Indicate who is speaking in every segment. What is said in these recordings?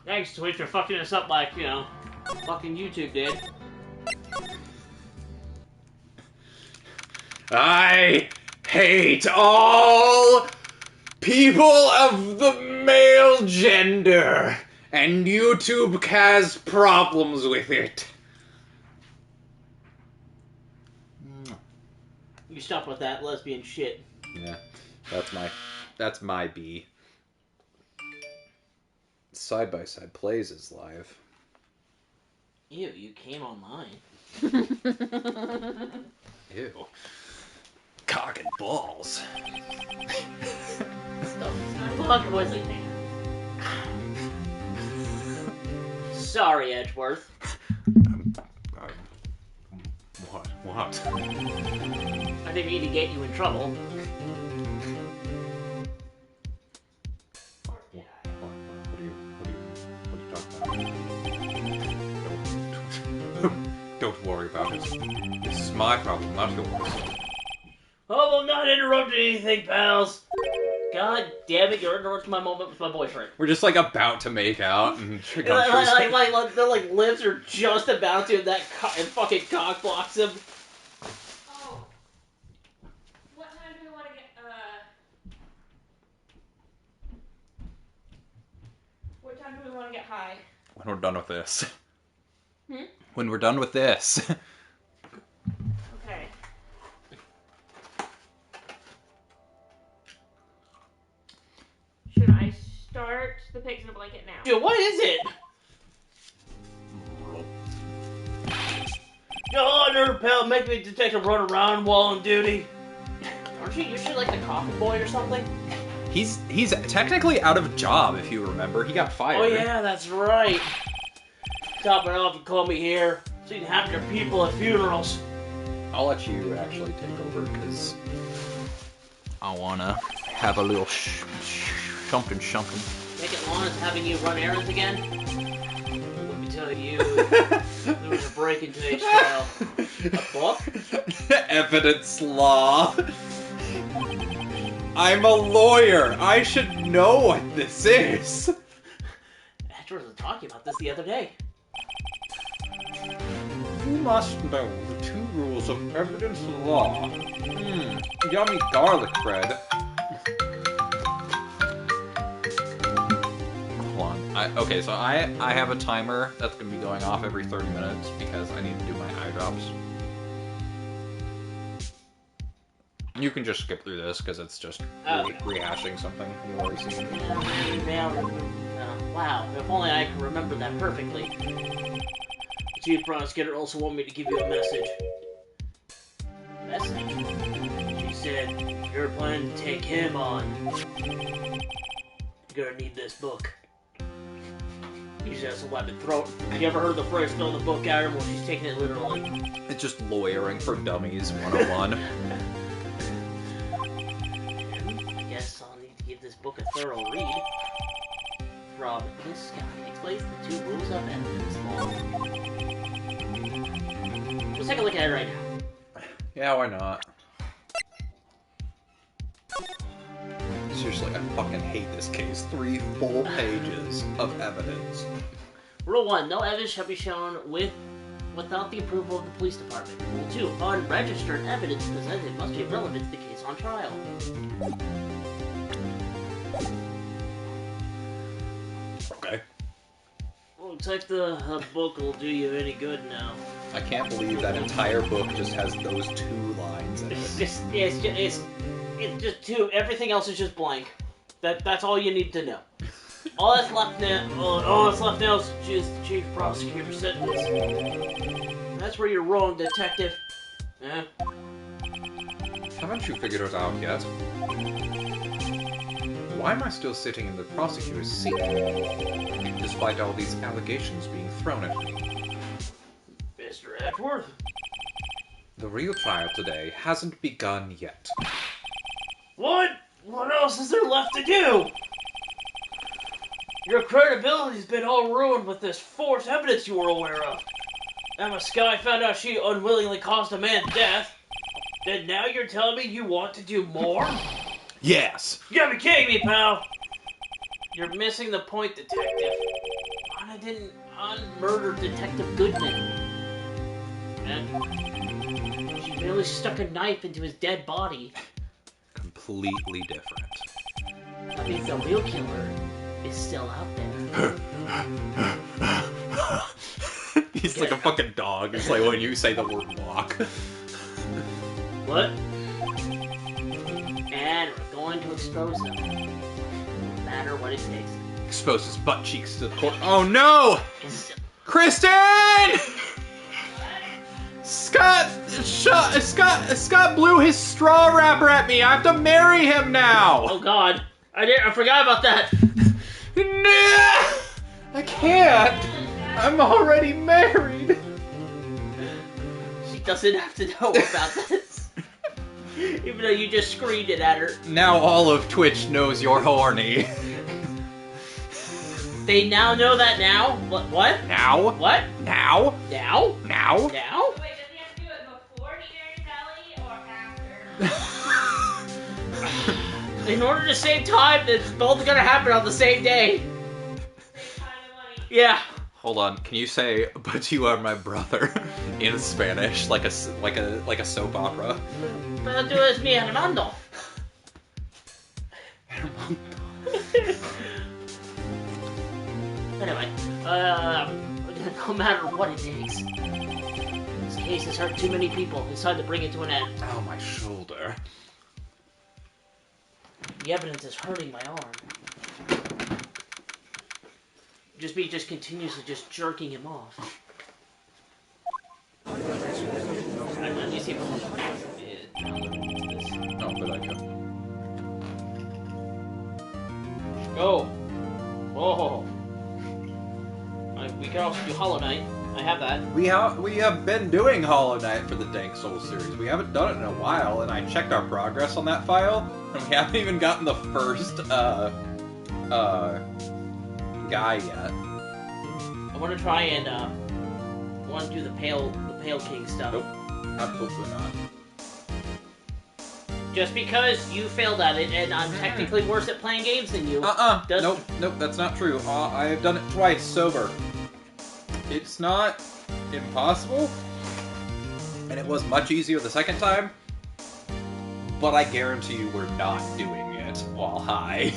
Speaker 1: Thanks, Twitch, for fucking us up like, you know, fucking YouTube did.
Speaker 2: I hate all people of the male gender, and YouTube has problems with it.
Speaker 1: You stop with that lesbian shit.
Speaker 2: Yeah, that's my B. Side by Side Plays is live.
Speaker 1: Ew, you came online.
Speaker 2: Ew. Cock and balls.
Speaker 1: Fuck was it? Sorry, Edgeworth.
Speaker 2: What?
Speaker 1: I didn't mean to get you in trouble.
Speaker 2: What are you talking about? Don't worry about it. This is my problem, not yours.
Speaker 1: Oh, I'm not interrupting anything, pals. God damn it, you're interrupting my moment with my boyfriend.
Speaker 2: We're just like about to make out and
Speaker 1: their like lips are just about to, and that and fucking cock blocks him.
Speaker 3: Oh. What time do we want to get, what time do we want to get high?
Speaker 2: When we're done with this.
Speaker 3: Hmm?
Speaker 2: When we're done with this.
Speaker 3: Okay. Should I start the pigs in a blanket now?
Speaker 1: Dude, what is it? Oh, nerd pal, make me detective run around while on duty. Aren't you usually like the coffin boy or something?
Speaker 2: He's technically out of a job, if you remember. He got fired.
Speaker 1: Oh yeah, that's right. Top it off and call me here, so you can have your people at funerals.
Speaker 2: I'll let you actually take over, because I want to have a little something.
Speaker 1: Make it long as having you run errands again? Let me tell you, there was a break in today's trial. A book?
Speaker 2: Evidence law. I'm a lawyer. I should know what this is.
Speaker 1: Edgeworth was talking about this the other day.
Speaker 2: You must know the 2 rules of evidence law. Yummy garlic bread. Hold on. Okay, so I have a timer that's going to be going off every 30 minutes because I need to do my eye drops. You can just skip through this because it's just rehashing something you've already seen.
Speaker 1: Wow, if only I could remember that perfectly. The chief prosecutor also wanted me to give you a message. Message? She said, you're planning to take him on. You're gonna need this book. She says a weapon. Have you ever heard the phrase throw the book at her? Well, she's taking it literally.
Speaker 2: It's just lawyering for dummies 101.
Speaker 1: I guess I'll need to give this book a thorough read. From this guy explains the 2 rules of evidence law. Let's take a look at it right now.
Speaker 2: Yeah, why not? Seriously, I fucking hate this case. 3 full pages of evidence.
Speaker 1: Rule 1. No evidence shall be shown without the approval of the police department. Rule 2. Unregistered evidence presented must be relevant to the case on trial.
Speaker 2: Okay.
Speaker 1: Looks like the book will do you any good now.
Speaker 2: I can't believe that entire book just has those 2 lines in
Speaker 1: It's
Speaker 2: it.
Speaker 1: just 2. Everything else is just blank. That's all you need to know. All that's left now is just the chief prosecutor's sentence. That's where you're wrong, detective. Yeah.
Speaker 2: Haven't you figured it out yet? Why am I still sitting in the prosecutor's seat, despite all these allegations being thrown at me?
Speaker 1: Mr. Edgeworth?
Speaker 2: The real trial today hasn't begun yet.
Speaker 1: What? What else is there left to do? Your credibility's been all ruined with this false evidence you were aware of. Emma Skye found out she unwillingly caused a man's death. Then now you're telling me you want to do more?
Speaker 2: Yes!
Speaker 1: You gotta be kidding me, pal! You're missing the point, detective. I didn't murder Detective Goodman. And she merely stuck a knife into his dead body.
Speaker 2: Completely different.
Speaker 1: That means the real killer is still out there.
Speaker 2: He's like a fucking dog. It's like when you say the word walk.
Speaker 1: What? And we're going to expose him. No matter what it takes.
Speaker 2: Expose his butt cheeks to the court. Oh no! Kristen! Scott blew his straw wrapper at me. I have to marry him now.
Speaker 1: Oh God, I forgot about that.
Speaker 2: No, I can't. I'm already married.
Speaker 1: She doesn't have to know about this, even though you just screamed it at her.
Speaker 2: Now all of Twitch knows you're horny.
Speaker 1: They now know that now. What?
Speaker 2: Now?
Speaker 1: What?
Speaker 2: Now?
Speaker 1: Now?
Speaker 2: Now?
Speaker 1: Now?
Speaker 3: Wait, does he have to do it before he marries Ellie or after?
Speaker 1: In order to save time, it's both gonna happen on the same day.
Speaker 3: Save time and money.
Speaker 1: Yeah.
Speaker 2: Hold on. Can you say "But you are my brother" in Spanish, like a soap opera?
Speaker 1: Pero tú eres mi hermano. Anyway, no matter what it takes. This case has hurt too many people. It's time to bring it to an end.
Speaker 2: Oh, my shoulder.
Speaker 1: The evidence is hurting my arm. Just continuously just jerking him off. I let me see if
Speaker 2: Oh, good idea.
Speaker 1: Oh. Oh. We could also do Hollow Knight. I have that.
Speaker 2: We have been doing Hollow Knight for the Dank Souls series. We haven't done it in a while, and I checked our progress on that file, and we haven't even gotten the first guy yet.
Speaker 1: I want to try and want to do the Pale King stuff.
Speaker 2: Nope, absolutely not.
Speaker 1: Just because you failed at it, and I'm technically worse at playing games than you.
Speaker 2: Nope, that's not true. I have done it twice sober. It's not impossible, and it was much easier the second time, but I guarantee you we're not doing it while high,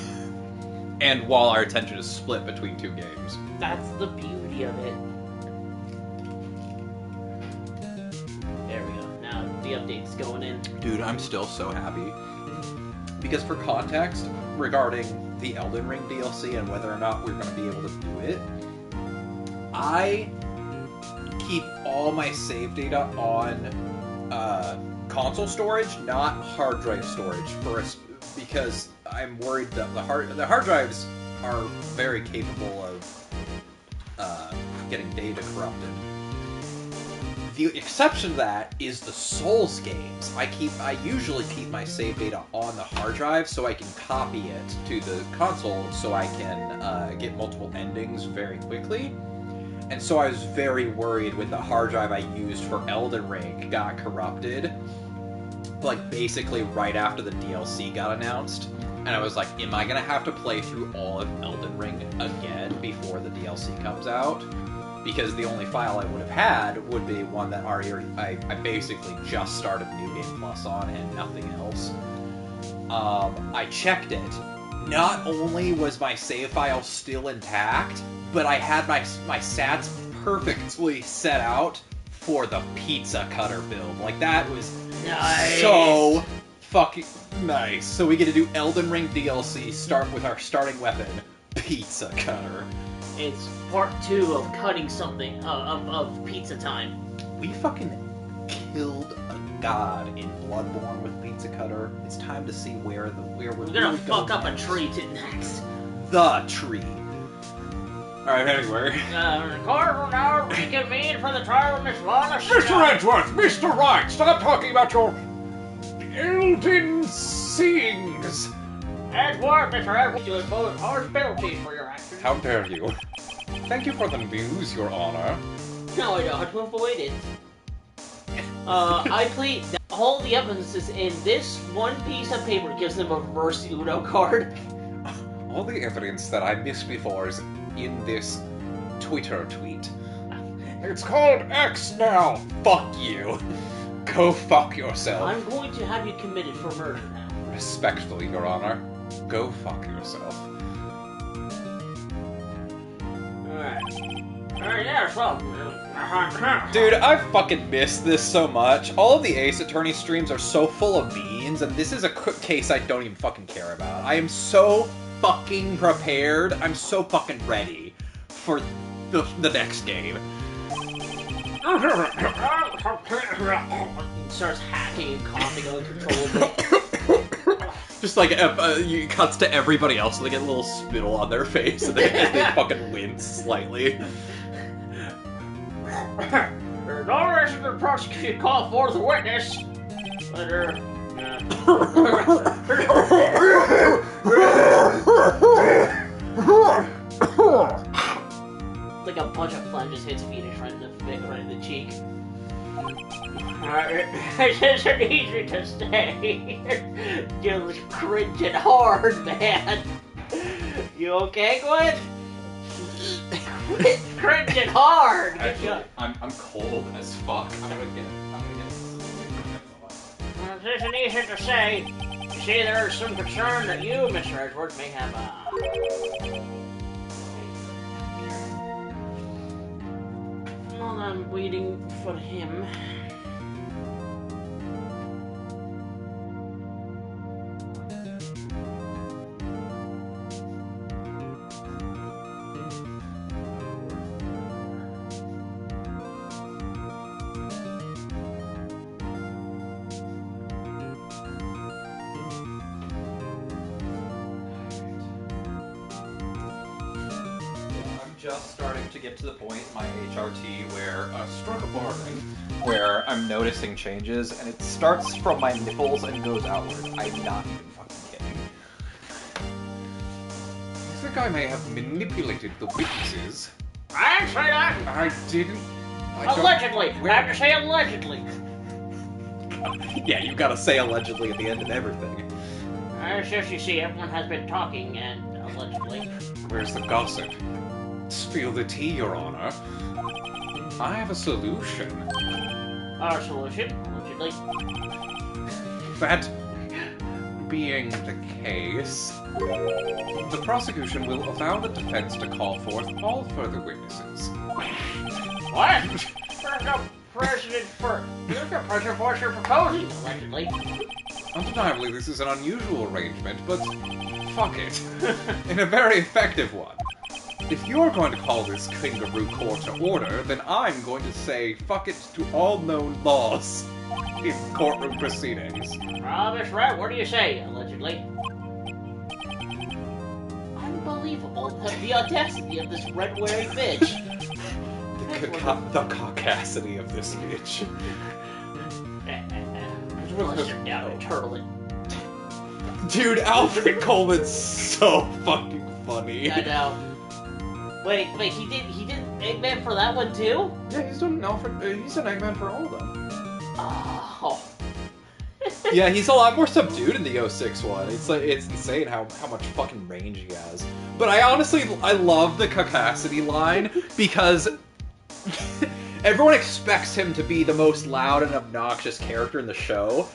Speaker 2: and while our attention is split between two games.
Speaker 1: That's the beauty of it. There we go. Now the update's going in.
Speaker 2: Dude, I'm still so happy. Because for context, regarding the Elden Ring DLC and whether or not we're going to be able to do it, I keep all my save data on console storage, not hard drive storage, because I'm worried that the hard drives are very capable of getting data corrupted. The exception to that is the Souls games. I usually keep my save data on the hard drive so I can copy it to the console so I can get multiple endings very quickly. And so I was very worried when the hard drive I used for Elden Ring got corrupted, like basically right after the DLC got announced. And I was like, am I gonna have to play through all of Elden Ring again before the DLC comes out? Because the only file I would have had would be one that I basically just started New Game Plus on and nothing else. I checked it. Not only was my save file still intact, but I had my stats perfectly set out for the pizza cutter build. Like, that was
Speaker 1: Nice.
Speaker 2: so fucking nice. So we get to do Elden Ring DLC, start with our starting weapon, pizza cutter.
Speaker 1: It's part 2 of cutting something, of pizza time.
Speaker 2: We fucking killed a god in Bloodborne with pizza cutter. It's time to see where we're
Speaker 1: gonna fuck up next. A tree next.
Speaker 2: The tree. Alright, anyway.
Speaker 1: Court will now reconvene for the trial of Miss Lana.
Speaker 2: Mr. Edgeworth! Mr. Wright! Stop talking about your Elden sayings!
Speaker 1: Edgeworth, Mr. Edgeworth, you impose harsh penalties for your actions.
Speaker 2: How dare you? Thank you for the news, Your Honor.
Speaker 1: No, I know how to avoid it. I plead that all the evidence is in this one piece of paper gives them a reverse Uno card.
Speaker 2: All the evidence that I missed before is in this Twitter tweet. It's called X now! Fuck you. Go fuck yourself.
Speaker 1: I'm going to have you committed for murder now.
Speaker 2: Respectfully, Your Honor. Go fuck yourself.
Speaker 1: Alright, yeah, so...
Speaker 2: Dude, I fucking miss this so much. All of the Ace Attorney streams are so full of beans, and this is a case I don't even fucking care about. I am so fucking prepared. I'm so fucking ready for the next game.
Speaker 1: He starts hacking and coughing uncontrollably.
Speaker 2: Just like, it cuts to everybody else, and they get a little spittle on their face, and they fucking wince slightly.
Speaker 1: There's no reason the prosecution call forth a witness. But, like a bunch of plunges hits Phoenix right in the cheek. It isn't easy to stay. You're cringing hard, man. You okay, Gwen? It's cringing hard.
Speaker 2: Actually, I'm cold as fuck. I'm gonna get
Speaker 1: It isn't easy to say. You see, there is some concern that you, Mr. Edwards, may have While I'm waiting for him.
Speaker 2: Just starting to get to the point in my HRT where struck a bargain, where I'm noticing changes, and it starts from my nipples and goes outward. I'm not even fucking kidding. I think I may have manipulated the witnesses.
Speaker 1: I didn't say that.
Speaker 2: I didn't.
Speaker 1: Allegedly. I have to say allegedly.
Speaker 2: Yeah, you gotta say allegedly at the end of everything.
Speaker 1: It's just, you see, everyone has been talking, and allegedly.
Speaker 2: Where's the gossip? Spill the tea, Your Honor. I have a solution.
Speaker 1: Our solution, allegedly.
Speaker 2: That being the case, the prosecution will allow the defense to call forth all further witnesses.
Speaker 1: What? There's no precedent for... There's no precedent for what you're proposing, allegedly.
Speaker 2: Undeniably, this is an unusual arrangement, but fuck it. And a very effective one. If you're going to call this kangaroo court to order, then I'm going to say fuck it to all known laws in courtroom proceedings.
Speaker 1: Miss Wright, what do you say, allegedly? Unbelievable, the audacity of this red-wearing bitch.
Speaker 2: The caucasity of this bitch.
Speaker 1: Flush her down and turtle it.
Speaker 2: Dude, Alfred Coleman's so fucking funny.
Speaker 1: I know. Wait, he did Eggman for that one too?
Speaker 2: Yeah, he's an Eggman for all of them.
Speaker 1: Oh.
Speaker 2: Yeah, he's a lot more subdued in the 06 one. It's insane how much fucking range he has. But I love the caucasity line because everyone expects him to be the most loud and obnoxious character in the show.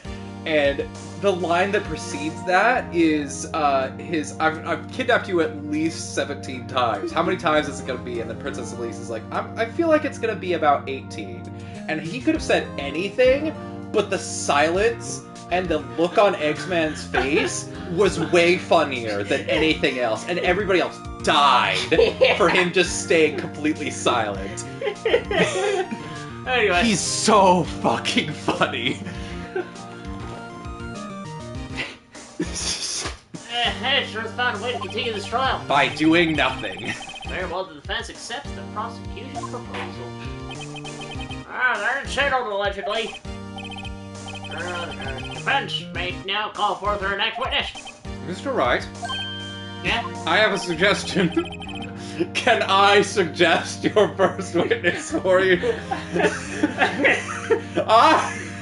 Speaker 2: And the line that precedes that is I've kidnapped you at least 17 times. How many times is it going to be? And then Princess Elise is like, I feel like it's going to be about 18. And he could have said anything, but the silence and the look on Eggman's face was way funnier than anything else. And everybody else died for him just staying completely silent.
Speaker 1: Anyway.
Speaker 2: He's so fucking funny.
Speaker 1: Hey, sure found a way to continue this trial.
Speaker 2: By doing nothing.
Speaker 1: Very well, the defense accepts the prosecution's proposal. They're settled, allegedly. Defense may now call forth their next witness.
Speaker 2: Mr. Wright?
Speaker 1: Yeah?
Speaker 2: I have a suggestion. Can I suggest your first witness for you?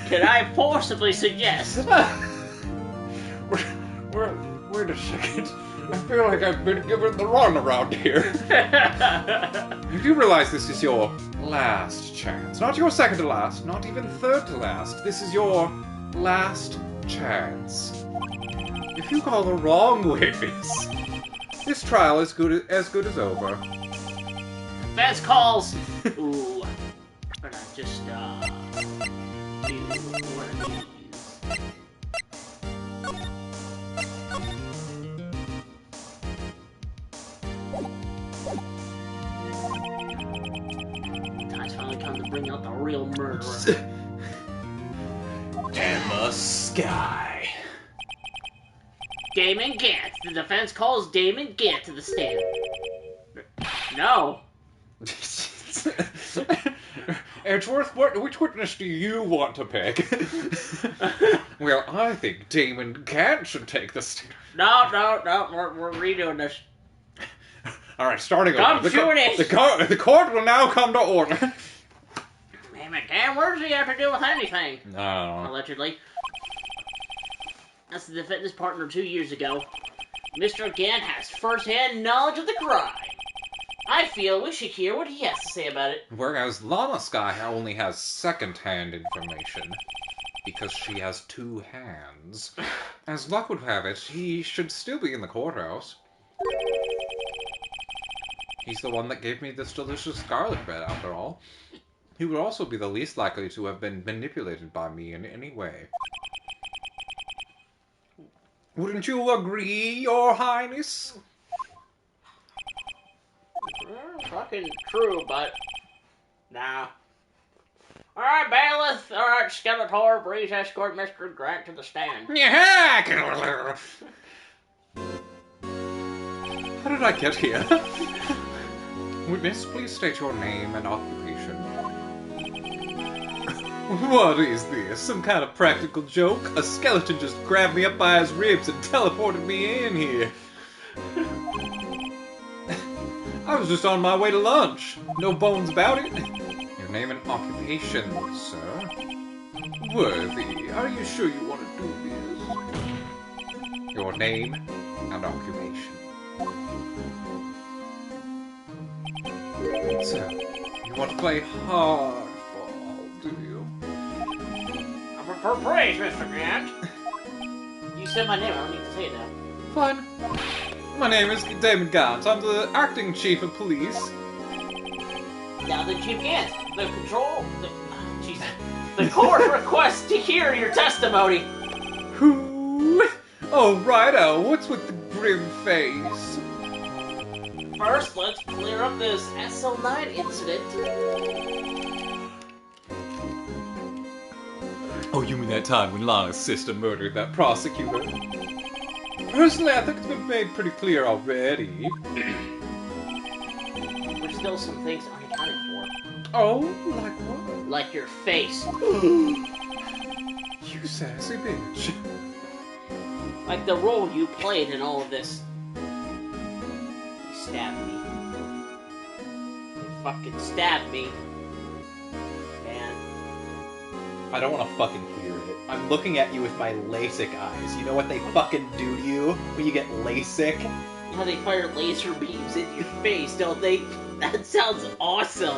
Speaker 1: Can I forcibly suggest?
Speaker 2: Wait a second. I feel like I've been given the run around here. You realize this is your last chance. Not your second to last, not even third to last. This is your last chance. If you call the wrong witness, this trial is as good as over.
Speaker 1: Fast calls! Ooh. Or not, just, do one of these. Time's finally come to bring out the real murderer.
Speaker 2: Emma Sky.
Speaker 1: Damon Gant. The defense calls Damon Gant to the stand. No.
Speaker 2: Edgeworth, which witness do you want to pick? Well, I think Damon Gant should take the stand.
Speaker 1: No, we're redoing this.
Speaker 2: Alright, starting
Speaker 1: Come
Speaker 2: over.
Speaker 1: shoot it!
Speaker 2: The court will now come to order.
Speaker 1: Damon Gant, what does he have to do with anything?
Speaker 2: No.
Speaker 1: Allegedly. That's the fitness partner 2 years ago. Mr. Gant has first-hand knowledge of the crime. I feel we should hear what he has to say about it.
Speaker 2: Whereas Lana Sky only has second-hand information. Because she has two hands. As luck would have it, he should still be in the courthouse. He's the one that gave me this delicious garlic bread, after all. He would also be the least likely to have been manipulated by me in any way. Wouldn't you agree, Your Highness?
Speaker 1: Fucking true, but... Nah. Alright, bailiff. Alright, Skeletor, please escort Mr. Grant to the stand.
Speaker 2: Yeah. How did I get here? Witness, please state your name and occupation. What is this? Some kind of practical joke? A skeleton just grabbed me up by his ribs and teleported me in here. I was just on my way to lunch. No bones about it. Your name and occupation, sir. Worthy, are you sure you want to do this? Your name and occupation. So, you want to play hardball, do you?
Speaker 1: I prefer praise, Mr. Grant. You said my name, I don't need to say it now.
Speaker 2: Fine. My name is Damon Gant. I'm the acting chief of police.
Speaker 1: Now then, Chief Gant, the court requests to hear your testimony.
Speaker 2: Who? Oh, righto. What's with the grim face?
Speaker 1: First, let's clear up this SL9 incident.
Speaker 2: Oh, you mean that time when Lana's sister murdered that prosecutor? Personally, I think it's been made pretty clear already.
Speaker 1: There's still some things unaccounted for.
Speaker 2: Oh, like what?
Speaker 1: Like your face.
Speaker 2: You sassy bitch.
Speaker 1: Like the role you played in all of this. You stabbed me. You fucking stabbed me. Man.
Speaker 2: I don't want to fucking hear it. I'm looking at you with my LASIK eyes. You know what they fucking do to you when you get LASIK?
Speaker 1: How they fire laser beams in your face, don't they? That sounds awesome.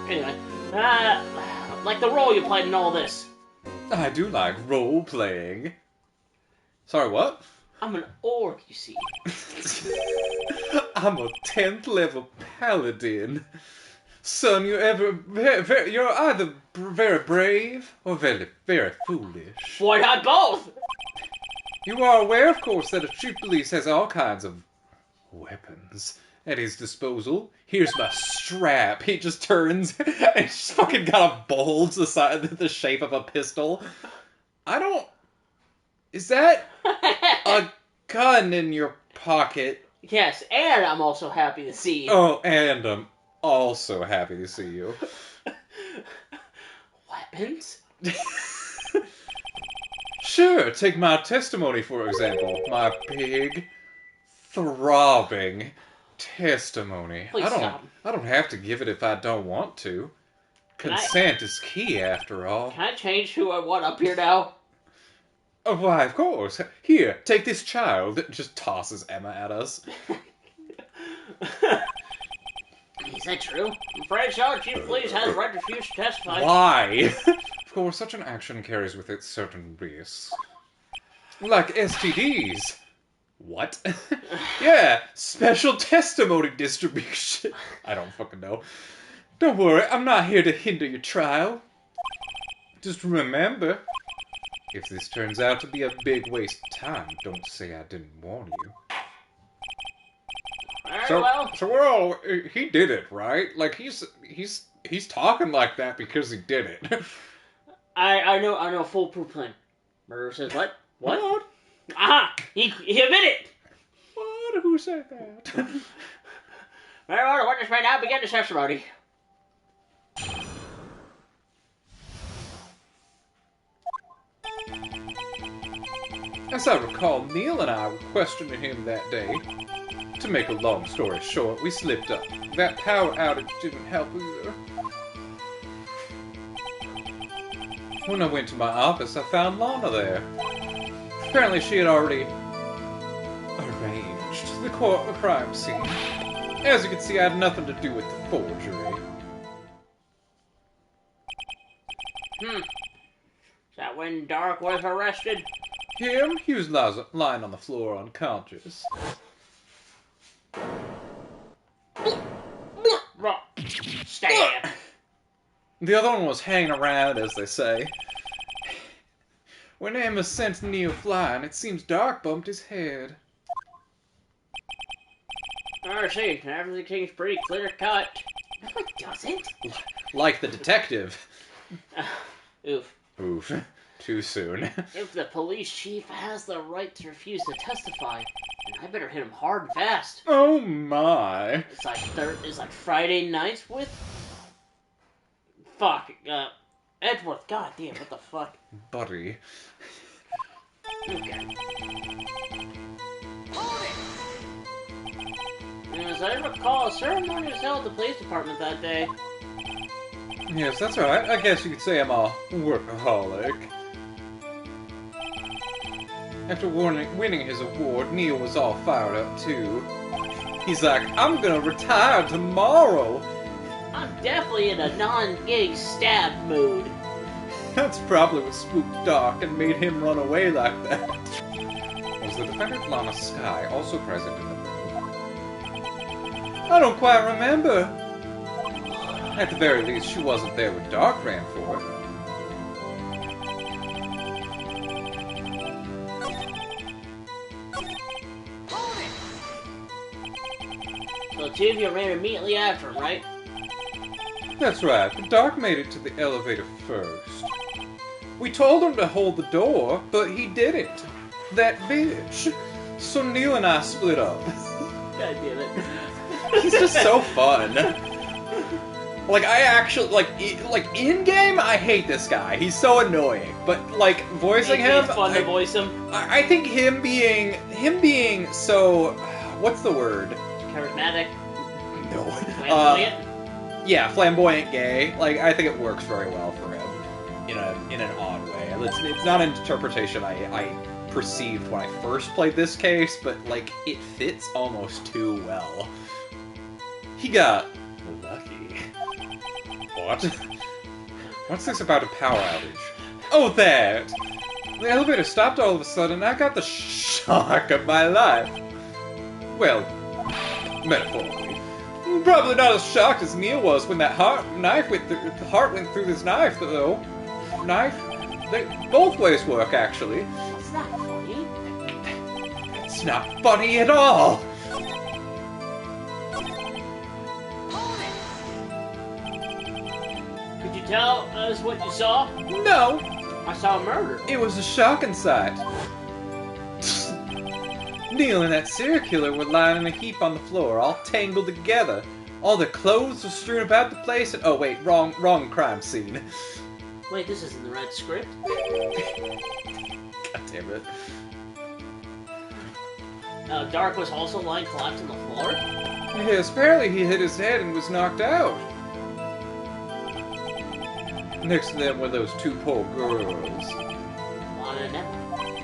Speaker 1: Anyway, like the role you played in all this.
Speaker 2: I do like role-playing. Sorry, what?
Speaker 1: I'm an orc, you see.
Speaker 2: I'm a 10th level paladin. Son, you're either very brave or very, very foolish.
Speaker 1: Why not both?
Speaker 2: You are aware, of course, that a chief police has all kinds of weapons at his disposal. Here's my strap. He just turns and just fucking got a bulge the shape of a pistol. Is that a gun in your pocket?
Speaker 1: Yes, and I'm also happy to see you.
Speaker 2: Oh, and I'm also happy to see you.
Speaker 1: Weapons?
Speaker 2: Sure, take my testimony for example. My big, throbbing testimony.
Speaker 1: Please stop.
Speaker 2: I don't have to give it if I don't want to. Consent is key, after all.
Speaker 1: Can I change who I want up here now?
Speaker 2: Oh, why, of course. Here, take this child. Just tosses Emma at us.
Speaker 1: Is that true? I'm afraid Sergeant Chief Police has the right to refuse to testify.
Speaker 2: Why? Of course, such an action carries with it certain risks. Like STDs. What? Yeah, special testimony distribution. I don't fucking know. Don't worry, I'm not here to hinder your trial. Just remember, if this turns out to be a big waste of time, don't say I didn't warn you. So we're all, he did it, right? Like, he's talking like that because he did it.
Speaker 1: I know a foolproof plan. Murderer says what? What? Aha! He admitted!
Speaker 2: What? Who said that?
Speaker 1: Very well, the witness may now begin the testimony.
Speaker 2: As I recall, Neil and I were questioning him that day. To make a long story short, we slipped up. That power outage didn't help either. When I went to my office, I found Lana there. Apparently she had already arranged the crime scene. As you can see, I had nothing to do with the forgery.
Speaker 1: Is that when Dark was arrested?
Speaker 2: Him? He was lying on the floor unconscious.
Speaker 1: Stab.
Speaker 2: The other one was hanging around, as they say. When Emma sent Neil flying, it seems Dark bumped his head.
Speaker 1: I see. Everything seems pretty clear cut.
Speaker 3: No, it doesn't.
Speaker 2: Like the detective.
Speaker 1: Oof.
Speaker 2: Oof. Too soon.
Speaker 1: If the police chief has the right to refuse to testify, then I better hit him hard and fast.
Speaker 2: Oh my.
Speaker 1: It's like Friday nights with... Fuck. Edgeworth. God damn, what the fuck?
Speaker 2: Buddy.
Speaker 1: Okay. As I recall, a ceremony was held at the police department that day.
Speaker 2: Yes, that's right. I guess you could say I'm a workaholic. After winning his award, Neil was all fired up too. He's like, I'm gonna retire tomorrow.
Speaker 1: I'm definitely in a non-gay stab mood.
Speaker 2: That's probably what spooked Doc and made him run away like that. Was the defendant Lana Skye also present in the room? I don't quite remember. At the very least, she wasn't there when Doc ran for it.
Speaker 1: So two of you ran immediately after him, right?
Speaker 2: That's right, but Doc made it to the elevator first. We told him to hold the door, but he didn't. That bitch. So Neil and I split up.
Speaker 1: God damn it.
Speaker 2: He's just so fun. Like, I actually, like in game, I hate this guy. He's so annoying. But like voicing him,
Speaker 1: it's fun to voice him.
Speaker 2: I think him being so, what's the word?
Speaker 1: Charismatic.
Speaker 2: No.
Speaker 1: Flamboyant.
Speaker 2: Yeah, flamboyant gay. Like, I think it works very well for him in an odd way. It's not an interpretation I perceived when I first played this case, but like it fits almost too well. He got lucky. What? What's this about a power outage? Oh, that! The elevator stopped all of a sudden, and I got the shock of my life. Well, metaphorically. Probably not as shocked as Neil was when that heart went through this knife, though. Knife? Both ways work, actually.
Speaker 1: It's not funny.
Speaker 2: It's not funny at all!
Speaker 1: Could you tell us what you saw?
Speaker 2: No!
Speaker 1: I saw a murder.
Speaker 2: It was a shocking sight. Neil and that serial killer were lying in a heap on the floor, all tangled together. All their clothes were strewn about the place, and oh wait, wrong crime scene.
Speaker 1: Wait, this isn't the right script.
Speaker 2: God damn it.
Speaker 1: Dark was also lying collapsed on the floor?
Speaker 2: Yes, apparently he hit his head and was knocked out. Next to them were those two poor girls.
Speaker 1: Lana and Emma.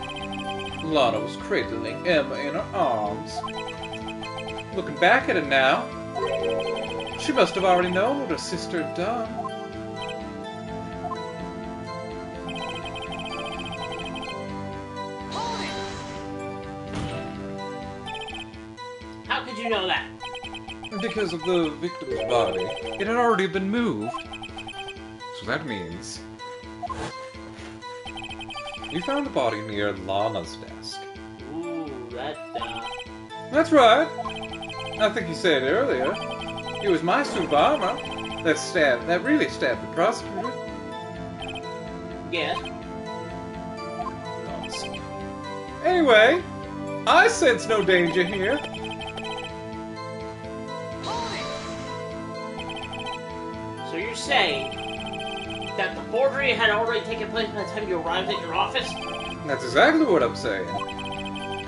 Speaker 2: Lana was cradling Emma in her arms. Looking back at it now, she must have already known what her sister had done.
Speaker 1: How could you know that?
Speaker 2: Because of the victim's body. It had already been moved. So that means... we found the body near Lana's desk.
Speaker 1: Ooh,
Speaker 2: That's right. I think you said earlier. It was my suit of armor that really stabbed the prosecutor.
Speaker 1: Yes.
Speaker 2: Nonsense. Anyway, I sense no danger here.
Speaker 1: So you're saying that the forgery had already taken place by the time you arrived at your office?
Speaker 2: That's exactly what I'm saying.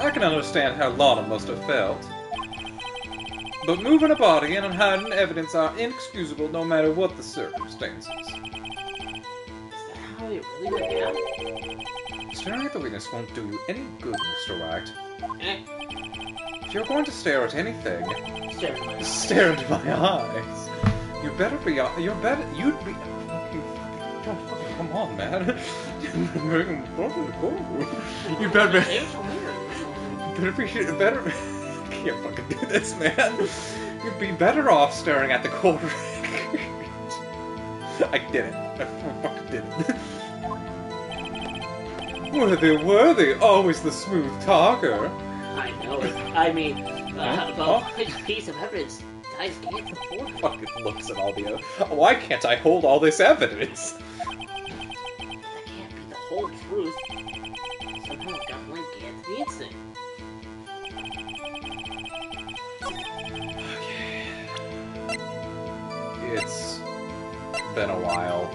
Speaker 2: I can understand how Lana must have felt. But moving a body and hiding evidence are inexcusable no matter what the circumstances.
Speaker 1: Is that how it really went down?
Speaker 2: Staring at the witness won't do you any good, Mr. Wright.
Speaker 1: Eh?
Speaker 2: If you're going to stare at anything,
Speaker 1: Stare
Speaker 2: stare into my eyes. You'd be... Don't fucking come on, man. You better be... I can't fucking do this, man. You'd be better off staring at the cold record. I did it. I fucking did it. Worthy, always the smooth talker.
Speaker 1: I know it. I mean, which piece of evidence dies against the forgery?
Speaker 2: Fucking looks at all the other... Why can't I hold all this evidence?
Speaker 1: That can't be the whole truth. Somehow it got linked against the instinct.
Speaker 2: It's been a while.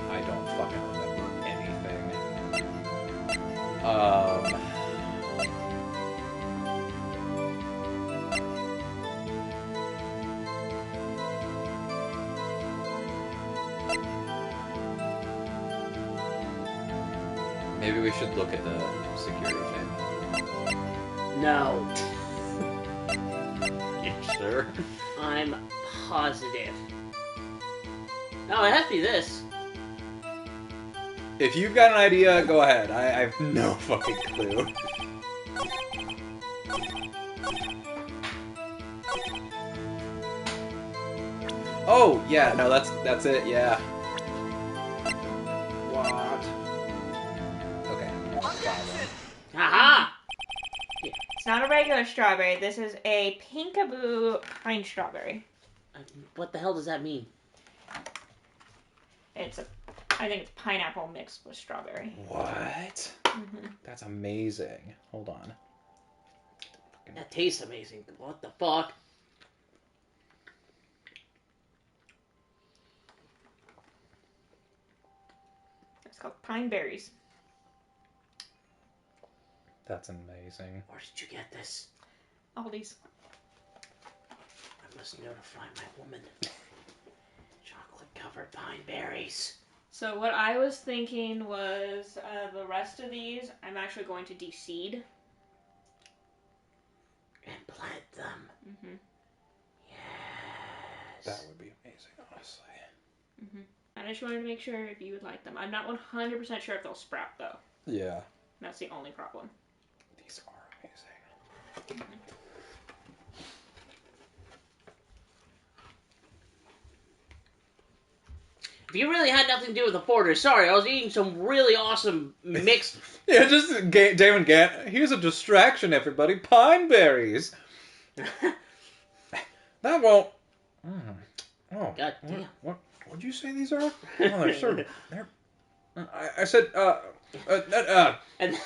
Speaker 2: I don't fucking remember anything. Maybe we should look at the security thing.
Speaker 1: No.
Speaker 2: You sure?
Speaker 1: I'm positive. No, it has to be this.
Speaker 2: If you've got an idea, go ahead. I have no fucking clue. Oh, yeah, no, that's it, yeah. What? Okay.
Speaker 1: Aha!
Speaker 3: It's not a regular strawberry. This is a Pinkaboo pine strawberry.
Speaker 1: What the hell does that mean?
Speaker 3: I think it's pineapple mixed with strawberry.
Speaker 2: What?
Speaker 3: Mm-hmm.
Speaker 2: That's amazing. Hold on.
Speaker 1: That tastes amazing. What the fuck?
Speaker 3: It's called pine berries.
Speaker 2: That's amazing.
Speaker 1: Where did you get this?
Speaker 3: Aldi's.
Speaker 1: I must notify my woman. Chocolate-covered pine berries.
Speaker 3: So what I was thinking was the rest of these I'm actually going to de-seed.
Speaker 1: And plant them.
Speaker 3: Mm-hmm.
Speaker 1: Yes.
Speaker 2: That would be amazing, honestly.
Speaker 3: Mm-hmm. I just wanted to make sure if you would like them. I'm not 100% sure if they'll sprout, though.
Speaker 2: Yeah.
Speaker 3: That's the only problem.
Speaker 2: These are amazing.
Speaker 3: Mm-hmm.
Speaker 1: If you really had nothing to do with the forgery, sorry, I was eating some really awesome mixed...
Speaker 2: Yeah, just Damon Gant. Here's a distraction, everybody. Pine berries. That won't... Oh.
Speaker 1: God damn.
Speaker 2: What'd you say these are? Oh, they're sort of... I said,
Speaker 1: And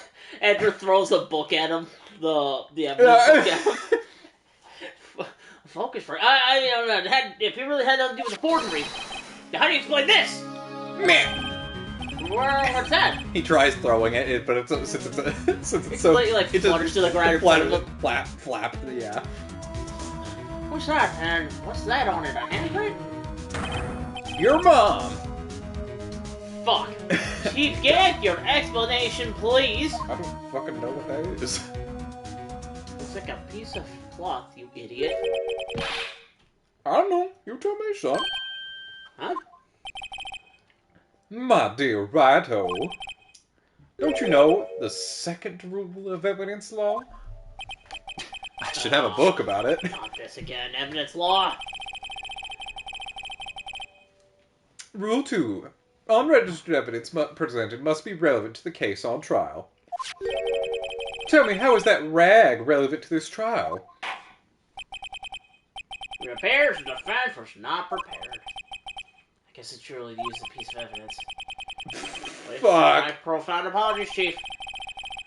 Speaker 1: Edward throws a book at him. The evidence book at him. Focus for... I don't know. If you really had nothing to do with the forgery... How do you explain this?
Speaker 2: Man.
Speaker 1: What's that?
Speaker 2: He tries throwing it, but since it's so
Speaker 1: like
Speaker 2: it
Speaker 1: flutters to the ground in front of him.
Speaker 2: Flap, yeah.
Speaker 1: What's that? And what's that on it? A handprint?
Speaker 2: Your mom.
Speaker 1: fuck. Chief Gag, your explanation, please.
Speaker 2: I don't fucking know what that is.
Speaker 1: Looks like a piece of cloth, you idiot.
Speaker 2: I don't know. You tell me, son.
Speaker 1: Huh?
Speaker 2: My dear Righto. Don't you know the second rule of evidence law? I should have a book about it.
Speaker 1: Not this again, evidence law.
Speaker 2: Rule 2. Unregistered evidence presented must be relevant to the case on trial. Tell me, how is that rag relevant to this trial?
Speaker 1: Repairs the defense was not prepared. I guess it's truly to use a piece of evidence. Fuck. My profound apologies, Chief.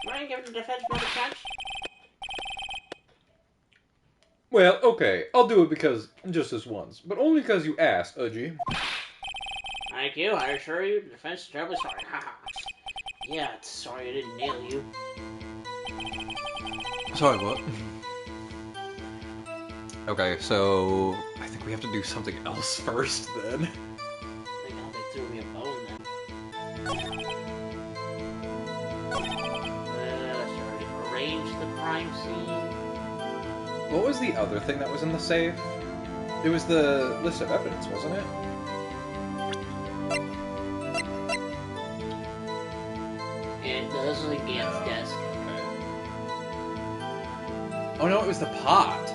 Speaker 1: Do I give the defense another chance?
Speaker 2: Well, okay, I'll do it because just this once, but only because you asked, Udgy.
Speaker 1: Thank you. I assure you, the defense is terribly sorry. Haha. Yeah, it's sorry I didn't nail you.
Speaker 2: Sorry, what? Okay, so I think we have to do something else first, then.
Speaker 1: I think they threw me a bone then. Sorry, arrange the crime scene.
Speaker 2: What was the other thing that was in the safe? It was the list of evidence, wasn't it?
Speaker 1: And this is against desk.
Speaker 2: Okay. Oh no, it was the pot.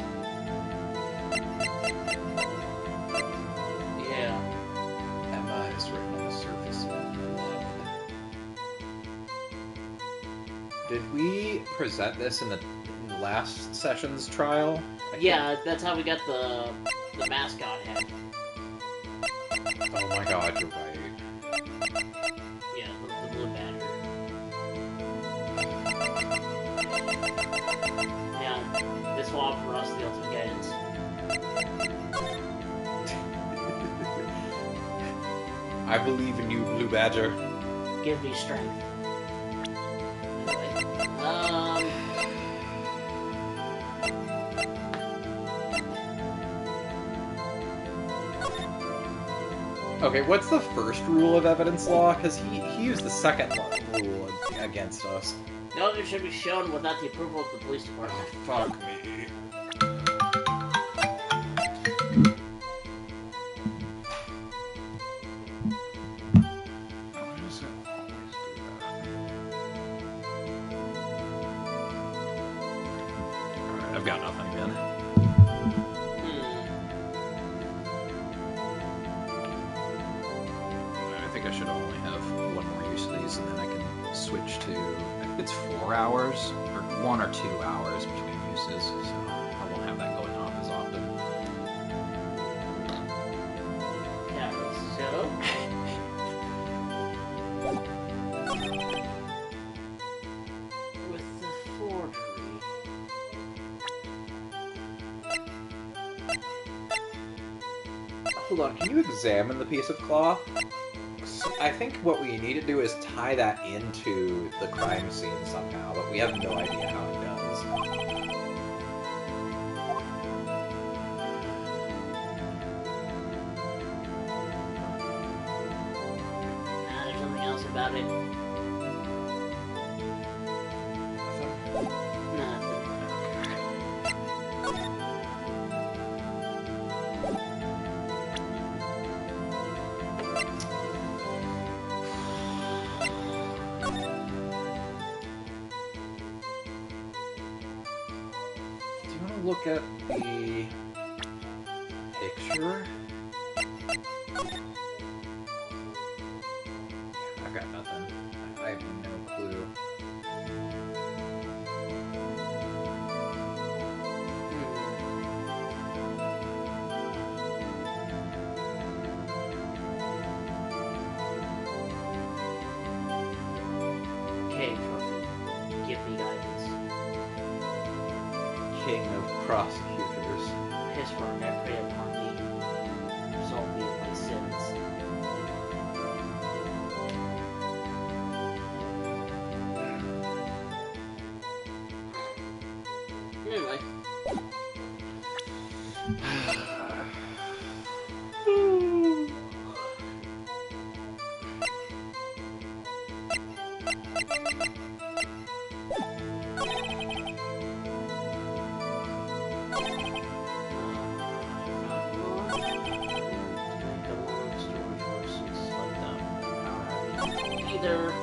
Speaker 1: Yeah.
Speaker 2: Emma is written on the surface of blood. Did we present this in the last session's trial?
Speaker 1: Yeah, that's how we got the mascot head.
Speaker 2: Oh my god, you're right.
Speaker 1: Yeah, the blue badger. Now, this will offer us the ultimate guidance.
Speaker 2: I believe in you, Blue Badger.
Speaker 1: Give me strength.
Speaker 2: Okay, what's the first rule of evidence law? Because he used the second rule against us.
Speaker 1: No, it should be shown without the approval of the police department.
Speaker 2: Fuck me. Alright, I've got nothing again. I think I should only have one more use of these, and then I can switch to, I think it's 4 hours, or 1 or 2 hours between uses, so I won't have that going off as often.
Speaker 1: Yeah, so... with the forgery...
Speaker 2: Hold on, can you examine the piece of cloth? I think what we need to do is tie that into the crime scene somehow, but we have no idea how it does.
Speaker 1: there's something else about it. Nothing.
Speaker 2: Look at the picture. I've got nothing. I have no clue.
Speaker 1: Okay, Trophy. Give me guidance.
Speaker 2: King of prosecutors.
Speaker 1: Pittsburgh, I pray upon thee. Absolve me of my sins. Anyway. other...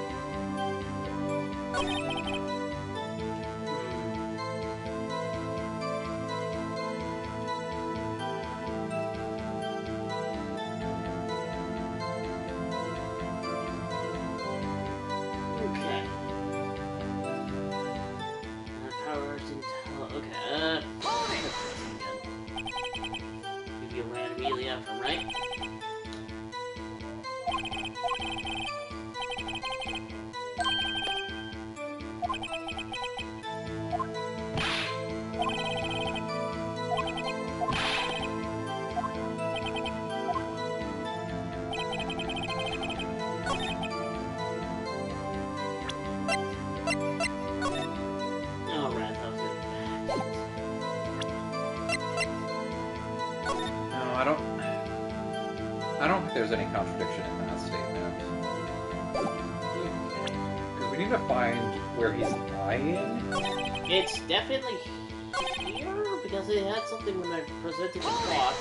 Speaker 1: Okay. Powers intel... Okay, Maybe you ran immediately after, right?
Speaker 2: I don't think there's any contradiction in that statement. Because we need to find where he's lying.
Speaker 1: It's definitely here, because it had something when I presented the plot.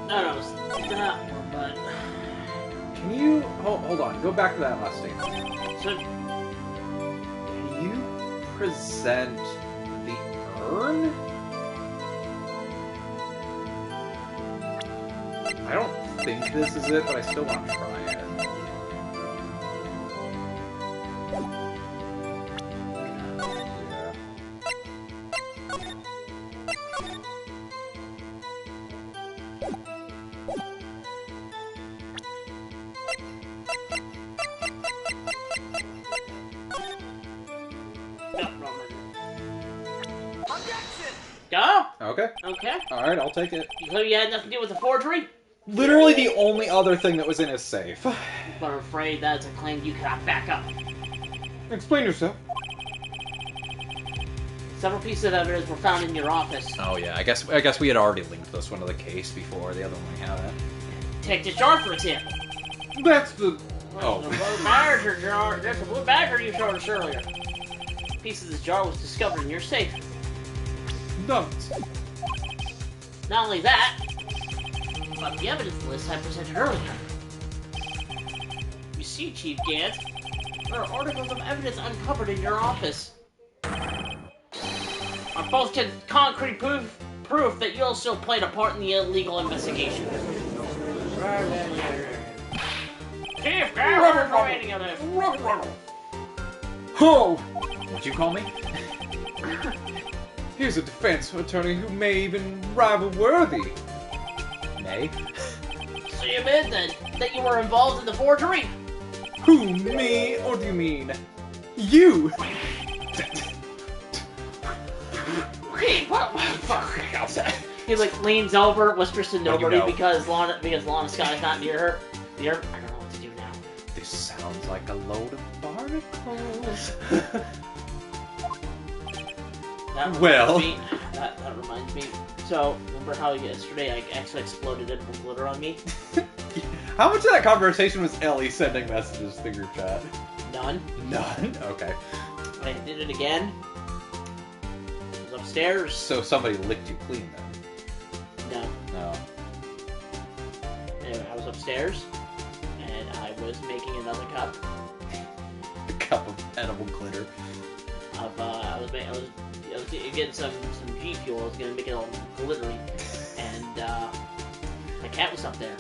Speaker 1: No, it's that one, but...
Speaker 2: Can you... Hold on, go back to that last statement.
Speaker 1: So...
Speaker 2: Can you present the urn? I don't think this is it, but I still want to try it.
Speaker 1: Go?
Speaker 2: Okay.
Speaker 1: Okay.
Speaker 2: Alright, I'll take it.
Speaker 1: So you had nothing to do with the forgery?
Speaker 2: Literally the only other thing that was in his safe.
Speaker 1: But I'm afraid that's a claim you cannot back up.
Speaker 2: Explain yourself.
Speaker 1: Several pieces of evidence were found in your office.
Speaker 2: Oh yeah, I guess we had already linked this one to the case before. The other one we haven't.
Speaker 1: Take this jar, for example.
Speaker 2: That's the... Oh.
Speaker 1: The blue badger jar. There's a blue badger you showed us earlier. A piece of this jar was discovered in your safe.
Speaker 2: Nuts.
Speaker 1: Not only that, but the evidence list I presented earlier. You see, Chief Gant, there are articles of evidence uncovered in your office. Are both concrete proof that you also played a part in the illegal investigation. Chief Gant, what are you waiting on this?
Speaker 2: Ho! What'd you call me? Here's a defense attorney who may even rival Worthy. Nay?
Speaker 1: So you admit then that you were involved in the forgery?
Speaker 2: Who, me, or do you mean you?
Speaker 1: Hey, what? He like leans over, whispers to nobody because Lana Sky's not near her. I don't know what to do now.
Speaker 2: This sounds like a load of barnacles.
Speaker 1: That reminds me. So, remember how yesterday I actually exploded edible glitter on me?
Speaker 2: How much of that conversation was Ellie sending messages to the group chat?
Speaker 1: None.
Speaker 2: None? Okay.
Speaker 1: I did it again. I was upstairs.
Speaker 2: So somebody licked you clean then?
Speaker 1: No.
Speaker 2: No.
Speaker 1: Anyway, I was upstairs, and I was making another cup.
Speaker 2: A cup of edible glitter.
Speaker 1: I was getting some G fuel. I was gonna make it all glittery, and my cat was up there,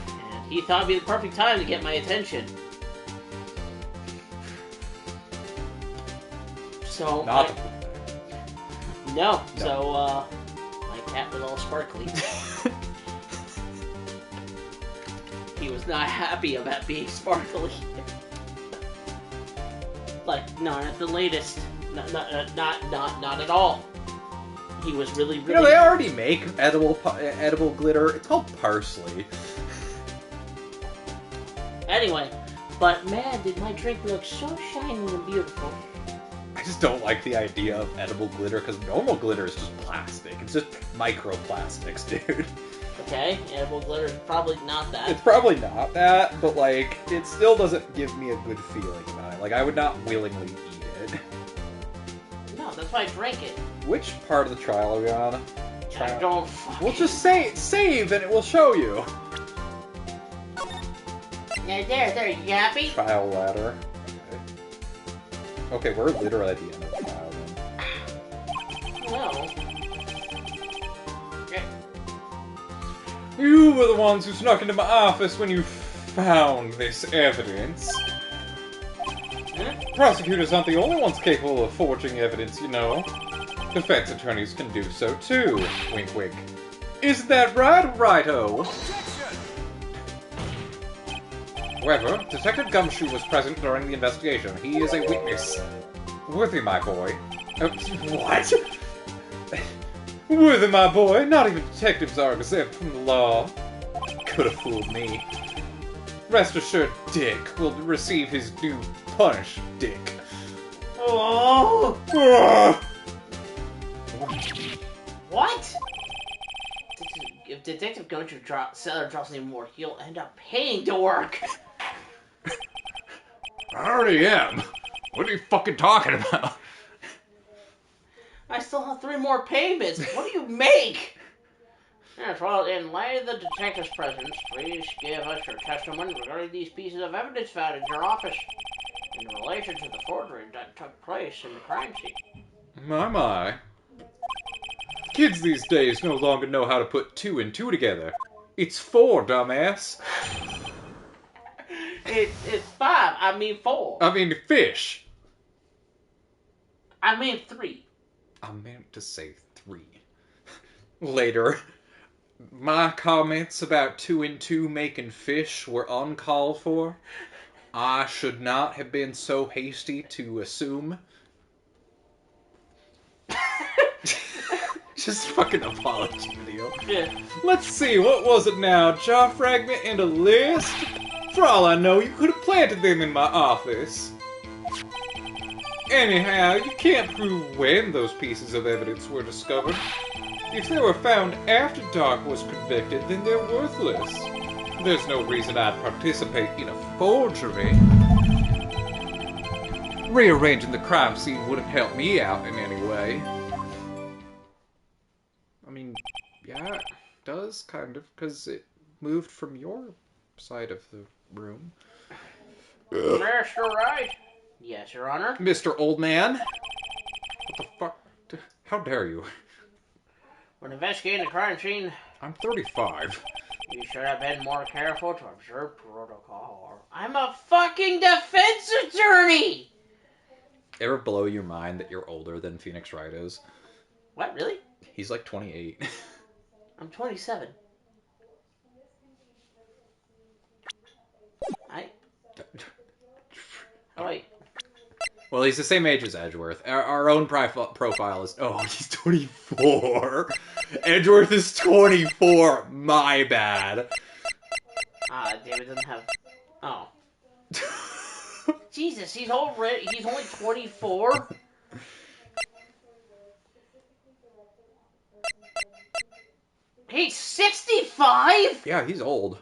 Speaker 1: and he thought it'd be the perfect time to get my attention. So
Speaker 2: Not
Speaker 1: no. So my cat was all sparkly. He was not happy about being sparkly. Like, not at the latest. Not at all. He was really.
Speaker 2: You know, they already make edible glitter. It's called parsley.
Speaker 1: Anyway, but man, did my drink look so shiny and beautiful.
Speaker 2: I just don't like the idea of edible glitter, because normal glitter is just plastic. It's just microplastics, dude.
Speaker 1: The Okay, edible glitter's probably not that.
Speaker 2: It's probably not that, but, like, it still doesn't give me a good feeling about it. Like, I would not willingly eat it.
Speaker 1: No, that's why I drank it.
Speaker 2: Which part of the trial are we on?
Speaker 1: I don't fucking...
Speaker 2: Well, just save and it will show you.
Speaker 1: Yeah, there, you happy?
Speaker 2: Trial ladder. Okay, we're literally at the end of the trial then.
Speaker 1: Well...
Speaker 2: You were the ones who snuck into my office when you found this evidence.
Speaker 1: Huh?
Speaker 2: Prosecutors aren't the only ones capable of forging evidence, you know. Defense attorneys can do so too. Wink, wink. Isn't that right, Righto? However, Detective Gumshoe was present during the investigation. He is a witness. Worthy, my boy. What? Worthy, my boy. Not even detectives are exempt from the law. Could have fooled me. Rest assured, Dick will receive his due punish, Dick.
Speaker 1: Oh!
Speaker 2: Ah!
Speaker 1: What? If Detective Gumshoe Seller drops any more, he'll end up paying to work.
Speaker 2: I already am. What are you fucking talking about?
Speaker 1: I still have 3 more payments. What do you make? Yes, well, in light of the detective's presence, please give us your testimony regarding these pieces of evidence found in your office in relation to the forgery that took place in the crime scene.
Speaker 2: My. Kids these days no longer know how to put 2 and 2 together. It's 4, dumbass.
Speaker 1: It's 5. I mean 4.
Speaker 2: I mean fish.
Speaker 1: I mean 3.
Speaker 2: I meant to say 3. Later, my comments about 2 and 2 making fish were uncalled for. I should not have been so hasty to assume. Just fucking apology video.
Speaker 1: Yeah.
Speaker 2: Let's see, what was it now? Jaw fragment and a list? For all I know, you could have planted them in my office. Anyhow, you can't prove when those pieces of evidence were discovered. If they were found after Dark was convicted, then they're worthless. There's no reason I'd participate in a forgery. Rearranging the crime scene wouldn't help me out in any way. I mean, yeah, it does, kind of, because it moved from your side of the room.
Speaker 1: Mr. Wright? Yes, Your Honor.
Speaker 2: Mr. Old Man? What the fuck? How dare you?
Speaker 1: When investigating the crime scene,
Speaker 2: I'm 35.
Speaker 1: you should have been more careful to observe protocol. I'm a fucking defense attorney!
Speaker 2: Ever blow your mind that you're older than Phoenix Wright is?
Speaker 1: What, really?
Speaker 2: He's like 28.
Speaker 1: I'm 27. Oh, wait.
Speaker 2: Well, he's the same age as Edgeworth. Our own profile is... Oh, he's 24. Edgeworth is 24. My bad.
Speaker 1: David doesn't have... Oh. Jesus, he's already... He's only 24? He's 65?!
Speaker 2: Yeah, he's old.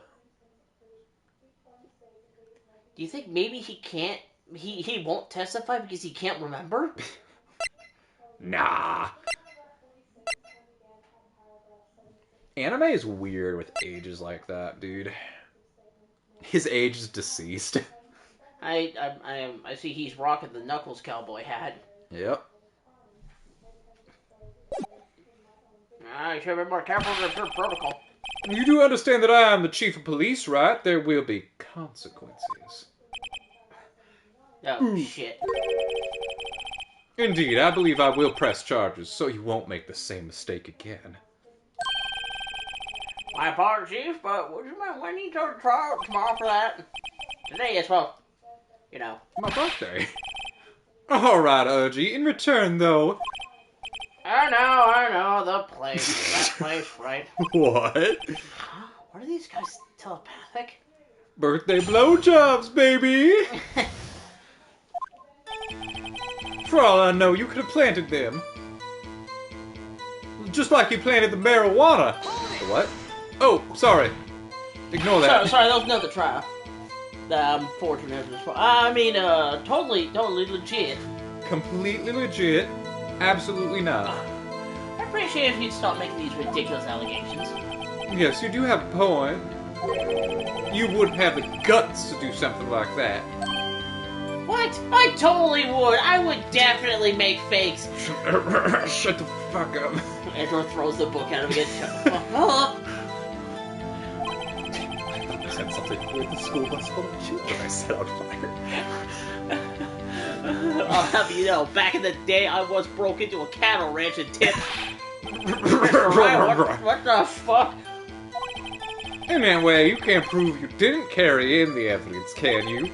Speaker 1: Do you think maybe he can't... He won't testify because he can't remember?
Speaker 2: Nah. Anime is weird with ages like that, dude. His age is deceased.
Speaker 1: I see he's rocking the Knuckles cowboy hat.
Speaker 2: Yep.
Speaker 1: You should have been more careful with your protocol.
Speaker 2: You do understand that I am the chief of police, right? There will be consequences.
Speaker 1: Oh, shit.
Speaker 2: Indeed, I believe I will press charges, so you won't make the same mistake again.
Speaker 1: My apologies, but would you mind waiting till the trial tomorrow for that? Today is, well, you know.
Speaker 2: My birthday. Alright, Urgy. In return, though...
Speaker 1: I know, the place. That place, right?
Speaker 2: What?
Speaker 1: Huh? What are these guys telepathic?
Speaker 2: Birthday blowjobs, baby! For all I know, you could have planted them. Just like you planted the marijuana. The what? Oh, sorry. Ignore that.
Speaker 1: Sorry, that was another trial. Fortunate. I mean, totally legit.
Speaker 2: Completely legit. Absolutely not.
Speaker 1: I appreciate if you'd stop making these ridiculous allegations.
Speaker 2: Yes, you do have a point. You wouldn't have the guts to do something like that.
Speaker 1: What? I totally would. I would definitely make fakes.
Speaker 2: Shut the fuck up.
Speaker 1: Edward throws the book at him again. Shut the fuck up.
Speaker 2: I said something with the school bus full of children I set on fire.
Speaker 1: I'll have you know, back in the day, I once broke into a cattle ranch and tipped. What the fuck?
Speaker 2: Anyway, you can't prove you didn't carry in the evidence, can you?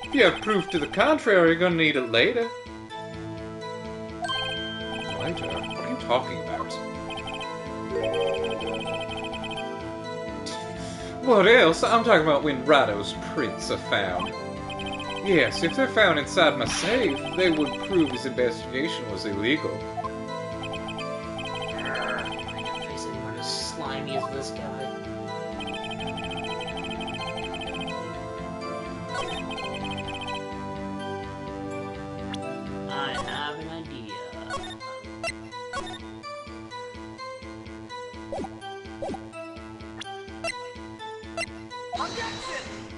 Speaker 2: If you have proof to the contrary, you're gonna need it later. Later? What are you talking about? What else? I'm talking about when Rado's prints are found. Yes, if they're found inside my safe, they would prove his investigation was illegal.
Speaker 1: I can't face anyone as slimy as this guy. I have an idea.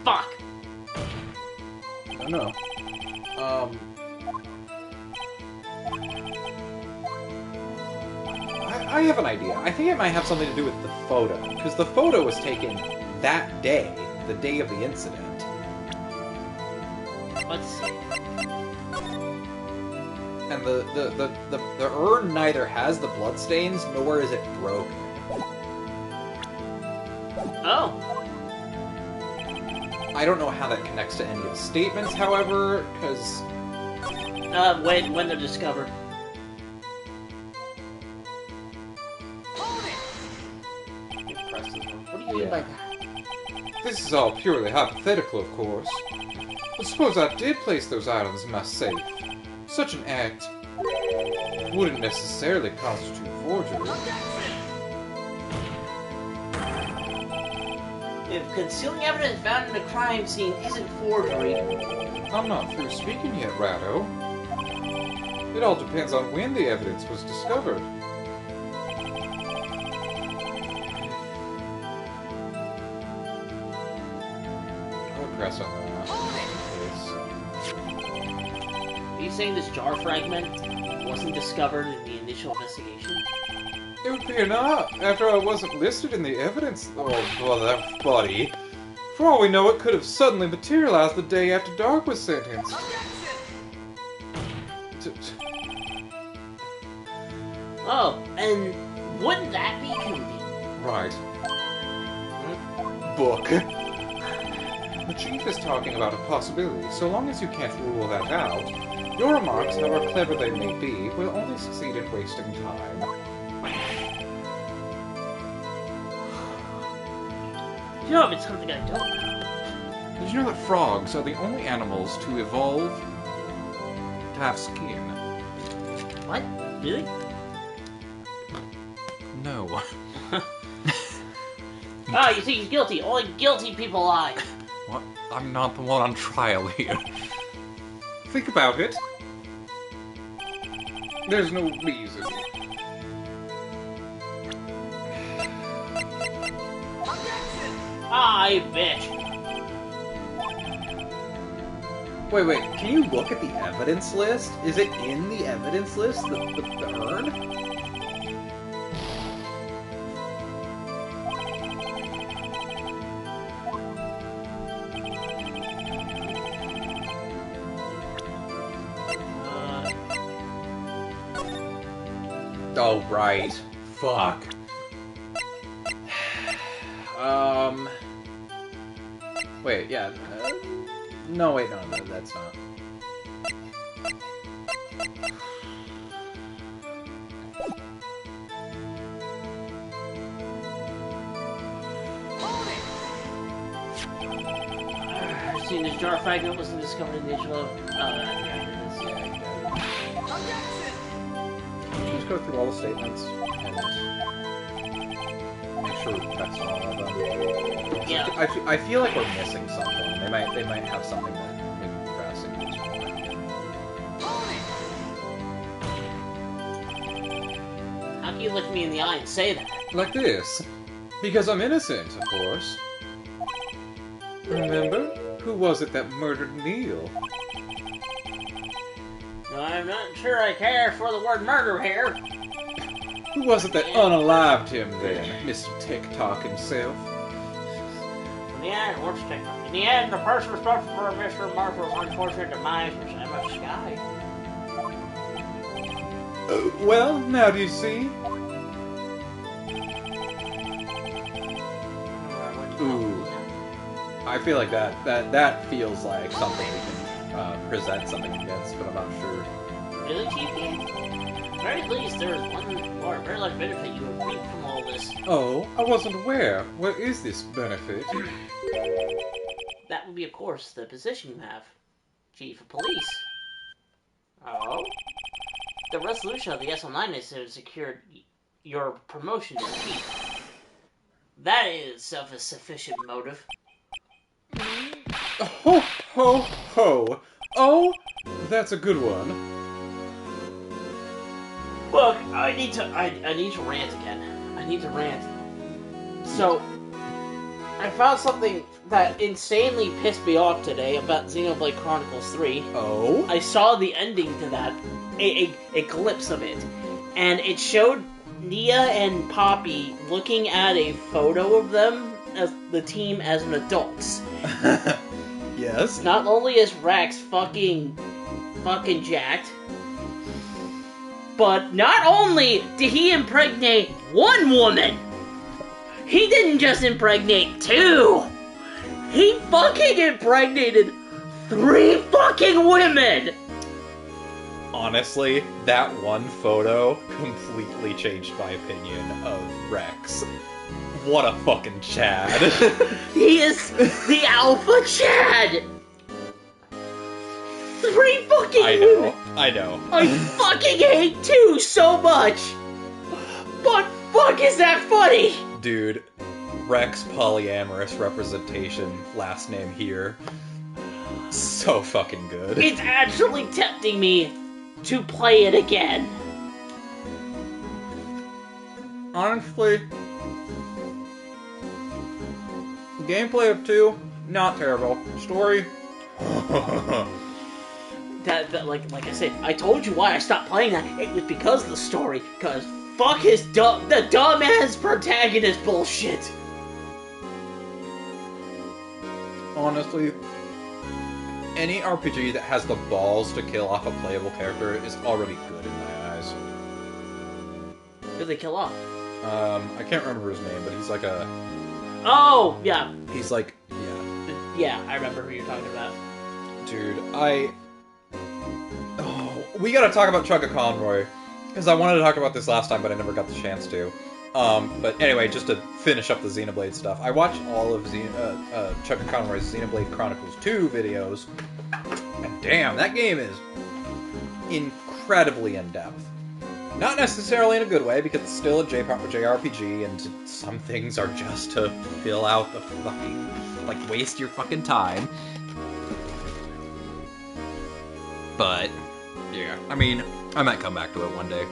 Speaker 1: Fuck!
Speaker 2: I don't know. I have an idea. I think it might have something to do with the photo. Because the photo was taken that day, the day of the incident.
Speaker 1: Let's see.
Speaker 2: And the urn neither has the bloodstains, nor is it broken.
Speaker 1: Oh.
Speaker 2: I don't know how that connects to any of the statements, however, because...
Speaker 1: when they're discovered. What do you mean by that?
Speaker 2: This is all purely hypothetical, of course. But suppose I did place those items in my safe. Such an act wouldn't necessarily constitute forgery.
Speaker 1: If concealing evidence found in a crime scene isn't forgery...
Speaker 2: I'm not through speaking yet, Rado. It all depends on when the evidence was discovered. I'll press on that.
Speaker 1: Are you saying this jar fragment wasn't discovered in the initial investigation?
Speaker 2: It would appear not, after I wasn't listed in the evidence. Oh, well, that buddy. For all we know, it could have suddenly materialized the day after Dark was sentenced.
Speaker 1: Oh, and wouldn't that be convenient?
Speaker 2: Right. Book. The Chief is talking about a possibility. So long as you can't rule that out, your remarks, however clever they may be, will only succeed in wasting time.
Speaker 1: You know, if it's something I don't know.
Speaker 2: Did you know that frogs are the only animals to evolve to have skin?
Speaker 1: What? Really?
Speaker 2: No.
Speaker 1: Ah, you think he's guilty. Only guilty people lie.
Speaker 2: What? I'm not the one on trial here. Think about it. There's no reason.
Speaker 1: I bet.
Speaker 2: Wait, can you look at the evidence list? Is it in the evidence list, the urn? Oh, right. Fuck. Wait, yeah. No, wait, no, that's not.
Speaker 1: I've seen this jar fragment wasn't discovered in the initial...
Speaker 2: Just go through all the statements and make sure we test all of them.
Speaker 1: Yeah.
Speaker 2: I feel like we're missing something. They might have something that maybe progressing is
Speaker 1: How can you look me in the eye and say that?
Speaker 2: like this. Because I'm innocent, of course. Remember? Who was it that murdered Neil?
Speaker 1: I'm not sure I care for the word murder here.
Speaker 2: Who was it that unalived him then? Mr. TikTok himself?
Speaker 1: In the end, the person responsible for Mr. Marshall's unfortunate demise was Emma Sky.
Speaker 2: Well, now do you see? Ooh. I feel like that feels like something we can present something against, but I'm not sure.
Speaker 1: Really, TP? At the very least, there is one more very large benefit you will reap from all this.
Speaker 2: Oh, I wasn't aware. What is this benefit?
Speaker 1: That would be, of course, the position you have. Chief of Police. Oh? The resolution of the SL9 is to have secured your promotion to chief. That is itself a sufficient motive.
Speaker 2: Ho, ho, ho. Oh, that's a good one.
Speaker 1: Look, I need to rant again. I need to rant. So, I found something that insanely pissed me off today about Xenoblade Chronicles 3.
Speaker 2: Oh?
Speaker 1: I saw the ending to that, a glimpse of it, and it showed Nia and Poppy looking at a photo of them as the team as an adults.
Speaker 2: Yes?
Speaker 1: Not only is Rex fucking jacked, but not only did he impregnate one woman, he didn't just impregnate two. He fucking impregnated 3 fucking women!
Speaker 2: Honestly, that one photo completely changed my opinion of Rex. What a fucking Chad.
Speaker 1: He is the alpha Chad! 3 fucking women!
Speaker 2: I know.
Speaker 1: I fucking hate 2 so much! But fuck is that funny?
Speaker 2: Dude, Rex polyamorous representation, last name here. So fucking good.
Speaker 1: It's actually tempting me to play it again.
Speaker 2: Honestly, gameplay of 2, not terrible. Story,
Speaker 1: That like I said, I told you why I stopped playing that. It was because of the story. Cause fuck the dumbass protagonist bullshit.
Speaker 2: honestly, any RPG that has the balls to kill off a playable character is already good in my eyes.
Speaker 1: Who did they kill off?
Speaker 2: I can't remember his name, but he's like a...
Speaker 1: Oh, yeah.
Speaker 2: He's like... Yeah.
Speaker 1: Yeah, I remember who you're talking about.
Speaker 2: Dude, Oh, we gotta talk about Chugga Conroy. Because I wanted to talk about this last time, but I never got the chance to. But anyway, just to finish up the Xenoblade stuff, I watched all of Chugga Conroy's Xenoblade Chronicles 2 videos, and damn, that game is incredibly in-depth. Not necessarily in a good way, because it's still a JRPG, and some things are just to fill out the fucking... like, waste your fucking time. But, yeah, I mean, I might come back to it one day.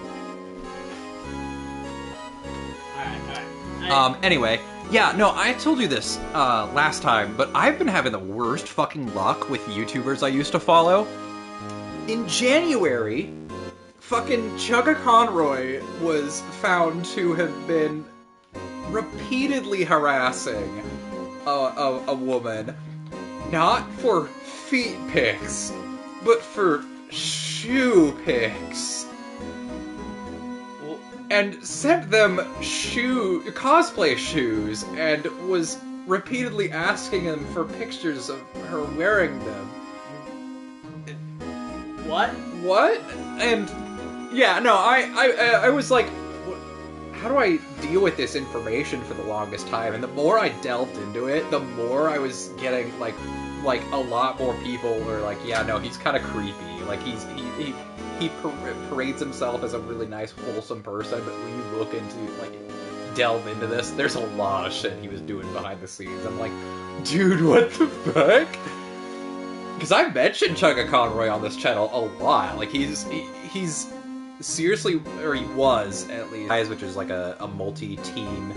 Speaker 1: Alright.
Speaker 2: Anyway, yeah, no, I told you this, last time, but I've been having the worst fucking luck with YouTubers I used to follow. In January, fucking Chugga Conroy was found to have been repeatedly harassing a woman, not for feet pics, but for shoe pics. And sent them cosplay shoes, and was repeatedly asking them for pictures of her wearing them. What? And yeah, no, I was like, how do I deal with this information for the longest time? And the more I delved into it, the more I was getting like a lot more people were like, yeah, no, he's kind of creepy. Like he parades himself as a really nice, wholesome person, but when you look into like delve into this, there's a lot of shit he was doing behind the scenes. I'm like, dude, what the fuck? Because I've mentioned Chugga Conroy on this channel a lot. Like, he's seriously, or he was at least, which is like a multi-team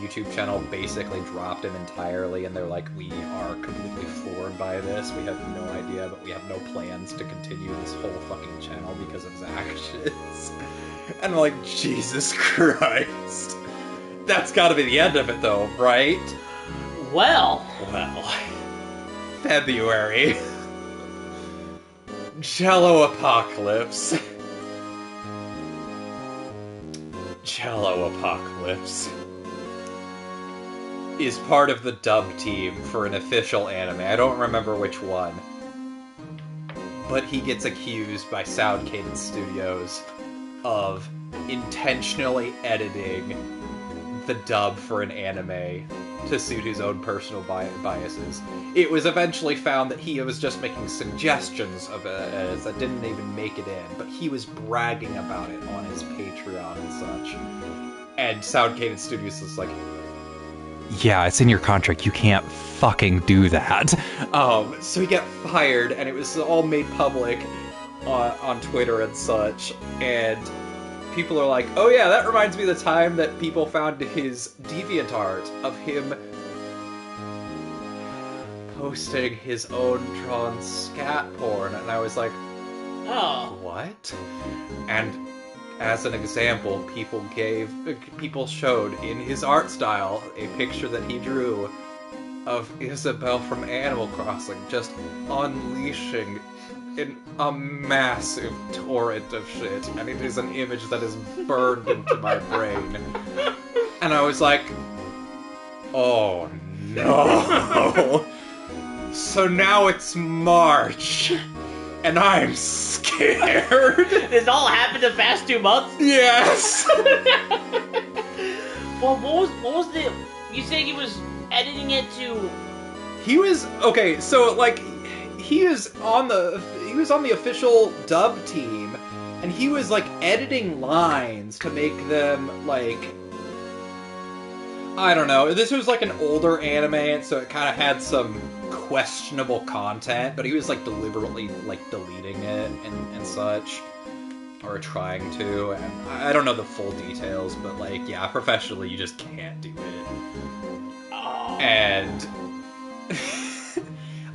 Speaker 2: YouTube channel, basically dropped him entirely, and they're like, we are completely floored by this, we have no idea, but we have no plans to continue this whole fucking channel because of his actions. And I'm like, Jesus Christ. That's gotta be the end of it though, right?
Speaker 1: Well.
Speaker 2: February. Jello Apocalypse. Jello Apocalypse is part of the dub team for an official anime. I don't remember which one. But he gets accused by Sound Cadence Studios of intentionally editing the dub for an anime to suit his own personal biases. It was eventually found that he was just making suggestions of it that didn't even make it in, but he was bragging about it on his Patreon and such. And Sound Cadence Studios was like, yeah, it's in your contract, you can't fucking do that. So he got fired, and it was all made public on Twitter and such, and people are like, oh yeah, that reminds me of the time that people found his DeviantArt of him posting his own drawn scat porn, and I was like,
Speaker 1: Oh.
Speaker 2: what? And as an example, people showed in his art style a picture that he drew of Isabelle from Animal Crossing just unleashing a massive torrent of shit, and it is an image that is burned into my brain. And I was like, oh no. So now it's March, and I'm scared.
Speaker 1: This all happened in the past 2 months?
Speaker 2: Yes!
Speaker 1: Well, what was the... You say he was editing it to...
Speaker 2: He was... Okay, so, like... He was on the official dub team, and he was like editing lines to make them like, I don't know. This was like an older anime, and so it kind of had some questionable content, but he was like deliberately like deleting it and such, or trying to. And I don't know the full details, but like, yeah, professionally you just can't do it.
Speaker 1: Oh.
Speaker 2: And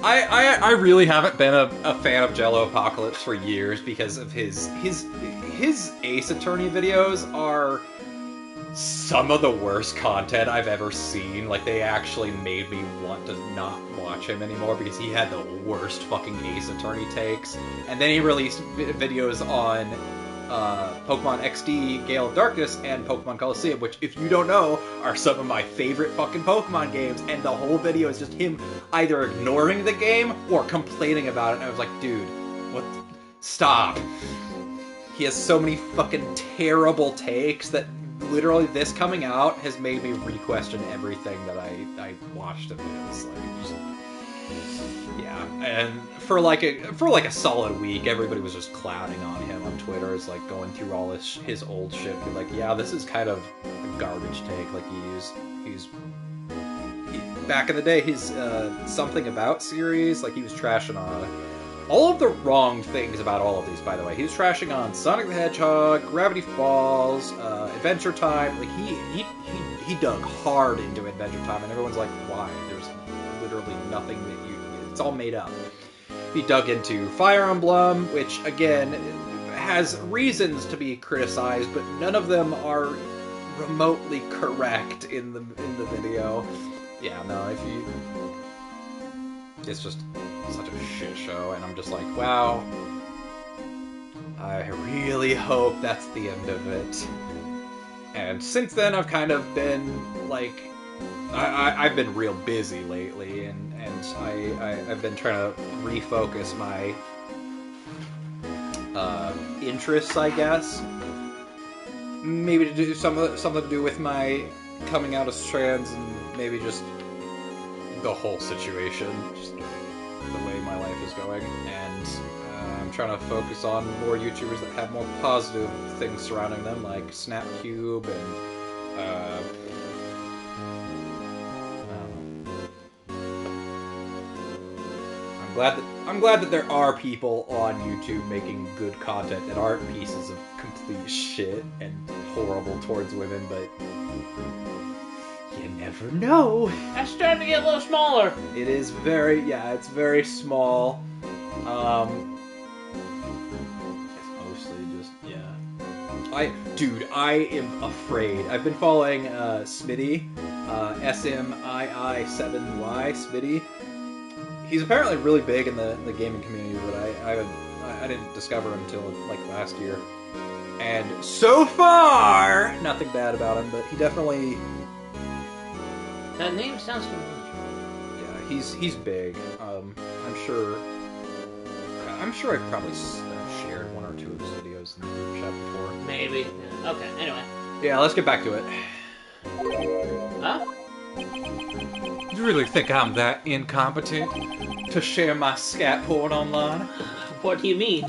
Speaker 2: I really haven't been a fan of Jello Apocalypse for years because of his Ace Attorney videos are some of the worst content I've ever seen. Like, they actually made me want to not watch him anymore because he had the worst fucking Ace Attorney takes. And then he released videos on Pokemon XD, Gale of Darkness, and Pokemon Coliseum, which, if you don't know, are some of my favorite fucking Pokemon games, and the whole video is just him either ignoring the game or complaining about it, and I was like, dude, what? Stop. He has so many fucking terrible takes that literally this coming out has made me re-question everything that I watched of his. Like, just, yeah, and for like a solid week, everybody was just clowning on him on Twitter. It's like going through all his old shit. Be like, yeah, this is kind of a garbage take. Like he's back in the day, his Something About series, like he was trashing on all of the wrong things about all of these. By the way, he was trashing on Sonic the Hedgehog, Gravity Falls, Adventure Time. Like he dug hard into Adventure Time, and everyone's like, why? There's literally nothing that it's all made up. He dug into Fire Emblem, which, again, has reasons to be criticized, but none of them are remotely correct in the video. Yeah, no, it's just such a shit show, and I'm just like, wow, I really hope that's the end of it. And since then, I've kind of been, like, I've been real busy lately, and I've been trying to refocus my interests, I guess. Maybe to do something to do with my coming out as trans, and maybe just the whole situation, just the way my life is going. And I'm trying to focus on more YouTubers that have more positive things surrounding them, like Snapcube and I'm glad that there are people on YouTube making good content that aren't pieces of complete shit and horrible towards women, but you never know.
Speaker 1: That's starting to get a little smaller.
Speaker 2: It is very, it's very small. It's mostly just, I am afraid. I've been following Smitty, SMII7Y, Smitty. He's apparently really big in the gaming community, but I didn't discover him until like last year. And so far, nothing bad about him, but he definitely.
Speaker 1: That name sounds familiar.
Speaker 2: Yeah, he's big. I'm sure I've probably shared one or two of his videos in the group chat before.
Speaker 1: Maybe. Yeah. Okay. Anyway.
Speaker 2: Yeah, let's get back to it.
Speaker 1: Huh?
Speaker 2: You really think I'm that incompetent to share my scat porn online?
Speaker 1: What do you mean?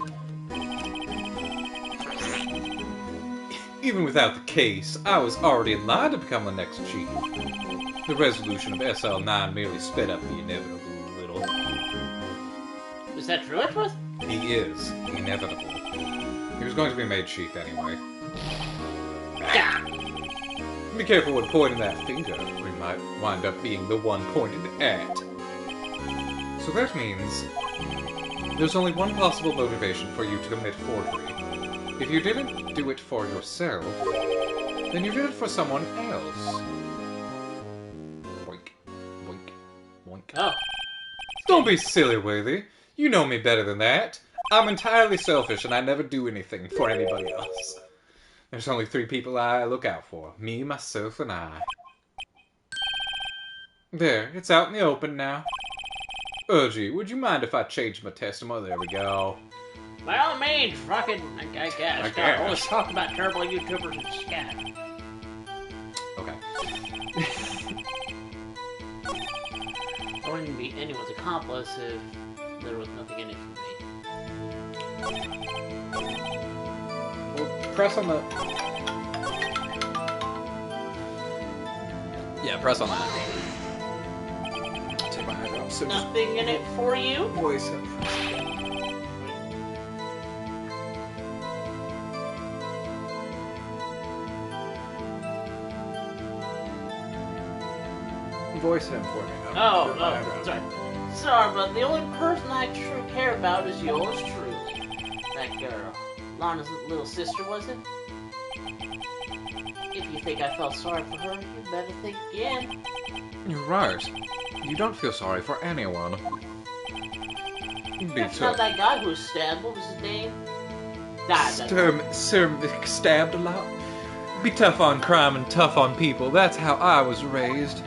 Speaker 2: Even without the case, I was already in line to become the next chief. The resolution of SL9 merely sped up the inevitable a little.
Speaker 1: Is that true, Edgeworth?
Speaker 2: He is inevitable. He was going to be made chief anyway.
Speaker 1: Yeah.
Speaker 2: Be careful when pointing that finger. We might wind up being the one pointed at. So that means there's only one possible motivation for you to commit forgery. If you didn't do it for yourself, then you did it for someone else. Boink, boink, boink.
Speaker 1: Oh.
Speaker 2: Don't be silly, Worthy. You know me better than that. I'm entirely selfish and I never do anything for anybody else. There's only 3 people I look out for. Me, myself, and I. There, it's out in the open now. Urgy, would you mind if I changed my testimony? There we go.
Speaker 1: By all means, fucking, I guess.
Speaker 2: I guess.
Speaker 1: Always talk about terrible YouTubers and scat.
Speaker 2: Okay.
Speaker 1: I wouldn't be anyone's accomplice if there was nothing in it for me.
Speaker 2: Well, press on the... Yeah, press on that. Take my head off. So
Speaker 1: Nothing in it for you?
Speaker 2: voice him. Voice him for me.
Speaker 1: Oh, sorry. Sorry, but the only person I truly care about is yours truly. That girl. Lana's little sister, was it? If you think I felt sorry for her, you better think again.
Speaker 2: You're right. You don't feel sorry for anyone.
Speaker 1: That's not that guy who was stabbed. What was his name?
Speaker 2: Stabbed a lot. Be tough on crime and tough on people. That's how I was raised.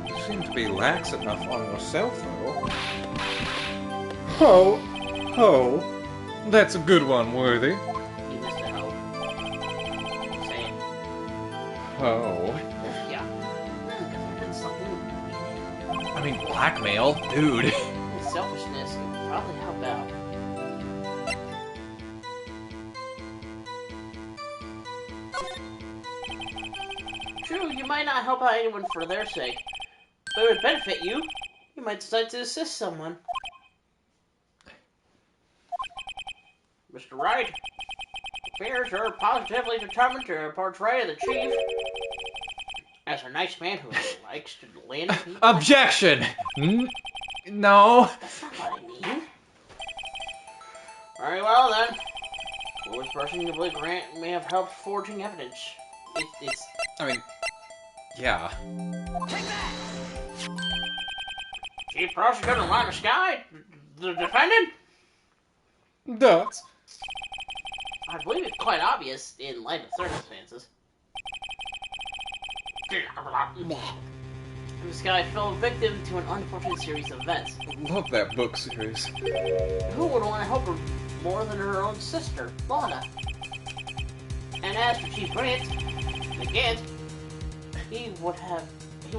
Speaker 2: You seem to be lax enough on yourself, though. Ho. That's a good one, Worthy.
Speaker 1: You missed a hoe. Say it.
Speaker 2: Ho.
Speaker 1: Yeah. That's something.
Speaker 2: I mean, blackmail? Dude.
Speaker 1: Selfishness could probably help out. True, you might not help out anyone for their sake, but it would benefit you. You might decide to assist someone. Mr. Wright, it appears you're positively determined to portray the chief as a nice man who likes to land people.
Speaker 2: Objection! No.
Speaker 1: That's not what I mean. Very well then. Foolish person you believe Grant may have helped forging evidence. It's.
Speaker 2: I mean, yeah.
Speaker 1: Take that! Chief Prosecutor Lana Sky, the defendant?
Speaker 2: That's.
Speaker 1: I believe it's quite obvious in light of circumstances. This guy fell victim to an unfortunate series of events.
Speaker 2: Love that book series.
Speaker 1: Who would want to help her more than her own sister, Lana? And as for Chief Grant, again, he would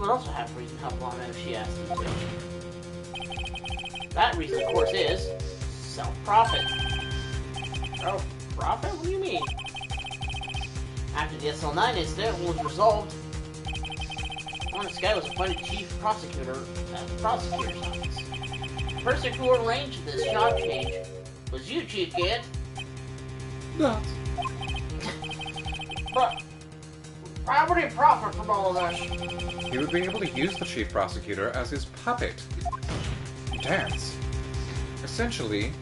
Speaker 1: also have reason to help Lana if she asked him to. That reason, of course, is self-profit. Self-profit? What do you mean? After the SL9 incident was resolved, Honest Guy was appointed chief prosecutor at the prosecutor's office. The person who arranged this job change was you, Chief Gant.
Speaker 2: That.
Speaker 1: But how would he profit from all of this?
Speaker 2: He would be able to use the chief prosecutor as his puppet. Dance. Essentially,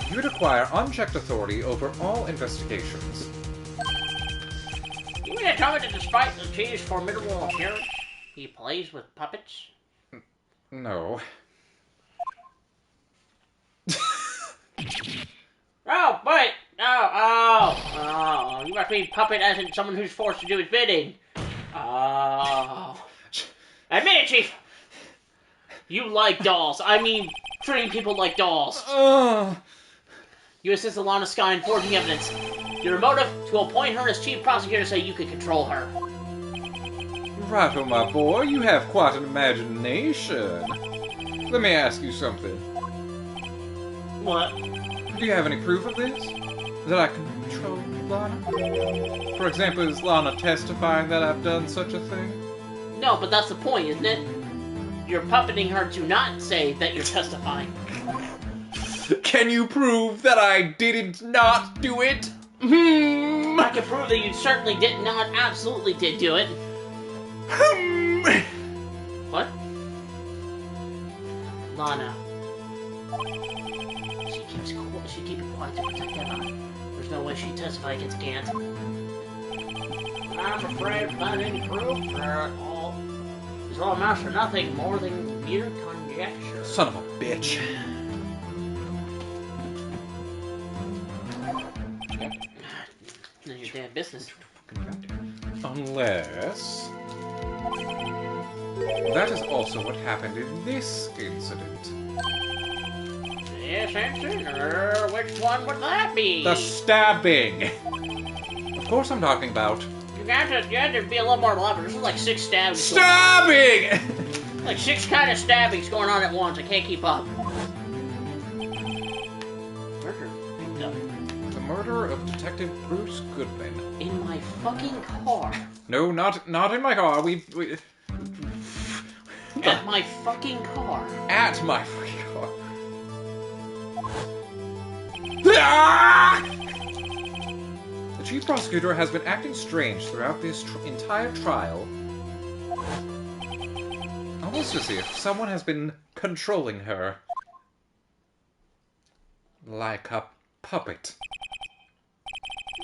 Speaker 2: you would acquire unchecked authority over all investigations.
Speaker 1: You mean to tell me that despite the chief's formidable appearance, he plays with puppets?
Speaker 2: No.
Speaker 1: Oh, wait! Oh, you must mean puppet as in someone who's forced to do his bidding. Oh. Admit it, Chief! You like dolls. I mean, treating people like dolls. You assist Alana Sky in forging evidence. Your motive, to appoint her as chief prosecutor so you could control her.
Speaker 2: Righto, my boy, you have quite an imagination. Let me ask you something.
Speaker 1: What?
Speaker 2: Do you have any proof of this? That I can control Lana? For example, is Lana testifying that I've done such a thing?
Speaker 1: No, but that's the point, isn't it? You're puppeting her to not say that you're testifying.
Speaker 2: Can you prove that I didn't not do it?
Speaker 1: I can prove that you certainly did not, absolutely did do it. What? Lana. She keep it quiet to protect Emma. There's no way she'd testify against Gant. I'm afraid without any proof, this all amounts to nothing more than mere conjecture.
Speaker 2: Son of a bitch.
Speaker 1: None of your damn business.
Speaker 2: Unless... that is also what happened in this incident.
Speaker 1: This incident? Which one would that be?
Speaker 2: The stabbing! Of course I'm talking about...
Speaker 1: You have to be a little more elaborate. This is like 6 stabbings.
Speaker 2: Stabbing!
Speaker 1: Like 6 kind of stabbings going on at once. I can't keep up. Murder. No.
Speaker 2: The murder of Detective Bruce Goodman.
Speaker 1: In my fucking car.
Speaker 2: No, not in my car. We
Speaker 1: At my fucking car.
Speaker 2: At my fucking car. Ah! The chief prosecutor has been acting strange throughout this entire trial. Almost as if someone has been controlling her. Like a puppet.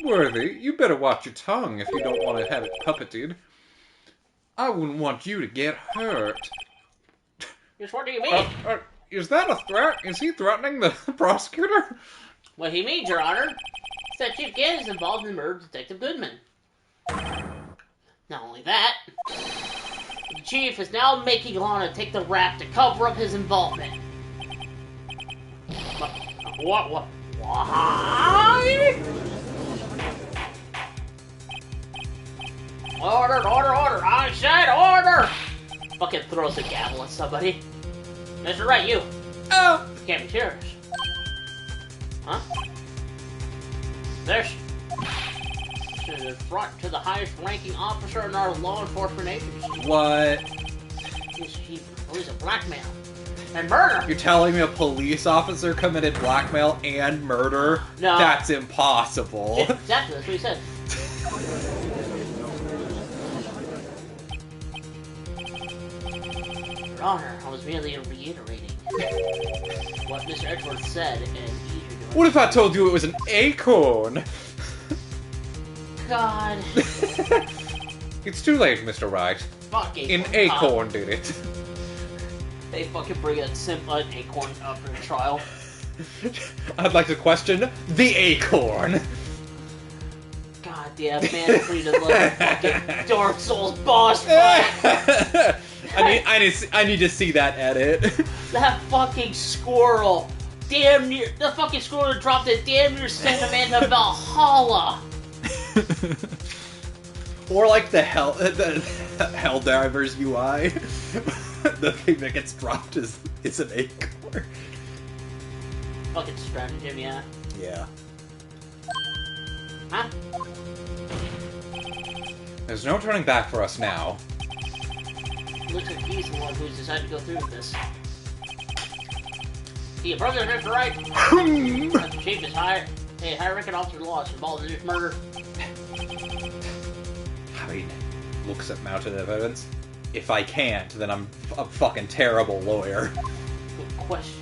Speaker 2: Worthy, you better watch your tongue if you don't want to have it puppeted. I wouldn't want you to get hurt.
Speaker 1: Just what do you mean?
Speaker 2: Is that a threat? Is he threatening the prosecutor?
Speaker 1: What he means, Your Honor, is that Chief Gant is involved in the murder of Detective Goodman. Not only that, the Chief is now making Lana take the rap to cover up his involvement. What? Why? Order! I said order! Fucking throws a gavel at somebody. Mr. Wright, you.
Speaker 2: Oh!
Speaker 1: You can't be serious. Huh? This is a front to the highest ranking officer in our law enforcement agency.
Speaker 2: What?
Speaker 1: He's a blackmail. And murder!
Speaker 2: You're telling me a police officer committed blackmail and murder?
Speaker 1: No.
Speaker 2: That's impossible.
Speaker 1: Exactly, that's what he said. Your Honor, I was merely reiterating what Mr. Edgeworth said, and
Speaker 2: What if I told you it was an acorn?
Speaker 1: God.
Speaker 2: It's too late, Mr. Wright.
Speaker 1: Fuck Acorn.
Speaker 2: An acorn did it.
Speaker 1: They fucking bring an acorn up for trial.
Speaker 2: I'd like to question the acorn.
Speaker 1: God damn, man, please love fucking Dark Souls boss fight.
Speaker 2: I need to see that edit.
Speaker 1: That fucking squirrel. Damn near, the fucking squirrel that dropped it damn near sent a man to Valhalla.
Speaker 2: Or like the Helldivers UI. The thing that gets dropped is an acorn.
Speaker 1: Fucking stratagem, yeah.
Speaker 2: Yeah.
Speaker 1: Huh?
Speaker 2: There's no turning back for us now.
Speaker 1: Looks like he's the one who's decided to go through with this. Your brother, Mr. Wright. The chief is high-ranking officer lost involved in this murder.
Speaker 2: I mean, looks at mounted evidence. If I can't, then I'm a fucking terrible lawyer.
Speaker 1: Good question.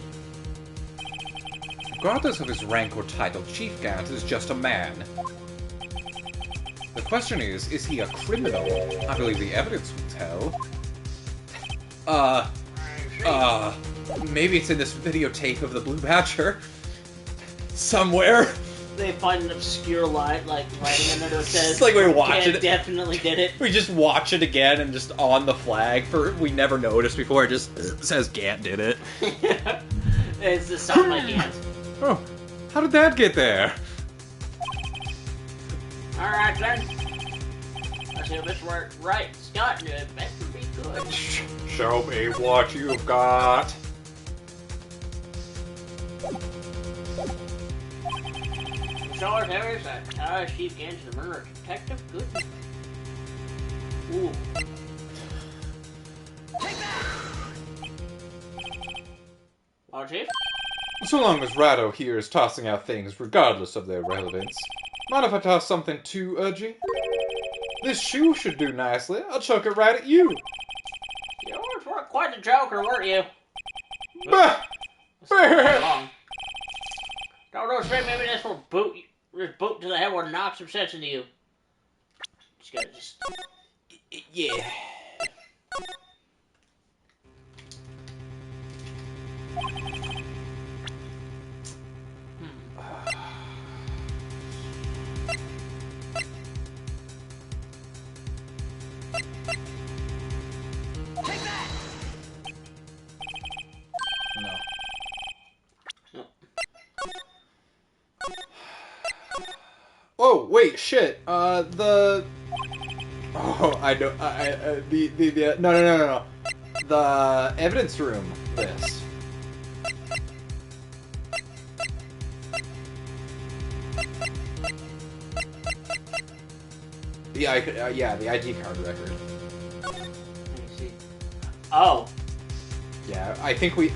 Speaker 2: Regardless of his rank or title, Chief Gant is just a man. The question is he a criminal? I believe the evidence will tell. Maybe it's in this videotape of the Blue Badger. Somewhere.
Speaker 1: They find an obscure line, like, writing in there that says...
Speaker 2: It's like we watch it.
Speaker 1: Definitely did it.
Speaker 2: We just watch it again and just on the flag, we never noticed before, it just says Gant did it.
Speaker 1: It's the sound like Gant.
Speaker 2: Oh, how did that get there?
Speaker 1: Alright then. Let's see what Mr. Wright's got, and it better be good.
Speaker 2: Show me what you've got.
Speaker 1: Charge Harris that Chief Gant to the murder of Detective Goodman. Ooh. Oh, Chief?
Speaker 2: So long as Rado here is tossing out things regardless of their relevance. Mind if I toss something too urgy? This shoe should do nicely. I'll chuck it right at you.
Speaker 1: You were quite a joker, weren't you?
Speaker 2: Bah!
Speaker 1: Wrong. Don't know, straight maybe this will boot to the head will knock some sense into you. Just gotta
Speaker 2: Yeah. Oh, wait, shit. Oh, I know. No. The evidence room list. The ID card record.
Speaker 1: Let me see. Oh.
Speaker 2: Yeah, I think we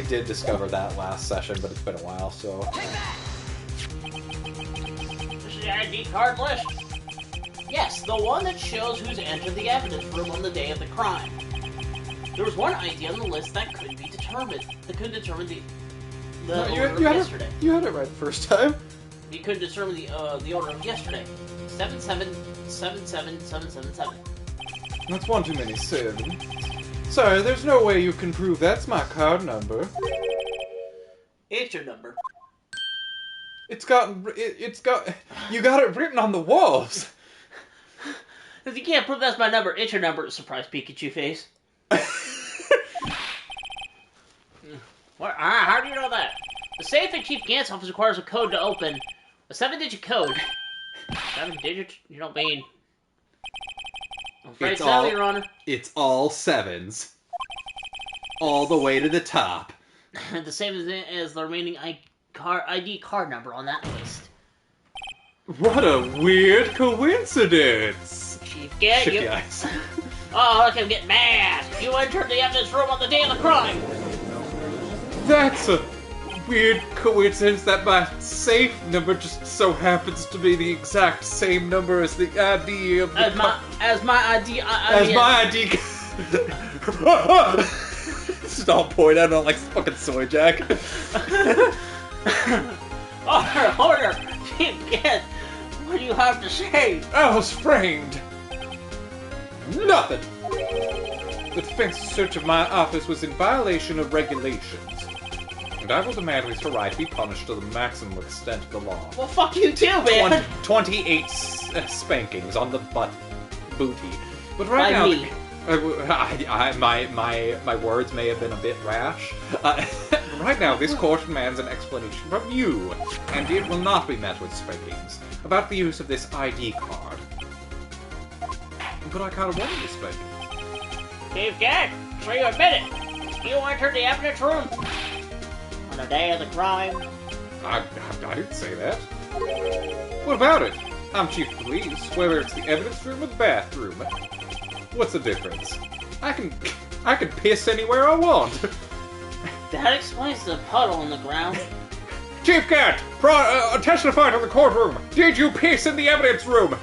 Speaker 2: did discover that last session, but it's been a while, so.
Speaker 1: This is the ID card list. Yes, the one that shows who's entered the evidence room on the day of the crime. There was one ID on the list that couldn't be determined. That couldn't determine the order of yesterday.
Speaker 2: You had it right the first time.
Speaker 1: You couldn't determine the order of yesterday. 7777777.
Speaker 2: That's one too many sevens. Sorry, there's no way you can prove that's my card number.
Speaker 1: It's your number.
Speaker 2: You got it written on the walls.
Speaker 1: If you can't prove that's my number, it's your number. Surprise Pikachu face. What? How do you know that? The safe at Chief Gant's office requires a code to open. A 7-digit code. 7 digits? You don't mean... I'm afraid so, Your Honor.
Speaker 2: It's all sevens. All the way to the top.
Speaker 1: The same as the remaining ID card number on that list.
Speaker 2: What a weird coincidence!
Speaker 1: Chief Gant,
Speaker 2: Shifty eyes.
Speaker 1: Oh, look, I'm getting mad! You entered the evidence room on the day of the crime!
Speaker 2: That's a weird coincidence that my safe number just so happens to be the exact same number as the ID of the
Speaker 1: As my ID...
Speaker 2: Stop point, I don't like fucking soy jack.
Speaker 1: Order! Chief Gant, what do you have to say?
Speaker 2: I was framed. Nothing. The defense search of my office was in violation of regulations, and I will demand Mr. Wright be punished to the maximum extent of the law.
Speaker 1: Well, fuck you too, man!
Speaker 2: 28 spankings on the booty. But right now...
Speaker 1: Me.
Speaker 2: My words may have been a bit rash. Right now, this court demands an explanation from you, and it will not be met with spankings, about the use of this ID card. But I kind of wanted this spankings.
Speaker 1: Chief Gant, so you admit it! You entered the evidence room on the day of the crime.
Speaker 2: I didn't say that. What about it?
Speaker 4: I'm chief of police, whether it's the evidence room or the bathroom. What's the difference? I can piss anywhere I want.
Speaker 1: That explains the puddle on the ground.
Speaker 4: Chief Cat, testify to the courtroom. Did you piss in the evidence room?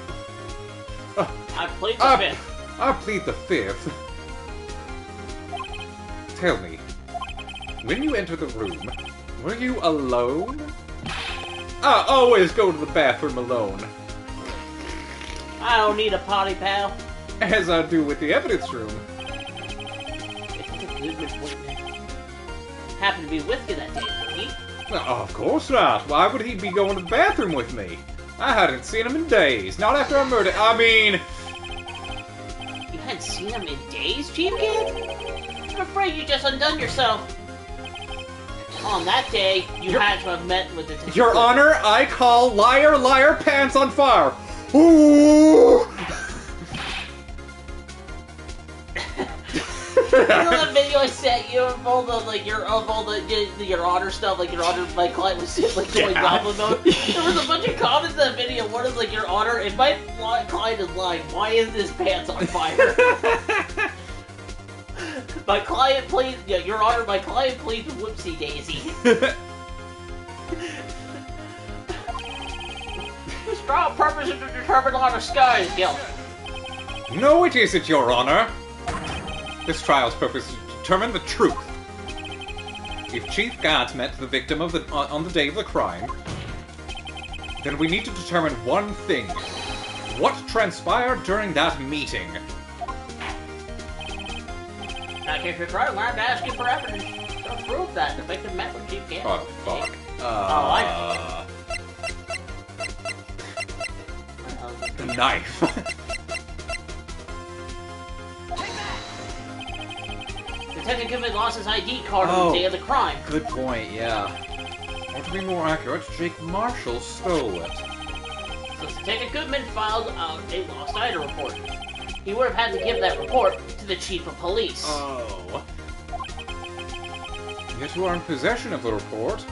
Speaker 1: I plead the fifth.
Speaker 4: I plead the fifth. Tell me, when you entered the room, were you alone? I always go to the bathroom alone.
Speaker 1: I don't need a potty pal.
Speaker 4: As I do with the evidence room.
Speaker 1: Happened to be with you that day, didn't he?
Speaker 4: Well, of course not. Why would he be going to the bathroom with me? I hadn't seen him in days. Not after I murdered. I mean...
Speaker 1: You hadn't seen him in days, Chief Cat? I'm afraid you just undone yourself. On that day, you had to have met with the...
Speaker 4: Your Honor, I call liar, liar, pants on fire. Ooh!
Speaker 1: You know that video I sent you of all the your honor stuff, like your honor, my client was like going goblin mode. There was a bunch of comments in that video. One is like, your honor, if my client is lying, why is his pants on fire? My client please, your honor, my client pleads whoopsie daisy. The strong purpose is to determine on a sky's guilt.
Speaker 4: No, it isn't, Your Honor. This trial's purpose is to determine the truth. If Chief Gant met the victim of on the day of the crime, then we need to determine one thing. What transpired during that meeting?
Speaker 1: Now, if you're trying, we're to ask you for evidence to prove that the victim met with Chief Gant.
Speaker 4: Oh, fuck.
Speaker 1: I know.
Speaker 4: The knife.
Speaker 1: Detective Goodman lost his ID card on the day of the crime.
Speaker 4: Good point, yeah. Or to be more accurate, Jake Marshall stole it.
Speaker 1: So Detective Goodman filed out a lost item report. He would have had to give that report to the chief of police.
Speaker 4: Oh. Yet you are in possession of the report,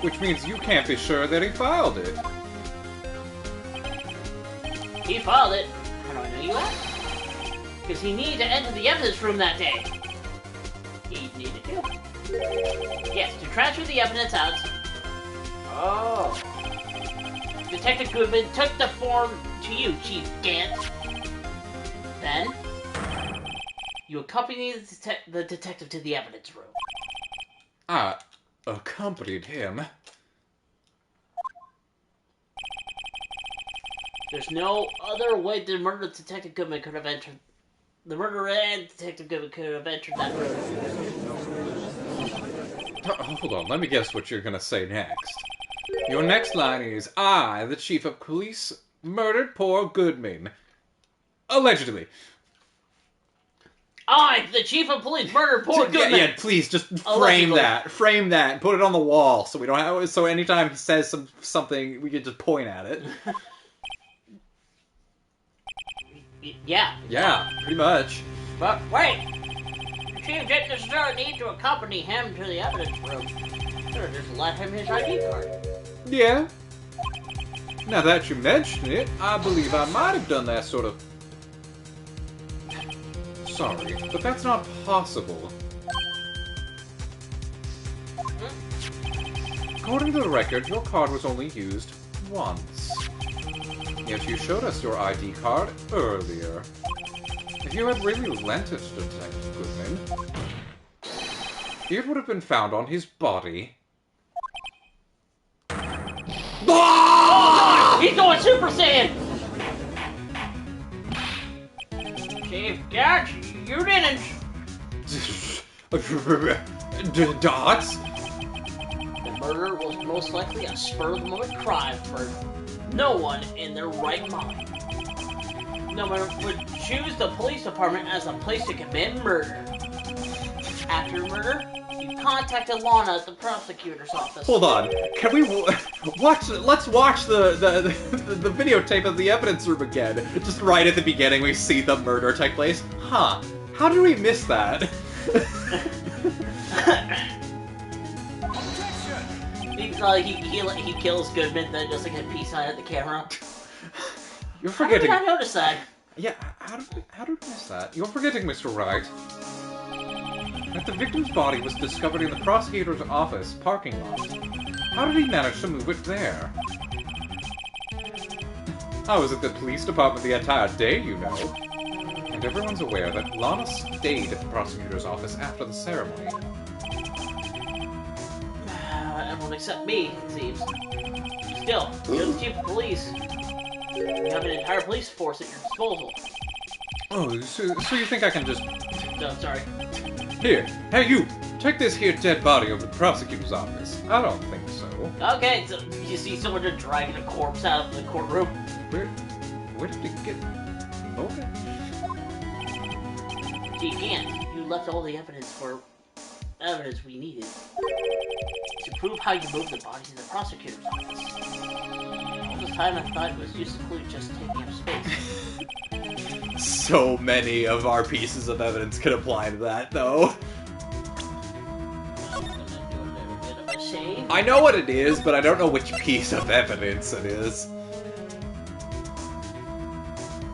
Speaker 4: which means you can't be sure that he filed it.
Speaker 1: He filed it. How do I know you asked? Because he needed to enter the evidence room that day. He needed to. Yes, to transfer the evidence out. Oh. Detective Goodman took the form to you, Chief Gant. Then, you accompanied the detective to the evidence room.
Speaker 4: I accompanied him.
Speaker 1: There's no other way the murderer Detective Goodman could have entered. The murderer and Detective Goodman could have entered that room.
Speaker 4: Hold on, let me guess what you're gonna say next. Your next line is, I, the chief of police, murdered poor Goodman. Allegedly.
Speaker 1: I, the chief of police, murdered poor Goodman.
Speaker 4: Yeah, please, just frame
Speaker 1: Allegedly.
Speaker 4: that. Frame that and put it on the wall so we don't have. So anytime he says something, we can just point at it.
Speaker 1: Yeah.
Speaker 4: Yeah, pretty much.
Speaker 1: But wait! The chief didn't necessarily need to accompany him to the evidence room. Should have just let him his ID card.
Speaker 4: Yeah. Now that you mention it, I believe I might have done that sort of... Sorry, but that's not possible. According to the record, your card was only used once. Yet you showed us your ID card earlier. If you had really lent it to Detective Goodman, it would have been found on his body.
Speaker 1: Oh, he's going Super Saiyan! Chief Gant, you didn't...
Speaker 4: Dots?
Speaker 1: The murder was most likely a spur-of-the-moment crime for no one in their right mind. No one would choose the police department as a place to commit murder. After murder, you contacted Lana at the prosecutor's office.
Speaker 4: Hold on. Can we watch? Let's watch the videotape of the evidence room again. Just right at the beginning, we see the murder take place. Huh? How did we miss that?
Speaker 1: He kills Goodman, then just like a peace sign at the camera.
Speaker 4: You're
Speaker 1: How did
Speaker 4: forgetting.
Speaker 1: I notice that?
Speaker 4: Yeah, how did we miss that? You're forgetting, Mr. Wright, that the victim's body was discovered in the prosecutor's office parking lot. How did he manage to move it there? I was at the police department the entire day, you know. And everyone's aware that Lana stayed at the prosecutor's office after the ceremony.
Speaker 1: Everyone except me, it seems. Still, you're the chief of police. You have an entire police force at your disposal.
Speaker 4: Oh, so you think I can just...
Speaker 1: So, sorry.
Speaker 4: Here, hey you! Take this here dead body over to the prosecutor's office. I don't think so.
Speaker 1: Okay, so you see someone just dragging a corpse out of the courtroom.
Speaker 4: Where did it get... Okay.
Speaker 1: Gee, Ant, you left all the evidence evidence we needed to prove how you moved the body to the prosecutor's office. All this time I thought it was simply just taking up space.
Speaker 2: So many of our pieces of evidence could apply to that, though.
Speaker 1: I'm gonna do a little bit of a shave.
Speaker 2: I know what it is, but I don't know which piece of evidence it is.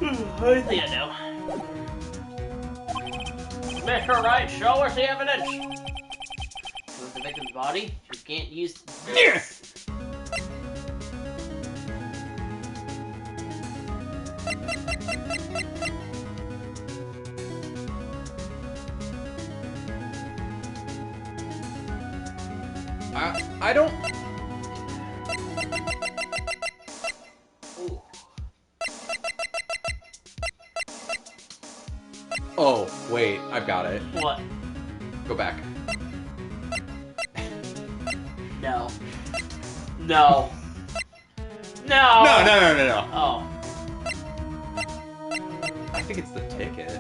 Speaker 1: I think I know. Mr. Wright, show us the evidence! With the victim's body, you can't use this!
Speaker 2: I don't...
Speaker 1: Ooh.
Speaker 2: Oh, wait, I've got it.
Speaker 1: What?
Speaker 2: Go back.
Speaker 1: No. No. No!
Speaker 2: No.
Speaker 1: Oh.
Speaker 2: I think it's the ticket.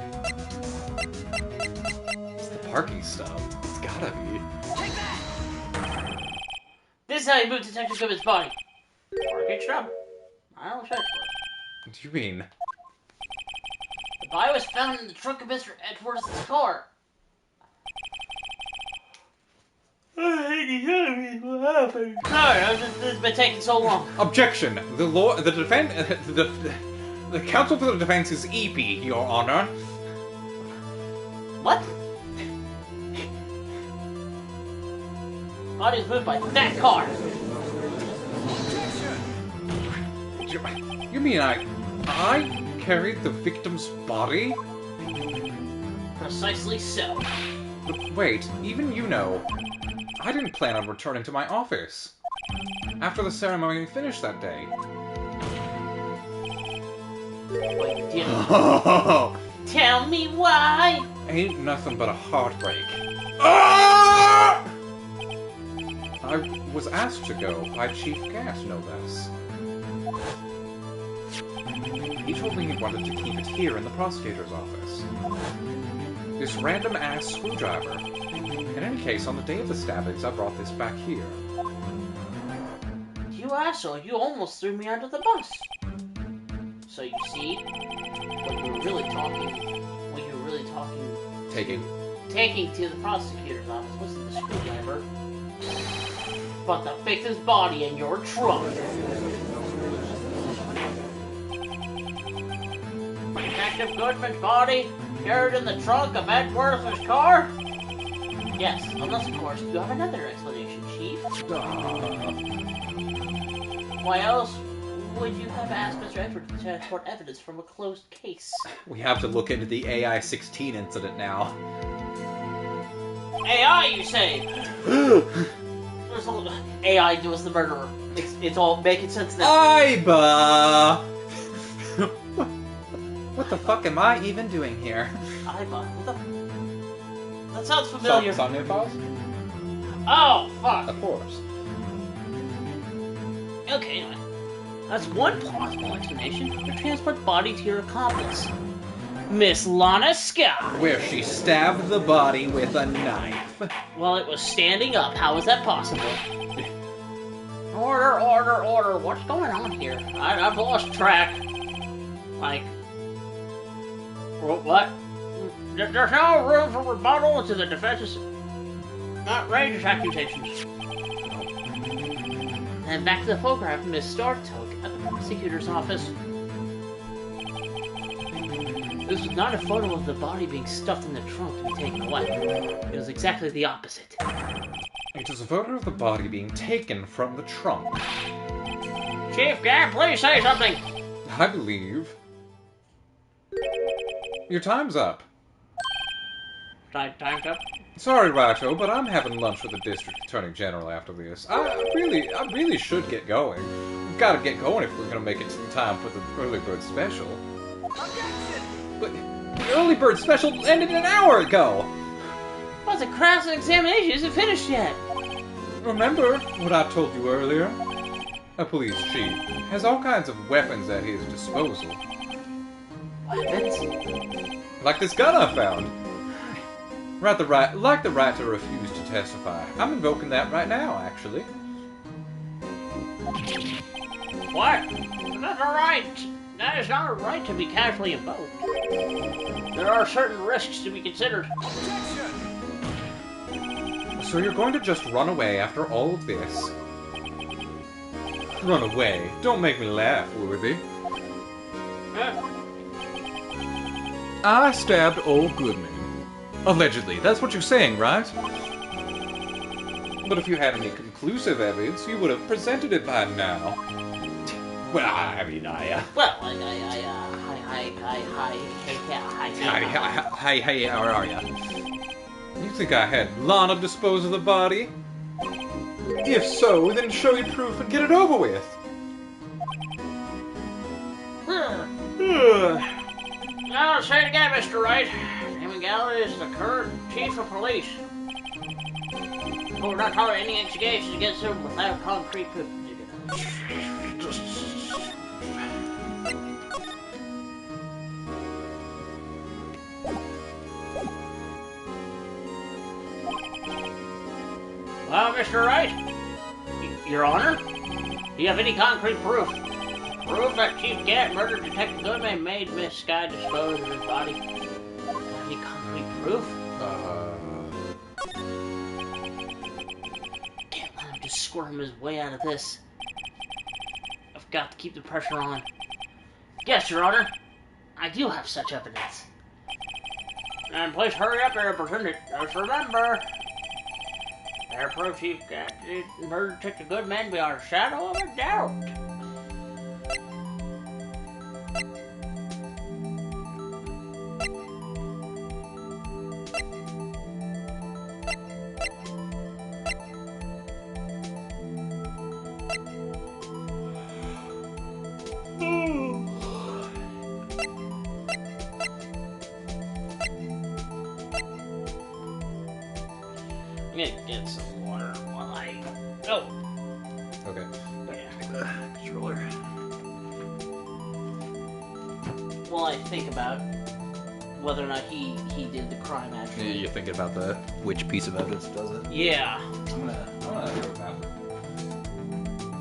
Speaker 2: It's the parking stub. It's gotta be.
Speaker 1: This is how you move Detective Gibbons' body. Parking stub. I don't check for it.
Speaker 2: What do you mean?
Speaker 1: The body was found in the trunk of Mr. Edwards' car. I hate you telling me what happened. Sorry, this has been taking so long.
Speaker 4: Objection! The counsel for the defense is EP, Your Honor.
Speaker 1: What? Body was moved by that car.
Speaker 4: You mean I carried the victim's body?
Speaker 1: Precisely so.
Speaker 4: But wait, even you know, I didn't plan on returning to my office after the ceremony finished that day.
Speaker 1: Wait, you
Speaker 2: Oh!
Speaker 1: tell me why?
Speaker 4: Ain't nothing but a heartbreak. Ah! I was asked to go by Chief Gas, no less. He told me he wanted to keep it here in the prosecutor's office. This random-ass screwdriver. In any case, on the day of the stabbings, I brought this back here.
Speaker 1: You asshole, you almost threw me under the bus. So you see, what you were really taking to the prosecutor's office wasn't the screwdriver, but the victim's body in your trunk. Detective Goodman's body carried in the trunk of Edwards' car? Yes, unless of course you have another explanation, Chief. Why else would you have asked Mr. Edwards to transport evidence from a closed case?
Speaker 2: We have to look into the AI-16 incident now.
Speaker 1: AI, you say? AI was the murderer. It's all making sense now.
Speaker 2: Iba! What the fuck am I even doing here?
Speaker 1: That sounds familiar.
Speaker 4: Somnia files?
Speaker 1: Oh, fuck.
Speaker 4: Of course.
Speaker 1: Okay, anyway. That's one plausible explanation to transport body to your accomplice. Miss Lana Scott.
Speaker 2: Where she stabbed the body with a knife.
Speaker 1: While it was standing up, how is that possible? Order. What's going on here? I've lost track. Like... What? There's no room for rebuttal to the defense's outrageous accusations. And back to the photograph Miss Starr took at the prosecutor's office. This was not a photo of the body being stuffed in the trunk to be taken away. It was exactly the opposite.
Speaker 4: It is a photo of the body being taken from the trunk.
Speaker 1: Chief Gad, please say something!
Speaker 4: I believe... Your time's up.
Speaker 1: Time's up?
Speaker 4: Sorry, Rato, but I'm having lunch with the District Attorney General after this. I really should get going. We've got to get going if we're going to make it in time for the early bird special.
Speaker 5: Objection!
Speaker 4: But the early bird special ended an hour ago!
Speaker 1: Well, the cross-examination isn't finished yet.
Speaker 4: Remember what I told you earlier? A police chief has all kinds of weapons at his disposal.
Speaker 1: Weapons?
Speaker 4: Like this gun I found. Like the right to refuse to testify. I'm invoking that right now, actually.
Speaker 1: What? That's a right. That is not a right to be casually invoked. There are certain risks to be considered.
Speaker 5: Objection!
Speaker 4: So you're going to just run away after all of this? Run away? Don't make me laugh, Worthy. I stabbed old Goodman. Allegedly. That's what you're saying, right? But if you had any conclusive evidence, you would have presented it by now. Well, I mean,
Speaker 1: Hi,
Speaker 4: Hey, how are ya? You think I had Lana dispose of the body? If so, then show your proof and get it over with.
Speaker 1: I'll say it again, Mr. Wright. Damon Gallagher is the current chief of police. But we're not tolerating any accusations against him without concrete proof. Well, Mr. Wright, Your Honor, do you have any concrete proof? Proof that Chief Gatt murdered Detective Goodman and made Miss Sky dispose of his body? Any concrete proof? Can't let him just squirm his way out of this. I've got to keep the pressure on. Yes, Your Honor, I do have such evidence. And please hurry up there, Superintendent. Just remember, their proof Chief Gatt murdered Detective Goodman beyond a shadow of a doubt. I'm gonna get some water while I... Oh!
Speaker 4: Okay.
Speaker 1: Controller. While I think about whether or not he did the crime actually.
Speaker 2: You're thinking about which piece of evidence does it?
Speaker 1: Yeah.
Speaker 4: I'm gonna go about it.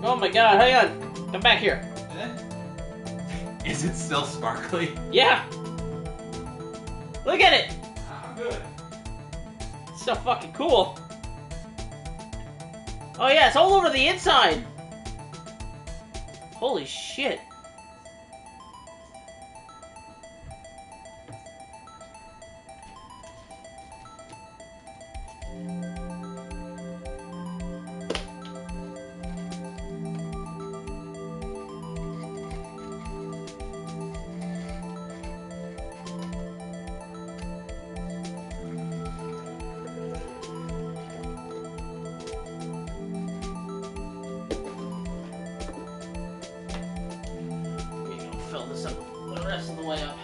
Speaker 1: Oh my god, hang on! Come back here.
Speaker 2: Is it still sparkly?
Speaker 1: Yeah! Look at it!
Speaker 4: I'm good.
Speaker 1: It's so fucking cool. Oh yeah, it's all over the inside! Holy shit. Fill this up the rest of the way up.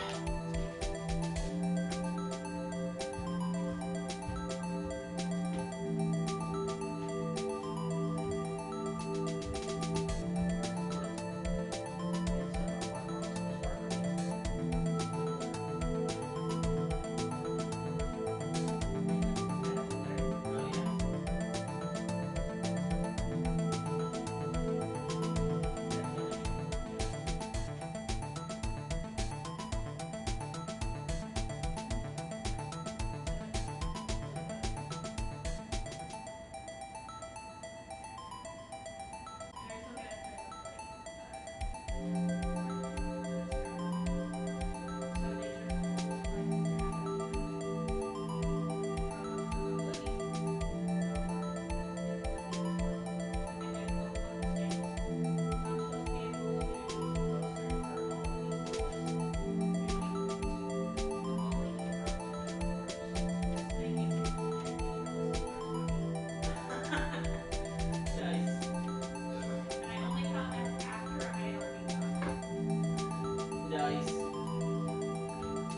Speaker 1: guys.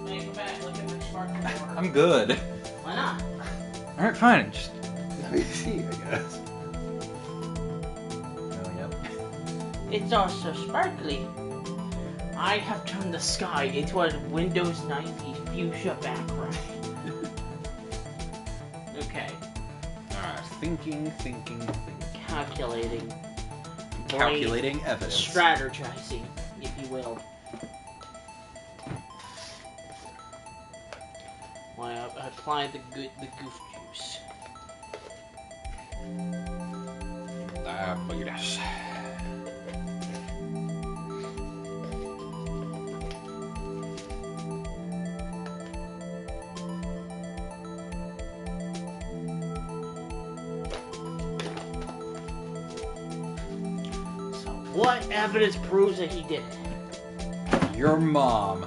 Speaker 1: Hey, come back. Look at the sparkling water.
Speaker 4: I'm good.
Speaker 1: Why not?
Speaker 4: Alright, fine. Just...
Speaker 2: Let me see, I guess.
Speaker 4: Oh, yep.
Speaker 1: It's also sparkly. I have turned the sky into a Windows 90 fuchsia background. Okay.
Speaker 2: Alright, thinking.
Speaker 1: Calculating.
Speaker 2: Calculating evidence.
Speaker 1: Strategizing, if you will. Why I apply the goof juice.
Speaker 2: Yes.
Speaker 1: So, what evidence proves that he did it?
Speaker 2: Your mom.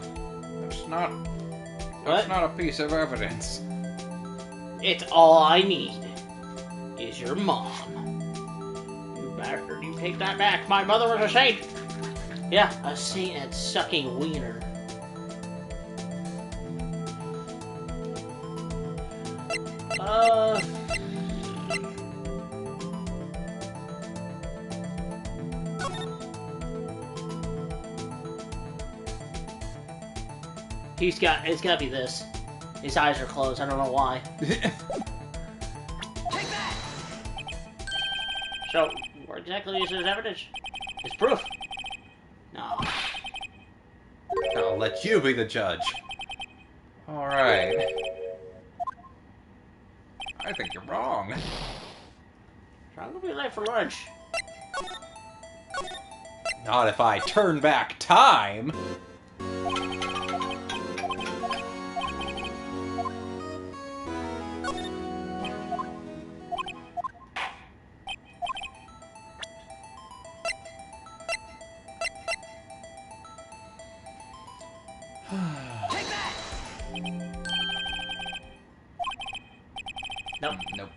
Speaker 4: That's not...
Speaker 1: What?
Speaker 4: That's not a piece of evidence.
Speaker 1: It's all I need. Is your mom. You bastard, you take that back. My mother was a saint. Yeah, a saint at sucking wiener. It's gotta be this. His eyes are closed, I don't know why. So, what exactly is his evidence? His proof? No.
Speaker 2: I'll let you be the judge.
Speaker 4: Alright. I think you're wrong.
Speaker 1: So I'm gonna be late for lunch.
Speaker 2: Not if I turn back time.
Speaker 1: Nope.
Speaker 2: Nope.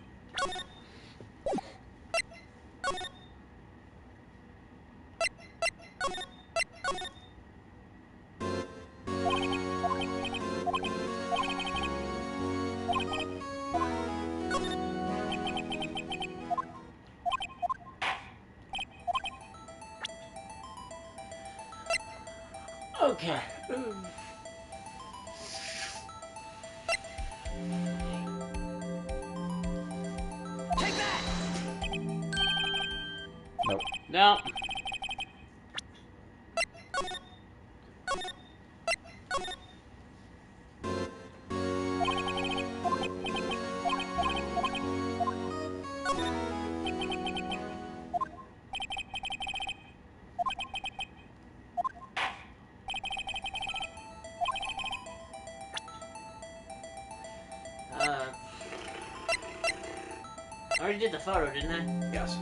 Speaker 1: Okay.
Speaker 2: Nope.
Speaker 1: No. I already did the photo, didn't I?
Speaker 2: Yes.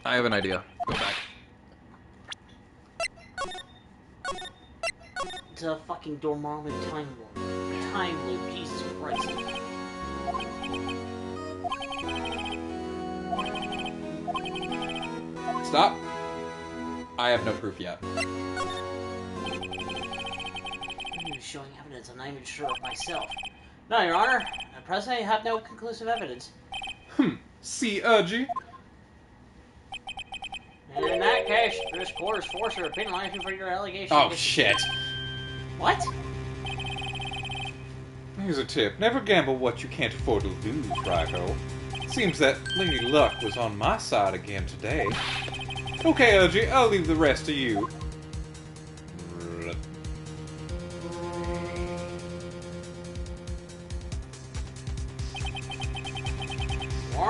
Speaker 4: I have an idea. Go back.
Speaker 1: It's a fucking Dormammu time loop. Time loop, Jesus Christ.
Speaker 2: Stop. I have no proof yet.
Speaker 1: I'm showing evidence I'm not even sure of myself. No, Your Honor. At present, I have no conclusive evidence.
Speaker 4: See, Urgy?
Speaker 1: And in that case, this court is forced to penalize you for your allegation.
Speaker 2: Oh, shit.
Speaker 1: What?
Speaker 4: Here's a tip. Never gamble what you can't afford to lose, Rico. Seems that Lady Luck was on my side again today. Okay, Urgy, I'll leave the rest to you.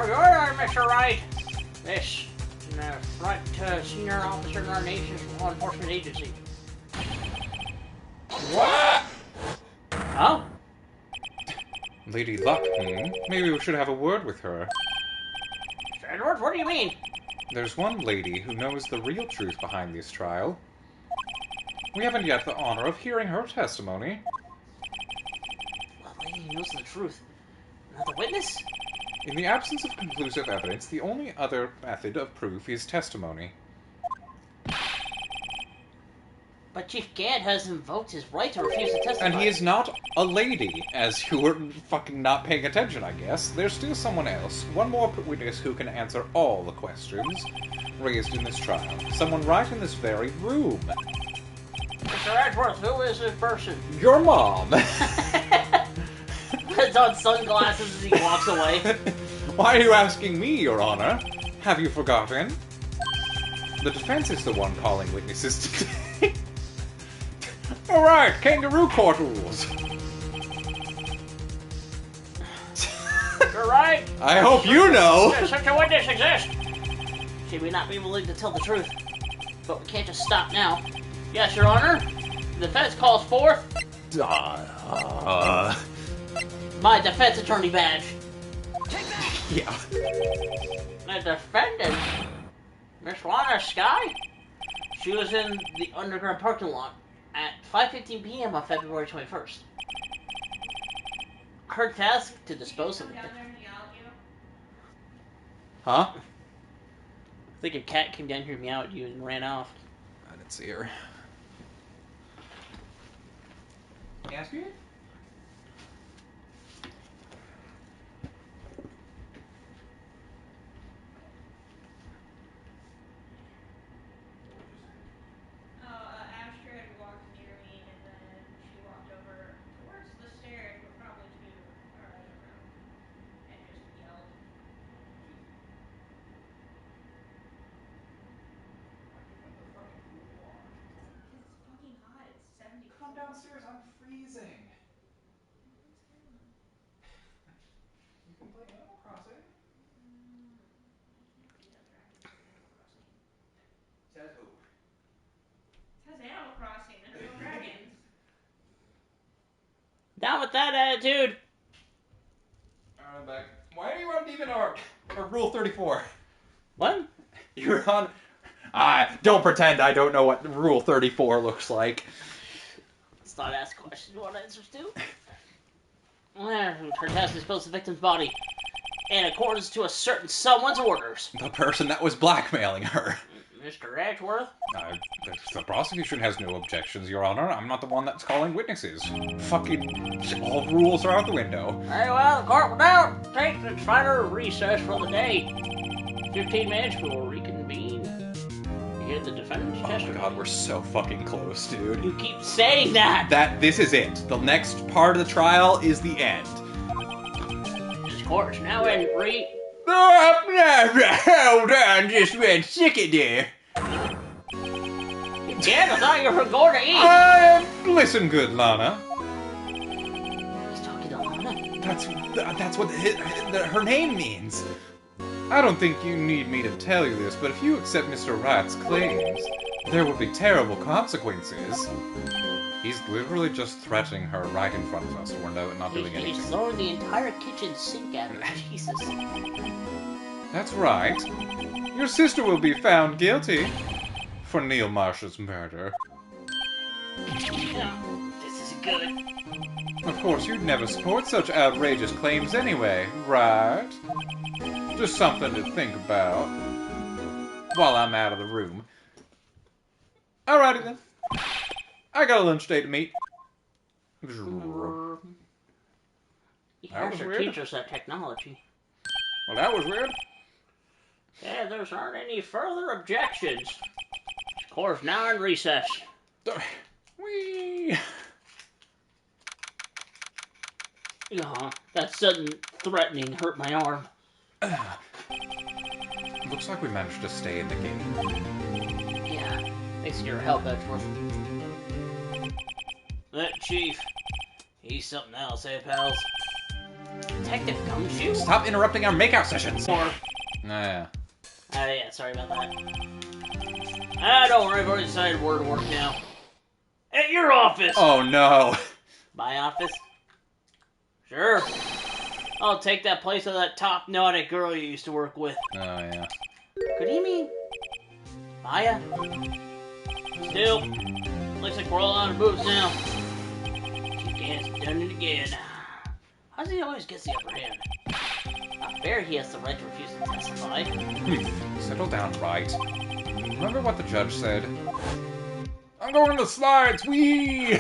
Speaker 1: Your Honor, Mr. Wright. This Wright, senior officer in our nation's law enforcement agency.
Speaker 2: What?
Speaker 1: Huh?
Speaker 4: Lady Luck, Maybe we should have a word with her.
Speaker 1: Edward, what do you mean?
Speaker 4: There's one lady who knows the real truth behind this trial. We haven't yet the honor of hearing her testimony.
Speaker 1: What lady knows the truth? Another witness?
Speaker 4: In the absence of conclusive evidence, the only other method of proof is testimony.
Speaker 1: But Chief Gad has invoked his right to refuse to testify.
Speaker 4: And he is not a lady, as you were fucking not paying attention, I guess. There's still someone else, one more witness who can answer all the questions raised in this trial. Someone right in this very room.
Speaker 1: Mr. Edgeworth, who is this person?
Speaker 4: Your mom!
Speaker 1: Puts on sunglasses as he walks away.
Speaker 4: Why are you asking me, Your Honor? Have you forgotten? The defense is the one calling witnesses today. Alright, kangaroo court rules.
Speaker 1: You're right.
Speaker 4: I hope you know.
Speaker 1: Such a witness exists. She may not be willing to tell the truth, but we can't just stop now. Yes, Your Honor. The defense calls forth my defense attorney badge.
Speaker 4: Yeah.
Speaker 1: The defendant, Miss Lana Sky, she was in the underground parking lot at 5:15 p.m. on February 21st. Her task to dispose of it.
Speaker 4: Huh?
Speaker 1: I think a cat came down here to meow at you and ran off.
Speaker 2: I didn't see her.
Speaker 4: Ask you?
Speaker 3: Astrid walked near me, and then she walked over towards the stairs, but probably to our other room, and just yelled. Because it's fucking hot. It's 70.
Speaker 4: Come downstairs, I'm freezing. You can play Animal Crossing. Says who?
Speaker 3: It says Animal Crossing. There's no dragons.
Speaker 1: Down with that attitude.
Speaker 2: Alright, I'm back. Why are you on Demon Arc? Or Rule 34?
Speaker 1: What?
Speaker 2: You're on... don't pretend I don't know what Rule 34 looks like.
Speaker 1: Let's not ask questions you want answers to. Her task is to dispose of the victim's body in accordance to a certain someone's orders.
Speaker 2: The person that was blackmailing her.
Speaker 1: Mr. Edgeworth?
Speaker 4: The prosecution has no objections, Your Honor. I'm not the one that's calling witnesses. Fucking all rules are out the window.
Speaker 1: Very well, the court will now take its final recess for the day. 15 minutes, we will reconvene to hear the defendant's
Speaker 2: Oh my
Speaker 1: testimony.
Speaker 2: god, we're so fucking close, dude.
Speaker 1: You keep saying that!
Speaker 2: This is it. The next part of the trial is the end.
Speaker 1: This court is now in
Speaker 2: Hold on, just went sick it there.
Speaker 1: Again, I thought you were going to eat!
Speaker 4: Listen good, Lana.
Speaker 1: He's talking to Lana.
Speaker 2: That's what her name means.
Speaker 4: I don't think you need me to tell you this, but if you accept Mr. Wright's claims, there will be terrible consequences. He's literally just threatening her right in front of us. We're not doing
Speaker 1: He's
Speaker 4: anything.
Speaker 1: throwing the entire kitchen sink at her. Jesus.
Speaker 4: That's right. Your sister will be found guilty for Neil Marsh's murder.
Speaker 1: No, this isn't good.
Speaker 4: Of course, you'd never support such outrageous claims anyway, right? Just something to think about while I'm out of the room. Alrighty then. I got a lunch date to meet. Well,
Speaker 1: He
Speaker 4: That
Speaker 1: has
Speaker 4: was
Speaker 1: to
Speaker 4: weird.
Speaker 1: teach us that technology.
Speaker 4: that was weird.
Speaker 1: Yeah, there aren't any further objections. Of course, now in recess.
Speaker 4: Whee!
Speaker 1: That sudden threatening hurt my arm.
Speaker 4: Looks like we managed to stay in the game.
Speaker 1: Yeah, thanks to your help, Edgeworth. That chief, he's something else, eh, pals? Detective Gumshoe?
Speaker 2: Stop interrupting our makeout sessions.
Speaker 1: Or,
Speaker 4: Yeah.
Speaker 1: yeah, sorry about that. Don't worry, I've already decided where to work now. At your office!
Speaker 2: Oh no.
Speaker 1: My office? Sure. I'll take that place of that top naughty girl you used to work with.
Speaker 4: Oh, yeah.
Speaker 1: Could he mean Maya? Still, looks like we're all out of moves now. Chief Gan's done it again. How does he always get the upper hand? Not fair he has the right to refuse to testify.
Speaker 4: Settle down, Wright. Remember what the judge said? I'm going to the slides, wee!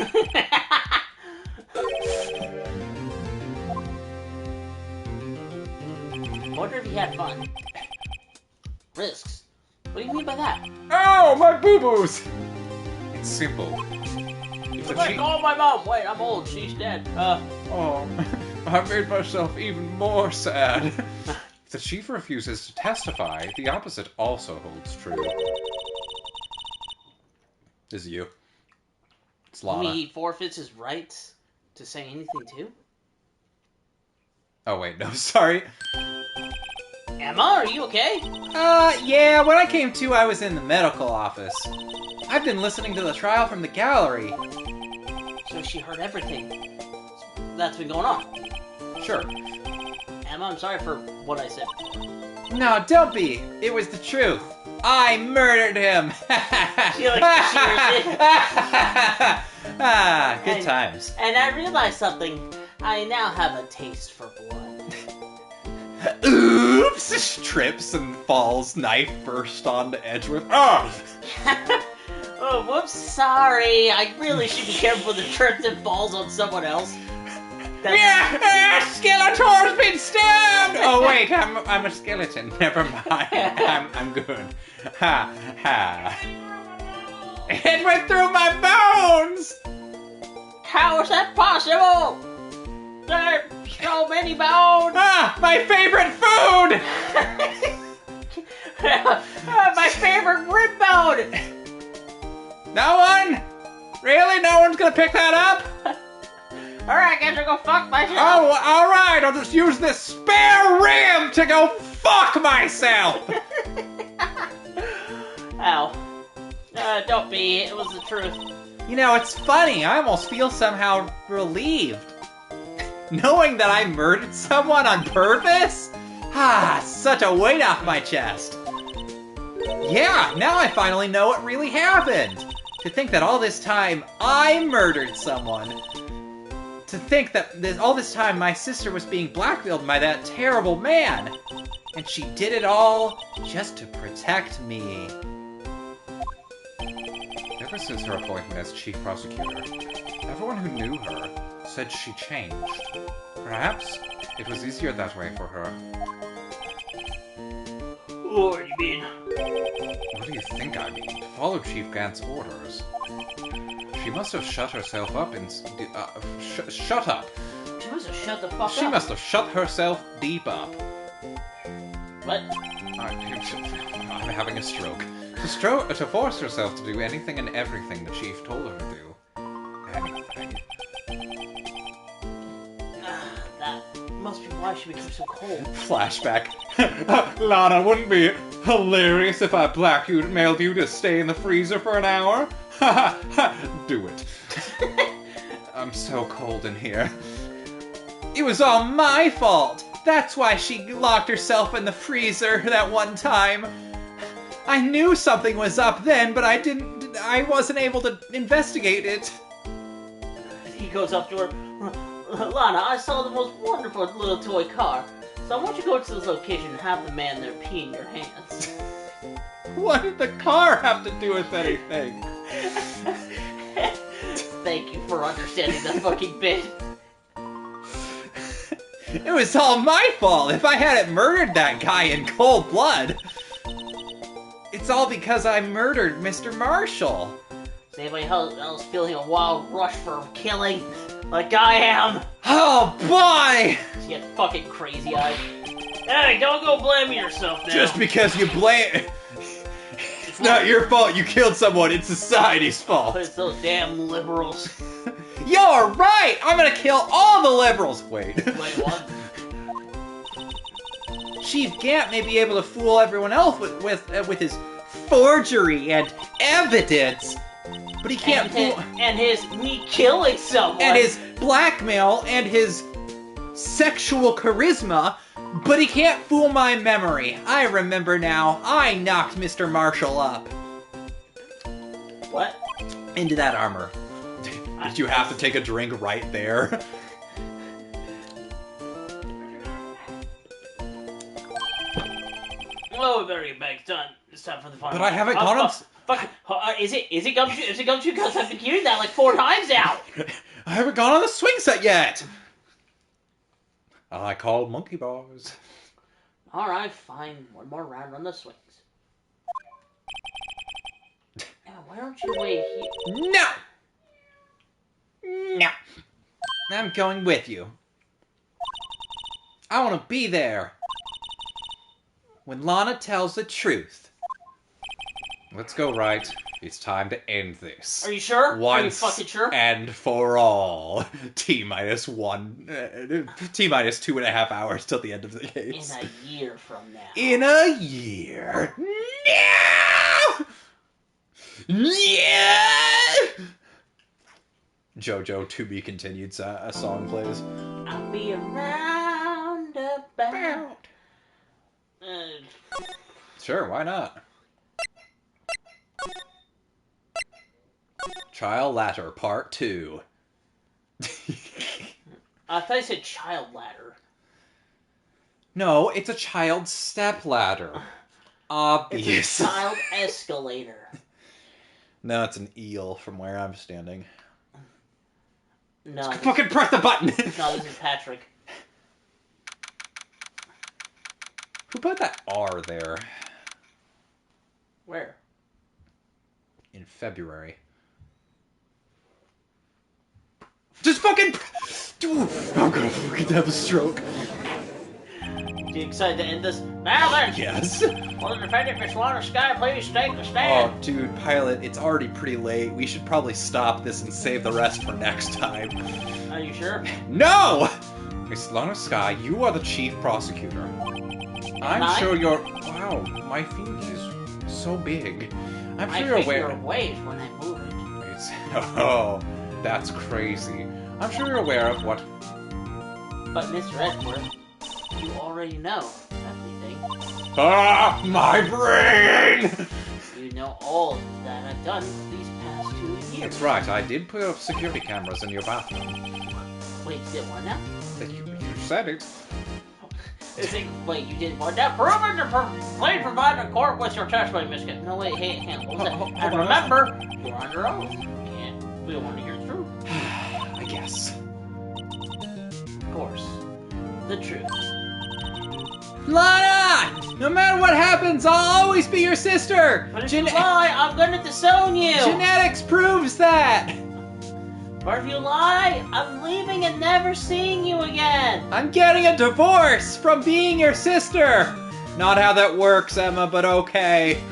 Speaker 1: Wonder if he had fun. Risks. What do you mean by that?
Speaker 4: Ow, my boo-boos! It's simple. If the
Speaker 1: Let
Speaker 4: chief...
Speaker 1: go of my mom! Wait, I'm old. She's dead.
Speaker 4: Oh, I made myself even more sad. If the chief refuses to testify, the opposite also holds true. This is you. It's
Speaker 1: You mean
Speaker 4: Lana.
Speaker 1: he forfeits his rights to say anything too?
Speaker 4: Oh wait, no, sorry.
Speaker 1: Emma, are you okay?
Speaker 2: Yeah, when I came to, I was in the medical office. I've been listening to the trial from the gallery.
Speaker 1: So she heard everything that's been going on.
Speaker 2: Sure.
Speaker 1: Emma, I'm sorry for what I said.
Speaker 2: No, don't be. It was the truth. I murdered him.
Speaker 1: She like cheers it.
Speaker 2: Good
Speaker 1: And-
Speaker 2: times.
Speaker 1: And I realized something. I now have a taste for blood.
Speaker 2: Oops! Trips and falls, knife burst onto Edgeworth. Ah!
Speaker 1: Oh, whoops, sorry. I really should be careful with the trips and falls on someone else.
Speaker 2: Skeletor's been stabbed! Oh wait, I'm a skeleton. Never mind. I'm good. Ha ha. It went through my bones!
Speaker 1: How is that possible? There are so many bones!
Speaker 2: Ah, my favorite food!
Speaker 1: My favorite rib bone!
Speaker 2: No one? Really? No one's gonna pick that up?
Speaker 1: Alright, guess I'll go fuck myself.
Speaker 2: Oh, alright, I'll just use this spare rib to go fuck myself!
Speaker 1: Ow. Don't be. It was the truth.
Speaker 2: You know, it's funny, I almost feel somehow relieved. Knowing that I murdered someone on purpose? Ah, such a weight off my chest. Yeah, now I finally know what really happened. To think that all this time I murdered someone. To think that all this time my sister was being blackmailed by that terrible man. And she did it all just to protect me.
Speaker 4: Ever since her appointment as chief prosecutor, everyone who knew her said she changed. Perhaps it was easier that way for her.
Speaker 1: What do you mean?
Speaker 4: What do you think I mean? To follow Chief Gant's orders. She must have shut herself up in... shut up!
Speaker 1: She must have shut the fuck
Speaker 4: She
Speaker 1: up.
Speaker 4: must have shut herself deep up.
Speaker 1: What?
Speaker 4: I'm having a stroke. To force herself to do anything and everything the chief told her to do. Anything.
Speaker 1: That must be why she became so cold.
Speaker 4: Flashback. Lana, wouldn't be hilarious if I blackmailed you to stay in the freezer for an hour? Do it. I'm so cold in here.
Speaker 2: It was all my fault. That's why she locked herself in the freezer that one time. I knew something was up then, but I wasn't able to investigate it.
Speaker 1: He goes up to her. Lana, I saw the most wonderful little toy car. So I want you to go to this location and have the man there pee in your hands.
Speaker 2: What did the car have to do with anything?
Speaker 1: Thank you for understanding that fucking bit.
Speaker 2: It was all my fault if I hadn't murdered that guy in cold blood. It's all because I murdered Mr. Marshall.
Speaker 1: Is anybody else feeling a wild rush for killing like I am?
Speaker 2: Oh boy!
Speaker 1: She had fucking crazy eyes. Hey, don't go blaming yourself now.
Speaker 2: Just because you blame... It's not your fault you killed someone, it's society's fault.
Speaker 1: It's those damn liberals.
Speaker 2: You're right! I'm gonna kill all the liberals! Wait.
Speaker 1: Wait, what?
Speaker 2: Chief Gant may be able to fool everyone else with his forgery and evidence, but he can't fool...
Speaker 1: And his me killing someone.
Speaker 2: And his blackmail and his sexual charisma, but he can't fool my memory. I remember now. I knocked Mr. Marshall up.
Speaker 1: What?
Speaker 2: Into that armor. Did you have to take a drink right there?
Speaker 1: Oh, very big done. It's time for the final.
Speaker 2: But I haven't gone on...
Speaker 1: Fuck. Is it Gumshoe? Is it Gumshoe? Because I've been hearing that like 4 times now.
Speaker 2: I haven't gone on the swing set yet! I called monkey bars.
Speaker 1: Alright, fine. One more round on the swings. Now, why don't you wait here?
Speaker 2: No! No. I'm going with you. I want to be there. When Lana tells the truth. Let's go, Wright. It's time to end this.
Speaker 1: Are you sure?
Speaker 2: Once
Speaker 1: Are you fucking sure?
Speaker 2: and for all. T-minus 2.5 hours till the end of the case.
Speaker 1: In a year from now.
Speaker 2: In a year. No! Yeah! JoJo to be continued. A song plays.
Speaker 1: I'll be around about.
Speaker 2: Sure, why not? Child Ladder Part 2.
Speaker 1: I thought you said child ladder.
Speaker 2: No, it's a child step ladder. Obvious.
Speaker 1: It's a child escalator.
Speaker 2: No, it's an eel from where I'm standing.
Speaker 1: No.
Speaker 2: Fucking press the button!
Speaker 1: No, this is Patrick.
Speaker 2: Who put that R there?
Speaker 1: Where?
Speaker 2: In February. Just fucking... I'm gonna fucking have a stroke.
Speaker 1: You excited to end this? Now then!
Speaker 2: Yes.
Speaker 1: Will the defendant, Miss Lana Sky, please take the stand?
Speaker 2: Oh, dude, Pilot, it's already pretty late. We should probably stop this and save the rest for next time.
Speaker 1: Are you sure?
Speaker 2: No! Miss Lana Sky, you are the chief prosecutor. I'm sure you're... Wow, my finger is so big. I'm sure you're aware...
Speaker 1: I waves when I move it.
Speaker 2: It's... Oh, that's crazy. I'm sure you're aware of what...
Speaker 1: But, Mr. Edgeworth, you already know everything.
Speaker 2: Ah, my brain!
Speaker 1: You know all that I've done these past 2 years.
Speaker 2: That's right, I did put up security cameras in your bathroom.
Speaker 1: Wait, you did what now?
Speaker 2: You said it.
Speaker 1: Wait, you did what now? Please provide the court with your testimony, Miss Kid. No, wait, hang on. What was that? And remember, you're under oath. And we don't want to hear the truth.
Speaker 2: I guess.
Speaker 1: Of course. The truth.
Speaker 2: Lana! No matter what happens, I'll always be your sister!
Speaker 1: But if you lie, I'm gonna disown you!
Speaker 2: Genetics proves that!
Speaker 1: But if you lie, I'm leaving and never seeing you again!
Speaker 2: I'm getting a divorce from being your sister! Not how that works, Emma, but okay.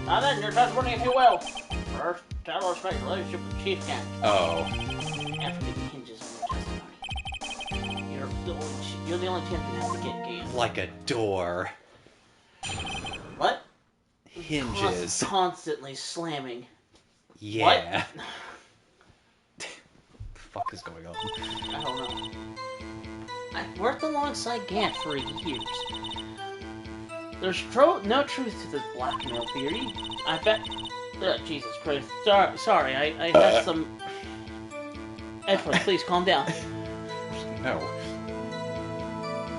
Speaker 1: Now then, your testimony, if you will. First, tell us about your relationship with Chief Kent.
Speaker 2: Oh.
Speaker 1: Everything hinges on your testimony. You're the only chance you have to get gay.
Speaker 2: Like a door.
Speaker 1: What?
Speaker 2: Hinges.
Speaker 1: Constantly slamming.
Speaker 2: Yeah.
Speaker 1: What?
Speaker 2: The fuck is going on?
Speaker 1: I don't know. I've worked alongside Gant for years. There's no truth to this blackmail theory. I bet... Jesus Christ. Sorry, I had some... Edward, please calm down.
Speaker 2: No.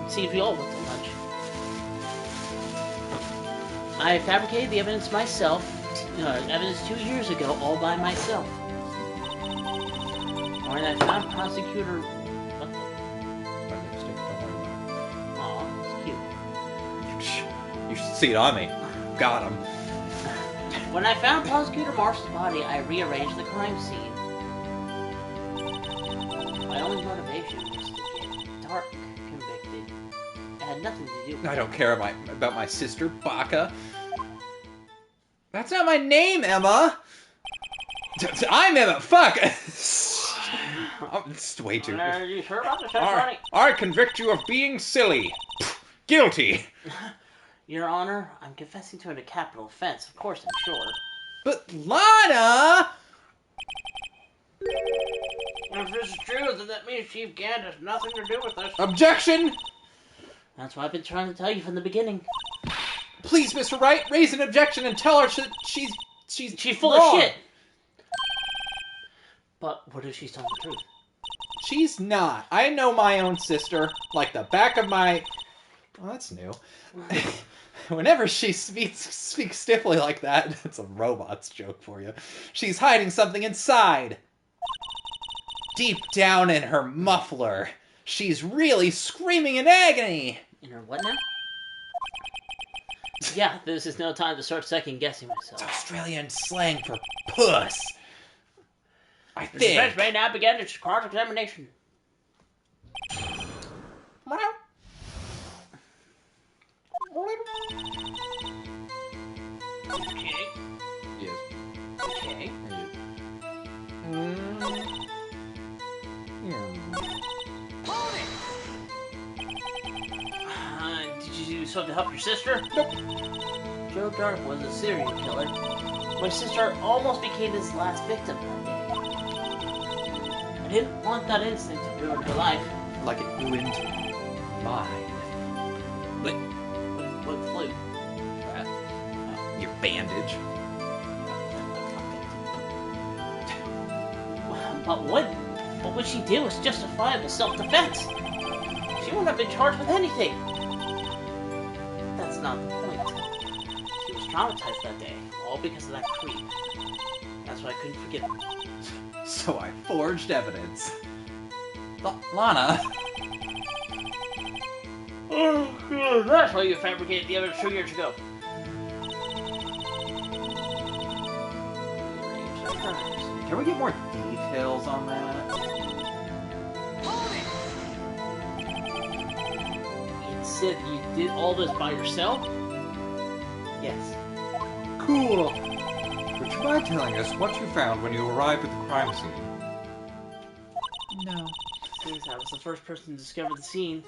Speaker 1: See if we all look too much. I fabricated the evidence myself. Evidence 2 years ago, all by myself. When I found prosecutor... What the...
Speaker 2: My lipstick, don't worry about
Speaker 1: Aw, it's cute.
Speaker 2: it. You should see it on me. Got him.
Speaker 1: When I found Prosecutor Marsh's body, I rearranged the crime scene. My only motivation was to get Dark convicted. It had nothing to do with
Speaker 2: I don't care about my sister, Baka. That's not my name, Emma! I'm Emma, fuck! It's way too...
Speaker 1: Are you sure about the testimony?
Speaker 4: I convict you of being silly. Guilty.
Speaker 1: Your Honor, I'm confessing to a capital offense. Of course I'm sure.
Speaker 2: But Lana!
Speaker 1: If this is true, then that means Chief Gant has nothing to do with this.
Speaker 2: Objection!
Speaker 1: That's what I've been trying to tell you from the beginning.
Speaker 2: Please, Mr. Wright, raise an objection and tell her she's
Speaker 1: full
Speaker 2: wrong.
Speaker 1: of shit! But what if she's telling the truth?
Speaker 2: She's not. I know my own sister like the back of my... Well, that's new. Whenever she speaks stiffly like that, it's a robot's joke for you. She's hiding something inside. Deep down in her muffler, she's really screaming in agony.
Speaker 1: In her what now? Yeah, this is no time to start second-guessing
Speaker 2: It's
Speaker 1: myself.
Speaker 2: Australian slang for puss. I
Speaker 1: The
Speaker 2: think.
Speaker 1: defense may now begin its cross-examination. Okay.
Speaker 2: Yes.
Speaker 1: Okay. Did you do something to help your sister?
Speaker 2: Nope.
Speaker 1: Joe Dark was a serial killer. My sister almost became his last victim that day. I didn't want that instinct to ruin her life.
Speaker 2: Like it ruined mine.
Speaker 1: What flew?
Speaker 2: Your bandage.
Speaker 1: But what would she do as justifiable self-defense? She wouldn't have been charged with anything. That's not the point. She was traumatized that day, all because of that creep. That's why I couldn't forgive her.
Speaker 2: So I forged evidence. Lana.
Speaker 1: That's why you fabricated the evidence 2 years ago.
Speaker 2: Can we get more details on that?
Speaker 1: You said you did all this by yourself? Yes.
Speaker 4: Cool. Would you mind telling us what you found when you arrived at the crime scene?
Speaker 2: No.
Speaker 1: Since I was the first person to discover the scene,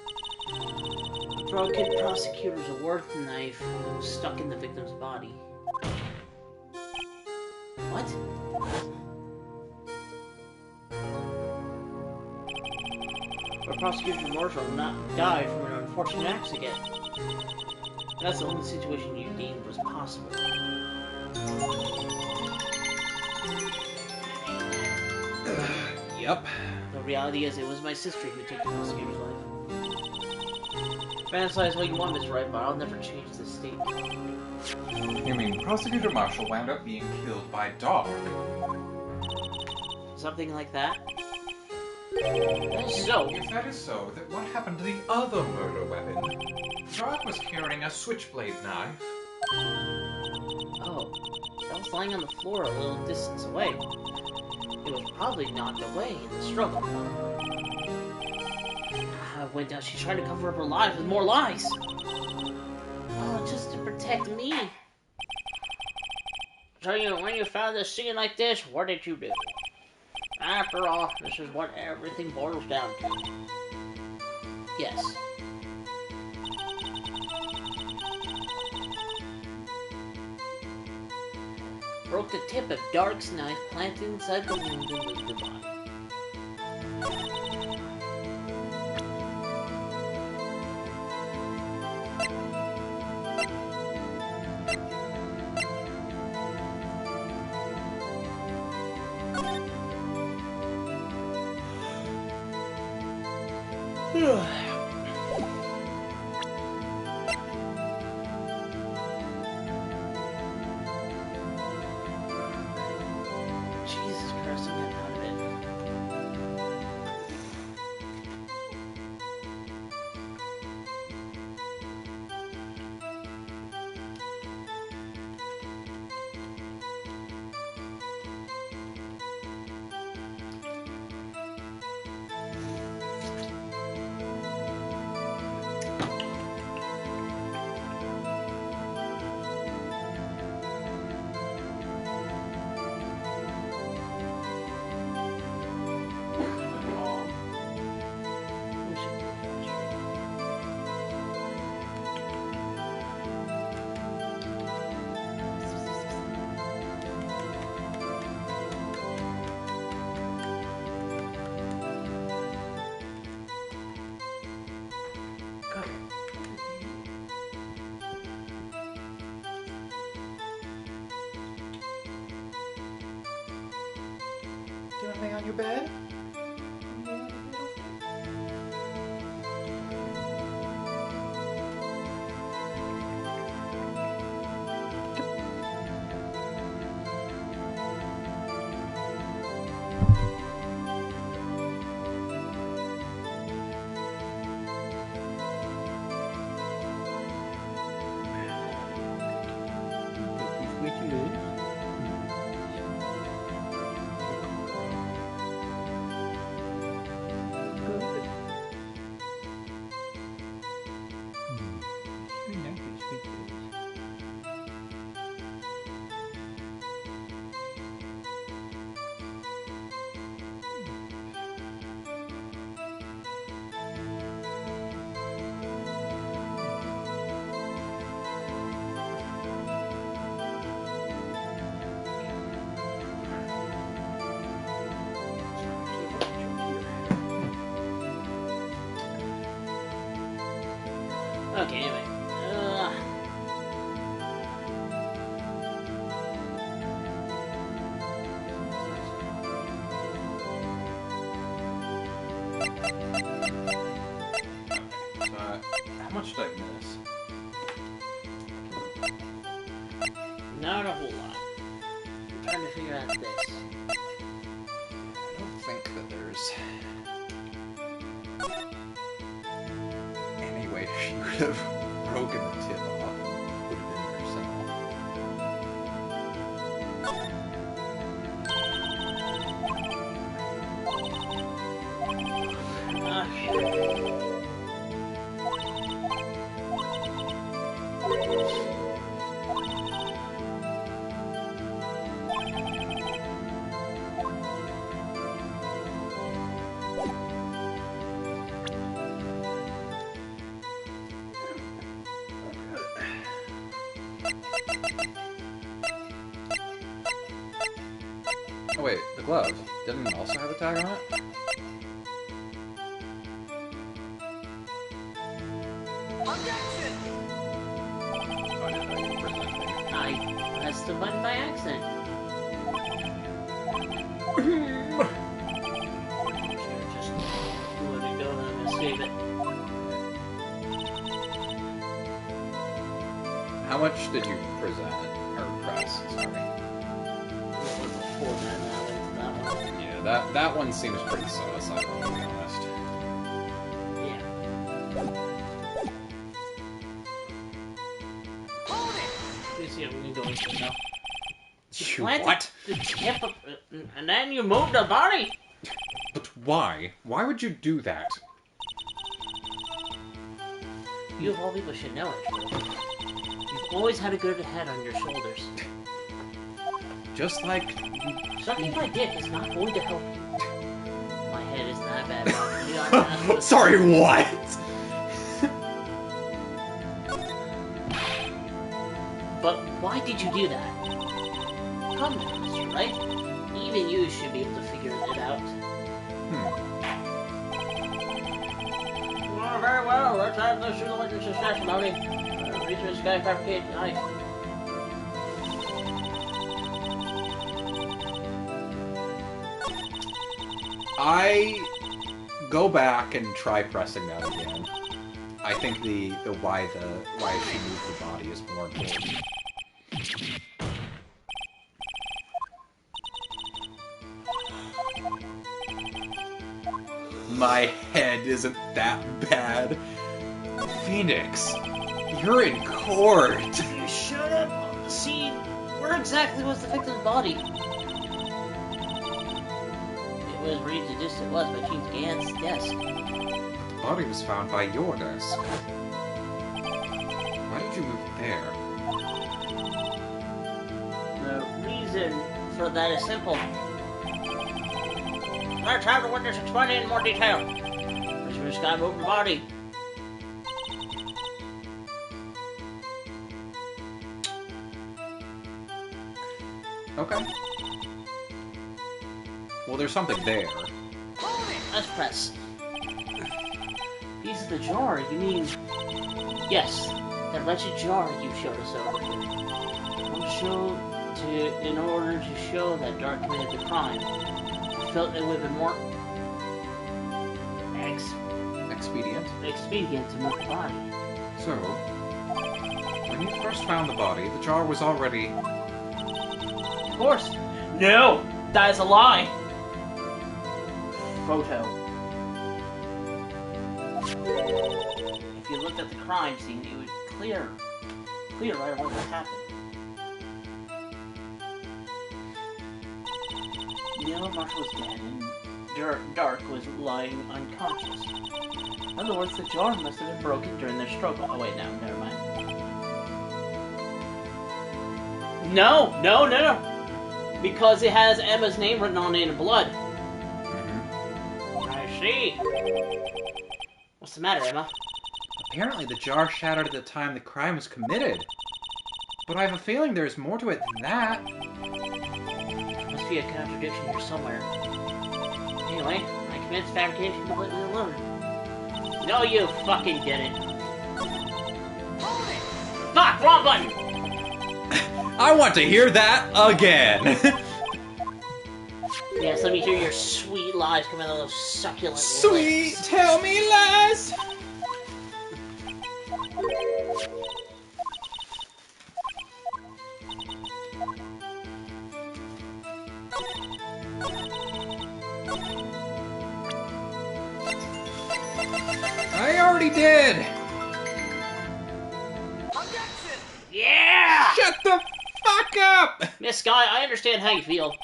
Speaker 1: the broken prosecutor's award knife was stuck in the victim's body. What? But Prosecutor Marshall died from an unfortunate accident. That's the only situation you deemed was possible.
Speaker 2: Yep.
Speaker 1: The reality is, it was my sister who took the prosecutor's life. Fantasize what you want, Mr. Wright, but I'll never change this statement.
Speaker 4: You mean Prosecutor Marshall wound up being killed by Dog?
Speaker 1: Something like that? That is so.
Speaker 4: If that is so, then what happened to the other murder weapon? Dog was carrying a switchblade knife.
Speaker 1: Oh, that was lying on the floor a little distance away. It was probably knocked away in the struggle. When she tried to cover up her lies with more lies. Oh, just to protect me. So when you found this scene like this, what did you do? After all, this is what everything boils down to. Yes. Broke the tip of Dark's knife planted inside the wound and moved the body. Jesus Christ, I'm getting out of it.
Speaker 2: Do anything on your bed?
Speaker 1: Okay, anyway.
Speaker 2: How much did I miss?
Speaker 1: Not a whole lot. I'm trying to figure out this.
Speaker 2: I don't think that there's any way she would have broken the tip off and put it in herself. Oh wait, the glove. Didn't it also have a tag on it?
Speaker 5: Objection!
Speaker 2: Oh, I didn't know you were presenting.
Speaker 1: I pressed the button by accident. Should've just let it go and I'm gonna save it.
Speaker 2: How much did you present? Or press, sorry.
Speaker 1: Before that, now into that one.
Speaker 2: Yeah, that one seems pretty sus, I will be honest.
Speaker 1: Yeah.
Speaker 5: Hold it!
Speaker 1: You see what we can go into now.
Speaker 2: What?
Speaker 1: The tip of, and then you move the body.
Speaker 4: But why? Why would you do that?
Speaker 1: You of all people should know it. You've always had a good head on your shoulders.
Speaker 2: Just like...
Speaker 1: Sucking my dick is not going to help you. My head is not bad. You know, I'm not-
Speaker 2: Sorry, what?
Speaker 1: But why did you do that? Come now, Mr. Wright. Even you should be able to figure it out. Oh, very well. Let's have this through the witness's testimony. Research guy fabricated tonight.
Speaker 2: I go back and try pressing that again. I think the why she moved the body is more important. My head isn't that bad. Phoenix, you're in court.
Speaker 1: You should have seen where exactly was the victim's body. It was reproduced. It was by Chief Gant's desk.
Speaker 4: The body was found by your desk. Why did you move it there?
Speaker 1: The reason for that is simple. Let's have the witness explain it in more detail. Mr. Scott moved the body.
Speaker 2: Okay. Well, there's something there.
Speaker 1: Let's press. Piece of the jar, you mean... Yes, that wretched jar you showed us over. In order to show that Dark committed the crime, I felt it would have been more... expedient to move the body.
Speaker 4: So, when you first found the body, the jar was already...
Speaker 1: Of course. No! That is a lie! Photo. If you looked at the crime scene, it would clear right away what happened. Neil Marshall was dead, and Dark was lying unconscious. In other words, the jar must have been broken during their struggle. Oh wait, no, never mind. No! Because it has Emma's name written on it in blood. I see. What's the matter, Emma?
Speaker 2: Apparently the jar shattered at the time the crime was committed. But I have a feeling there's more to it than that.
Speaker 1: Must be a contradiction here somewhere. Anyway, I commenced fabrication completely alone. No, you fucking didn't. Fuck, wrong button!
Speaker 2: I want to hear that again!
Speaker 1: Yes, let me hear your sweet lies come out of those succulent
Speaker 2: Sweet,
Speaker 1: lips.
Speaker 2: tell me lies! I already did!
Speaker 5: Objection!
Speaker 1: Yeah!
Speaker 2: Shut the fuck up!
Speaker 1: Miss Sky, I understand how you feel.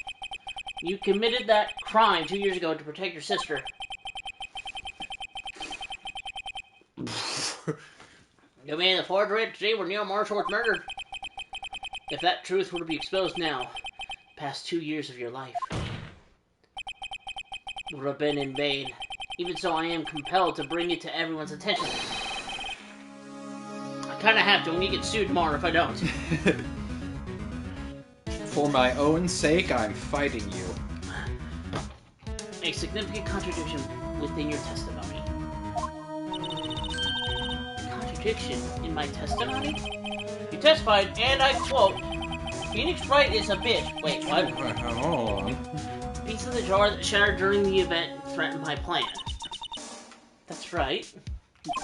Speaker 1: You committed that crime 2 years ago to protect your sister. You mean the forgery today where Neil Marshall was murdered? If that truth were to be exposed now, past 2 years of your life would have been in vain. Even so, I am compelled to bring it to everyone's attention. I kinda have to when you get sued tomorrow if I don't.
Speaker 2: For my own sake, I'm fighting you.
Speaker 1: A significant contradiction within your testimony. Contradiction in my testimony? You testified, and I quote, Phoenix Wright is a bitch. Wait, what?
Speaker 2: Hold on.
Speaker 1: Piece of the jar that shattered during the event threatened my plan. That's right.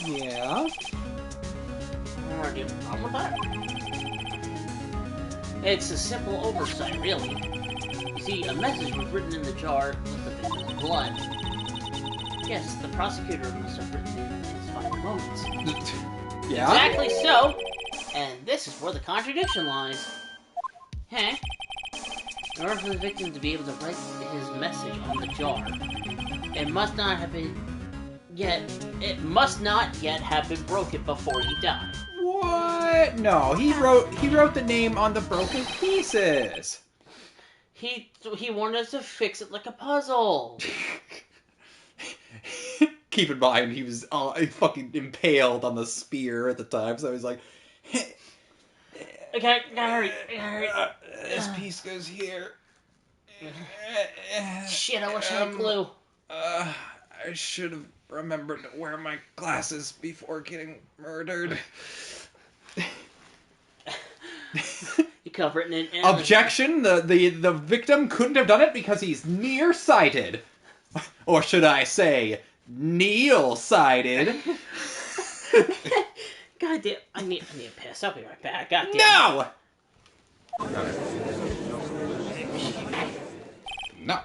Speaker 2: Yeah?
Speaker 1: Do you have a problem with that? It's a simple oversight, really. You see, a message was written in the jar with the victim's blood. Yes, the prosecutor must have written it in his final moments.
Speaker 2: Yeah?
Speaker 1: Exactly so! And this is where the contradiction lies. Huh? In order for the victim to be able to write his message on the jar, it must not yet have been broken before he died.
Speaker 2: What? No, he wrote the name on the broken pieces.
Speaker 1: He wanted us to fix it like a puzzle.
Speaker 2: Keep in mind, he was fucking impaled on the spear at the time, so he's like,
Speaker 1: Okay, gotta hurry.
Speaker 2: this piece goes here.
Speaker 1: Shit, I wish I had glue.
Speaker 2: I should have remembered to wear my glasses before getting murdered.
Speaker 1: You cover it in an
Speaker 2: Objection! The victim couldn't have done it because he's nearsighted. Or should I say, Neil-sighted.
Speaker 1: God damn, I need a piss. I'll be right back. God damn.
Speaker 2: No! No.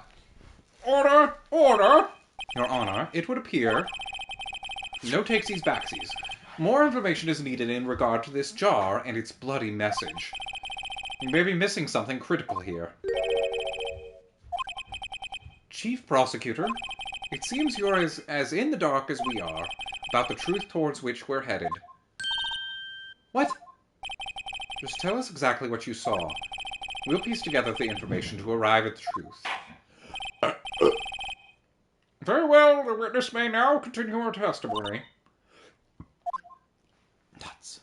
Speaker 2: Order! Order! Your Honor, it would appear... No takesies backsies. More information is needed in regard to this jar and its bloody message. You may be missing something critical here. Chief Prosecutor, it seems you're as in the dark as we are about the truth towards which we're headed. What? Just tell us exactly what you saw. We'll piece together the information to arrive at the truth. Very well, the witness may now continue her testimony. Nuts.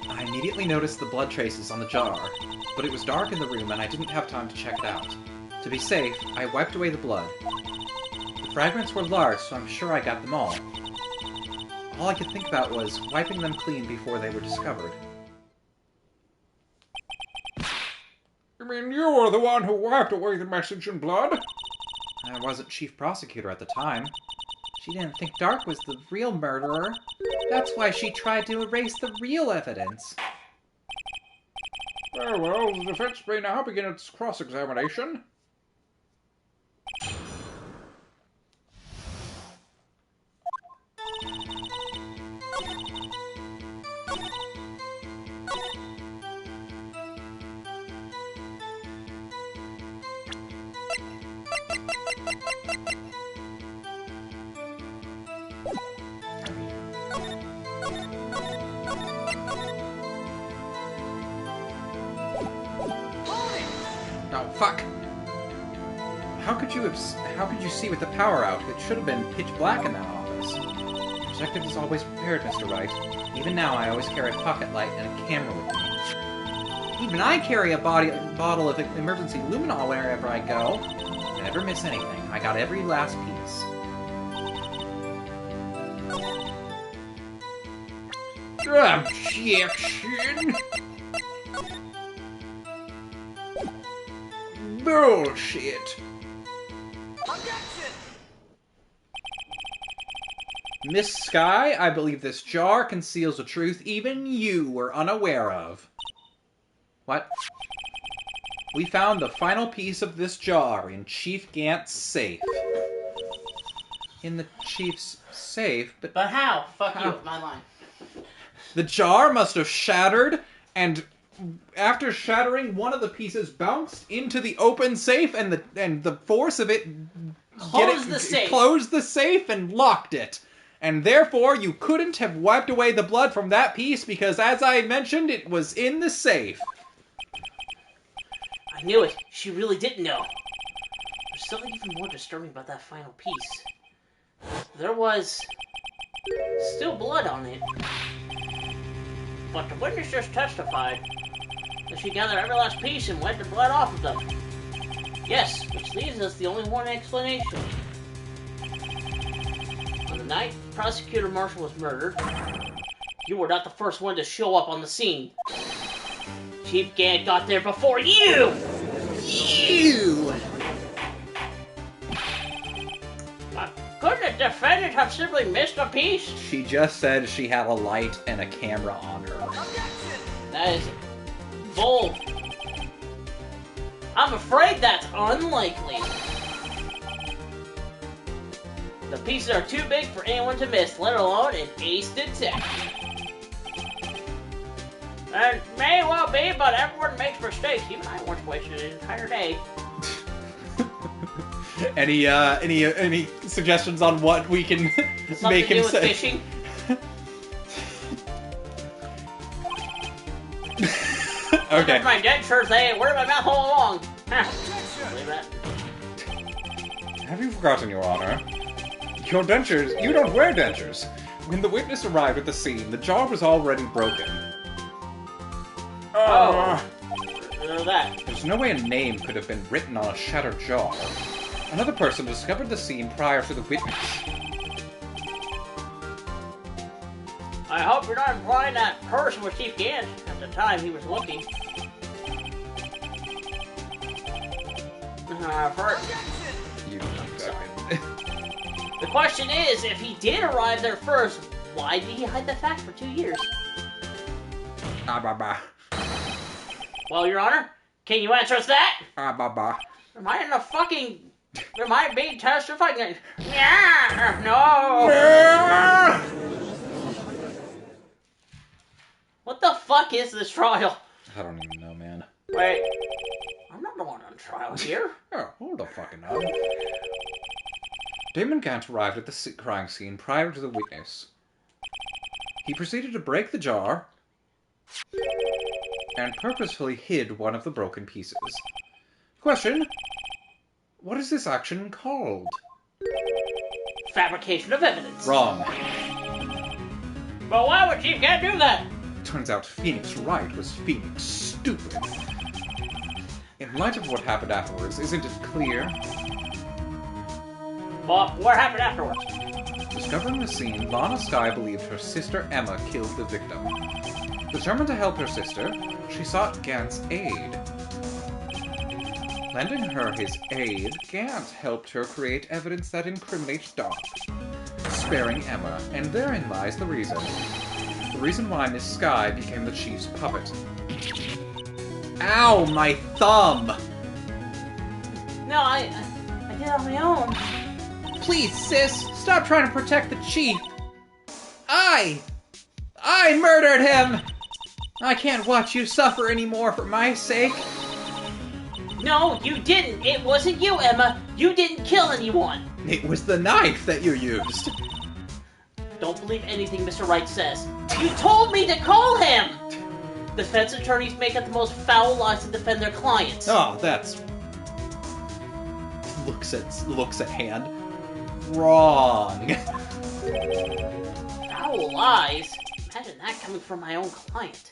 Speaker 2: I immediately noticed the blood traces on the jar, but it was dark in the room and I didn't have time to check it out. To be safe, I wiped away the blood. The fragments were large, so I'm sure I got them all. All I could think about was wiping them clean before they were discovered. You mean you were the one who wiped away the message in blood? I wasn't chief prosecutor at the time. She didn't think Dark was the real murderer. That's why she tried to erase the real evidence. Very well, the defense may now begin its cross-examination. Oh, fuck. How could you see with the power out? It should have been pitch black in that office. The objective is always prepared, Mr. Wright. Even now, I always carry a pocket light and a camera with me. Even I carry a bottle of emergency luminol wherever I go. never miss anything. I got every last piece. Objection! Bullshit!
Speaker 5: Objection!
Speaker 2: Miss Sky, I believe this jar conceals a truth even you were unaware of. What? We found the final piece of this jar in Chief Gant's safe. In the Chief's safe?
Speaker 1: But how? Fuck
Speaker 2: How?
Speaker 1: you with my line.
Speaker 2: The jar must have shattered, and after shattering, one of the pieces bounced into the open safe, and the force of it
Speaker 1: Closed the safe.
Speaker 2: Closed the safe and locked it. And therefore, you couldn't have wiped away the blood from that piece because, as I mentioned, it was in the safe.
Speaker 1: I knew it. She really didn't know. There's something even more disturbing about that final piece. There was still blood on it. But the witness just testified that she gathered every last piece and wiped the blood off of them. Yes, which leaves us the only one explanation. On the night Prosecutor Marshall was murdered, you were not the first one to show up on the scene. Chief Gant got there before you!
Speaker 2: You!
Speaker 1: Couldn't the defendant have simply missed a piece?
Speaker 2: She just said she had a light and a camera on her.
Speaker 5: Objection!
Speaker 1: That is bold. I'm afraid that's unlikely. The pieces are too big for anyone to miss, let alone an ace detective. It may well be, but everyone makes mistakes. Even I once wasted an entire day.
Speaker 2: Any suggestions on what we can
Speaker 1: Something
Speaker 2: make
Speaker 1: to do
Speaker 2: him
Speaker 1: with
Speaker 2: say?
Speaker 1: fishing?
Speaker 2: Okay.
Speaker 1: My dentures, they were in my mouth all along. Huh.
Speaker 5: Objection!
Speaker 1: Believe that?
Speaker 4: Have you forgotten, Your Honor? Your dentures... You don't wear dentures. When the witness arrived at the scene, the jar was already broken.
Speaker 1: Oh. That.
Speaker 4: There's no way a name could have been written on a shattered jar. Another person discovered the scene prior to the witness.
Speaker 1: I hope you're not implying that person was Chief Gant at the time he was looking. First,
Speaker 4: You...
Speaker 1: the question is, if he did arrive there first, why did he hide the fact for 2 years? Well, Your Honor, can you answer us that? Am I in a fucking... Am I being testifying? Yeah, no! What the fuck is this trial?
Speaker 4: I don't even know, man.
Speaker 1: Wait, I'm not the one on trial here.
Speaker 4: Oh, hold the fucking up. Damon Gant arrived at the crime scene prior to the witness. He proceeded to break the jar and purposefully hid one of the broken pieces. Question: what is this action called?
Speaker 1: Fabrication of evidence.
Speaker 4: Wrong.
Speaker 1: But why would Chief Gant do that?
Speaker 4: Turns out Phoenix Wright was Phoenix Stupid. In light of what happened afterwards, isn't it clear?
Speaker 1: Well, what happened afterwards?
Speaker 4: Discovering the scene, Lana Skye believed her sister Emma killed the victim. Determined to help her sister, she sought Gant's aid. Lending her his aid, Gant helped her create evidence that incriminates Doc, sparing Emma, and therein lies the reason. The reason why Miss Skye became the chief's puppet.
Speaker 2: Ow, my thumb!
Speaker 1: No, I did it on my own.
Speaker 2: Please, sis, stop trying to protect the chief. I murdered him! I can't watch you suffer anymore for my sake.
Speaker 1: No, you didn't. It wasn't you, Emma. You didn't kill anyone.
Speaker 2: It was the knife that you used.
Speaker 1: Don't believe anything Mr. Wright says. You told me to call him! Defense attorneys make up the most foul lies to defend their clients.
Speaker 2: Oh, that's... Looks at hand. Wrong.
Speaker 1: Foul lies? Imagine that coming from my own client.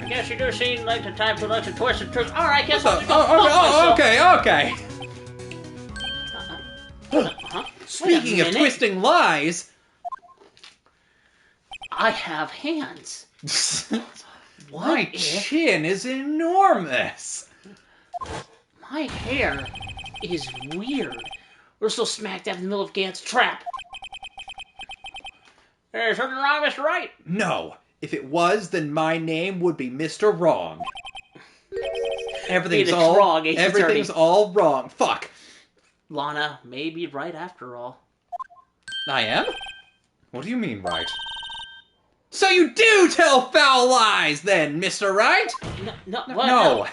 Speaker 1: I guess you do seem like the type to like to twist the truth. Alright, I guess I'll just go fuck myself.
Speaker 2: Okay.
Speaker 1: Huh?
Speaker 2: Speaking of
Speaker 1: minute.
Speaker 2: twisting lies,
Speaker 1: I have hands.
Speaker 2: my
Speaker 1: if
Speaker 2: chin is enormous.
Speaker 1: my hair is weird? We're still smack dab in the middle of Gant's trap. There's something wrong, Mr. Wright.
Speaker 2: No, if it was, then my name would be Mr. Wrong. Everything's
Speaker 1: Phoenix
Speaker 2: all
Speaker 1: wrong, 1830.
Speaker 2: Everything's all wrong. Fuck.
Speaker 1: Lana may be right after all.
Speaker 2: I am? What do you mean, right? So you do tell foul lies, then, Mr. Wright?
Speaker 1: No.
Speaker 2: No.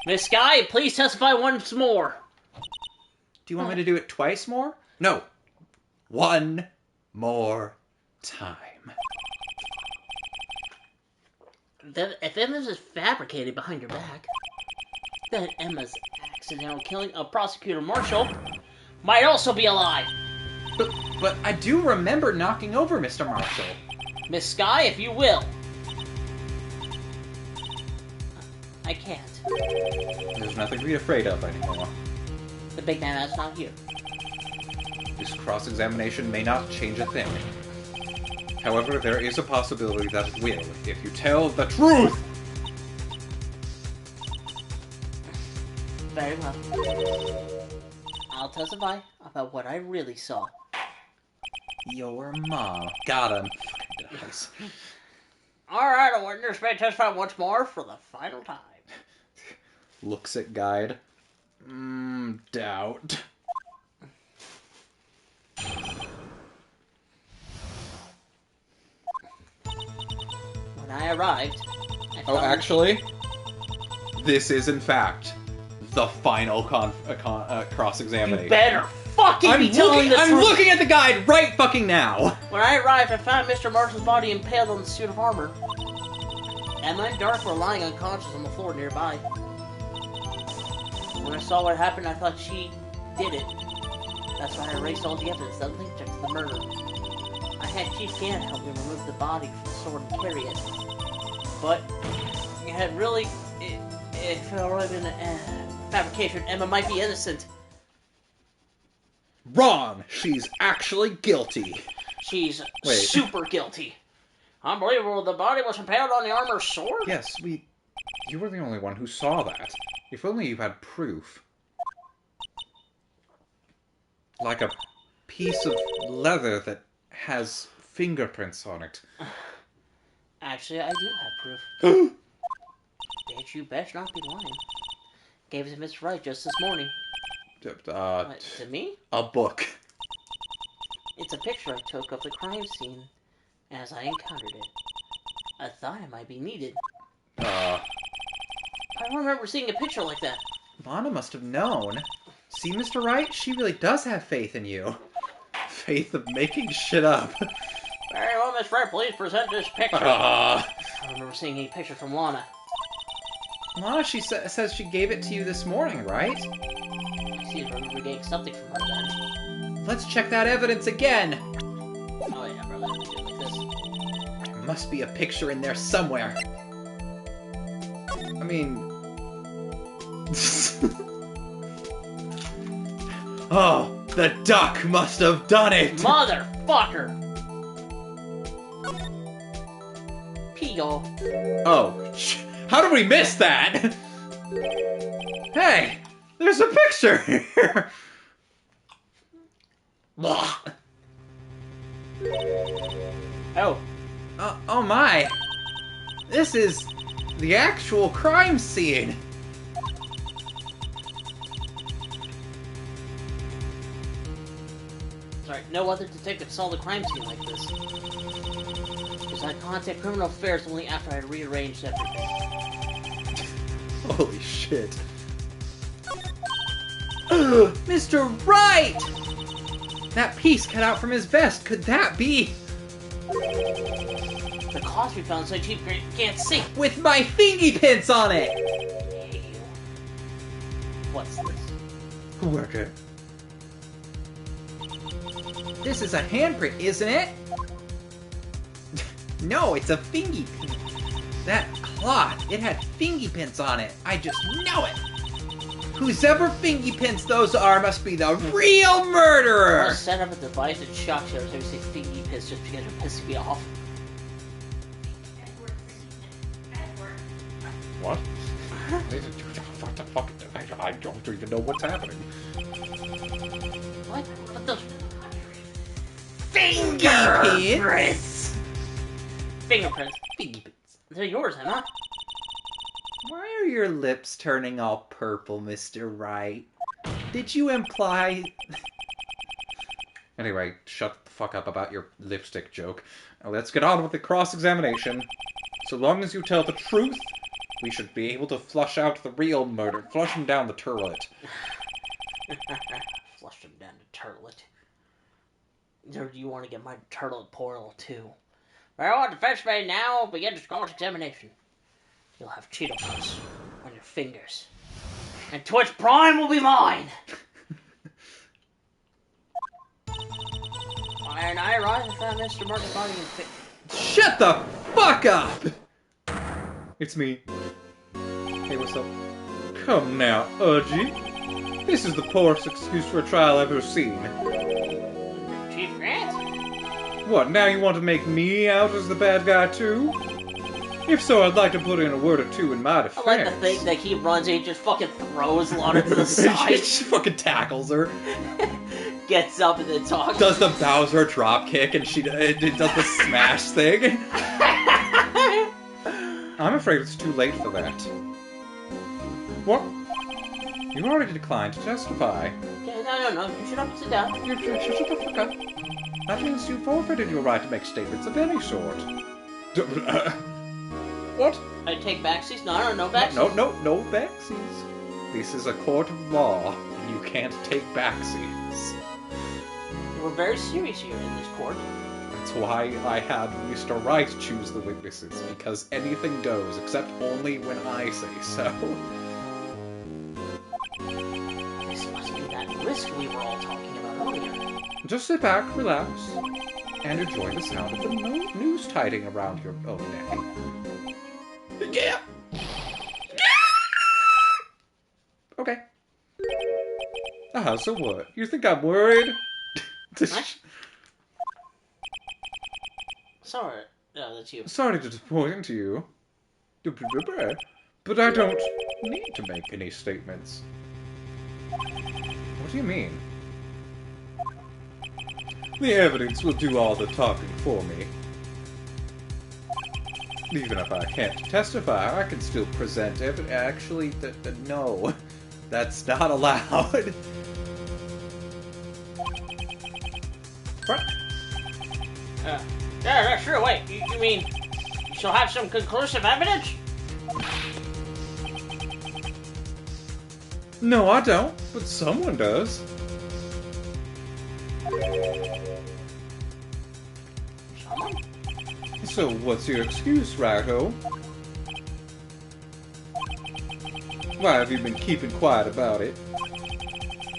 Speaker 1: Miss Sky, please testify once more.
Speaker 2: Do you want me to do it twice more? No. One more time.
Speaker 1: If Emma's is fabricated behind your back, then Emma's accidental killing of Prosecutor Marshall might also be a lie.
Speaker 2: But I do remember knocking over Mr. Marshall.
Speaker 1: Miss Sky, if you will. I can't.
Speaker 2: There's nothing to be afraid of anymore.
Speaker 1: The big man is not here.
Speaker 2: This cross-examination may not change a thing. However, there is a possibility that it will, if you tell the truth!
Speaker 1: Very well. I'll testify about what I really saw.
Speaker 2: Your mom. Got him. Does.
Speaker 1: Alright, a witness may testify once more for the final time.
Speaker 2: Looks at guide. Doubt.
Speaker 1: When I arrived, I
Speaker 2: Oh,
Speaker 1: found
Speaker 2: actually, this is in fact the final cross-examination.
Speaker 1: you better fucking be telling the truth.
Speaker 2: I'm looking at the guide right fucking now.
Speaker 1: When I arrived, I found Mr. Marshall's body impaled on the suit of armor. Emma and Dark were lying unconscious on the floor nearby. When I saw what happened, I thought she did it. That's why I erased all the evidence that linked her to the murder. I had Chief Gant help me remove the body from the sword and carry it. But it had really, if it had really been a fabrication, Emma might be innocent.
Speaker 2: Wrong. She's actually guilty.
Speaker 1: She's
Speaker 2: Wait.
Speaker 1: super guilty. Unbelievable, the body was impaled on the armor's sword?
Speaker 2: Yes, you were the only one who saw that. If only you had proof. Like a piece of leather that has fingerprints on it.
Speaker 1: Actually, I do have proof. Bitch, you best not be lying. Gave it to Mr. Wright just this morning. What, to me?
Speaker 2: A book.
Speaker 1: It's a picture I took of the crime scene as I encountered it. I thought it might be needed. I don't remember seeing a picture like that.
Speaker 2: Lana must have known. See, Mr. Wright? She really does have faith in you. Faith of making shit up.
Speaker 1: Very well, Miss Wright, please present this picture. I don't remember seeing any picture from Lana.
Speaker 2: Lana, she says she gave it to you this morning, right?
Speaker 1: I see if I remember getting something from her then.
Speaker 2: Let's check that evidence again.
Speaker 1: Oh yeah, brother, let me do it like this.
Speaker 2: There must be a picture in there somewhere. I mean... Oh, the duck must have done it!
Speaker 1: Motherfucker! Peel.
Speaker 2: Oh, how did we miss that? Hey, there's a picture here! Blah.
Speaker 1: Oh.
Speaker 2: Oh my! This is the actual crime scene!
Speaker 1: Sorry, no other detective saw the crime scene like this. Because I contacted Criminal Affairs only after I had rearranged everything.
Speaker 2: Holy shit. Mr. Wright! That piece cut out from his vest, could that be?
Speaker 1: The cost we found so cheap can't see.
Speaker 2: With my thingy pins on it!
Speaker 1: What's this?
Speaker 2: Worker. This is a handprint, isn't it? No, it's a thingy pin. That cloth. It had fingy pins on it. I just know it. Whoever fingy pins those are must be the real
Speaker 1: I'll
Speaker 2: murderer.
Speaker 1: set up a device that shocks you every time you say thingy piss just because you're pissing me off.
Speaker 3: Edward, Edward.
Speaker 4: What? What the fuck? I don't even know what's happening.
Speaker 1: What? What the?
Speaker 2: Fingerprints.
Speaker 1: Fingerprints. Fingerprints. They're yours, Emma.
Speaker 2: Why are your lips turning all purple, Mr. Wright? Did you imply...
Speaker 4: Anyway, shut the fuck up about your lipstick joke. Now let's get on with the cross-examination. So long as you tell the truth, we should be able to flush out the real murder. Flush him down the turlet.
Speaker 1: Flush him down the turlet. Or do you want to get my turlet portal too? Well, on the first maid now, begin the cross-examination. You'll have Cheeto Puffs on your fingers. And Twitch Prime will be mine! And I arrived and found Mr. Martin's body in fit.
Speaker 2: Shut the fuck up!
Speaker 4: It's me. Hey, what's up? Come now, Udgy. This is the poorest excuse for a trial I've ever seen.
Speaker 1: Chief Grant?
Speaker 4: What, now you want to make me out as the bad guy too? If so, I'd like to put in a word or two in my defense.
Speaker 1: I like to think that he runs and he just fucking throws Lana to the side.
Speaker 2: She fucking tackles her.
Speaker 1: Gets up and then talks.
Speaker 2: Does the Bowser drop kick and she does the smash thing.
Speaker 4: I'm afraid it's too late for that. What? You already declined to testify.
Speaker 1: Yeah, no. You should up sit down.
Speaker 4: Shut the fuck up. That means you forfeited your right to make statements of any sort. What?
Speaker 1: I take backsies? No backsies.
Speaker 4: No backsies. This is a court of law, and you can't take backsies.
Speaker 1: We're very serious here in this court.
Speaker 4: That's why I had Mr. Wright choose the witnesses, because anything goes, except only when I say so.
Speaker 1: This must be that risk we were all talking about earlier.
Speaker 4: Just sit back, relax, and enjoy the sound of the news tiding around your own neck.
Speaker 2: Yeah.
Speaker 4: Okay. So what? You think I'm worried?
Speaker 1: What? Sorry. No, that's you.
Speaker 4: Sorry to disappoint you. But I don't need to make any statements. What do you mean? The evidence will do all the talking for me. Even if I can't testify, I can still present evidence. Actually, no. That's not allowed. What?
Speaker 1: Yeah, sure, wait. You mean she'll have some conclusive evidence?
Speaker 4: No, I don't. But someone does.
Speaker 1: Someone?
Speaker 4: So, what's your excuse, Righto? Why have you been keeping quiet about it?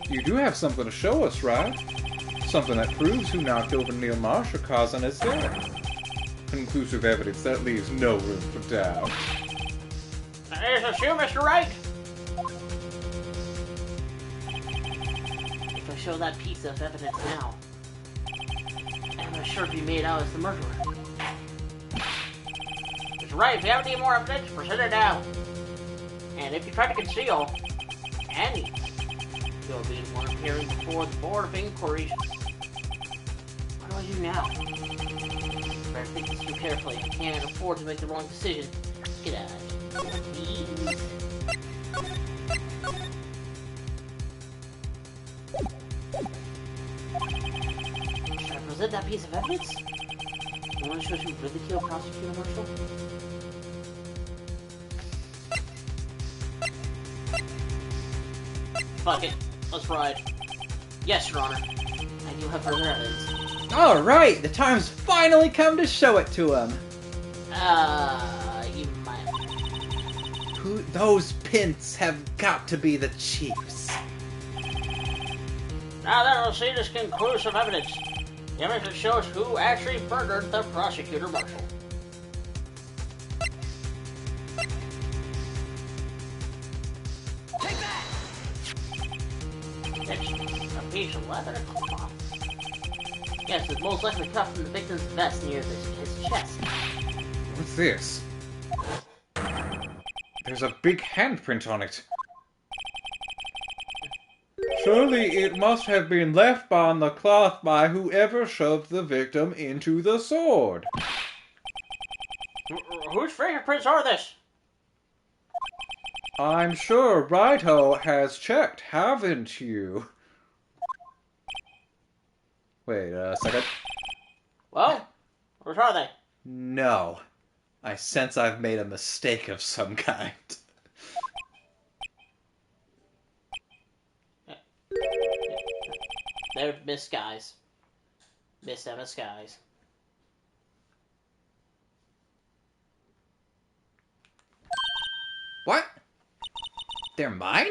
Speaker 4: You do have something to show us, right? Something that proves who knocked over Neil Marshall, causing his death. Conclusive evidence that leaves no room for doubt.
Speaker 1: There's a shoe, Mr. Wright. If I show that piece of evidence now, I'm sure to be made out as the murderer. Mr. Wright, if you have any more evidence, present it now. And if you try to conceal any, you'll be the one appearing before the Board of Inquiries. What do I do now? Better think this through carefully. I can't afford to make the wrong decision. Get out of here. Please. Should I present that piece of evidence? You want to show you really kill Prosecutor Marshall? Fuck it. Let's ride. Yes, Your Honor. I do have further evidence.
Speaker 2: Alright, the time's finally come to show it to him.
Speaker 1: You might.
Speaker 2: Those pins have got to be the Chiefs.
Speaker 1: Now then, we'll see this conclusive evidence. The evidence shows who actually murdered the Prosecutor Marshall. Page 11 cloth. Yes, it's most likely cut from the victim's vest near his chest.
Speaker 4: What's this? There's a big handprint on it. Surely it must have been left on the cloth by whoever shoved the victim into the sword.
Speaker 1: Whose fingerprints are this?
Speaker 4: I'm sure Wright has checked, haven't you? Wait a second.
Speaker 1: Well, whose are they?
Speaker 2: No. I sense I've made a mistake of some kind.
Speaker 1: They're Miss Guys. Miss Emma Skies.
Speaker 2: What? They're mine?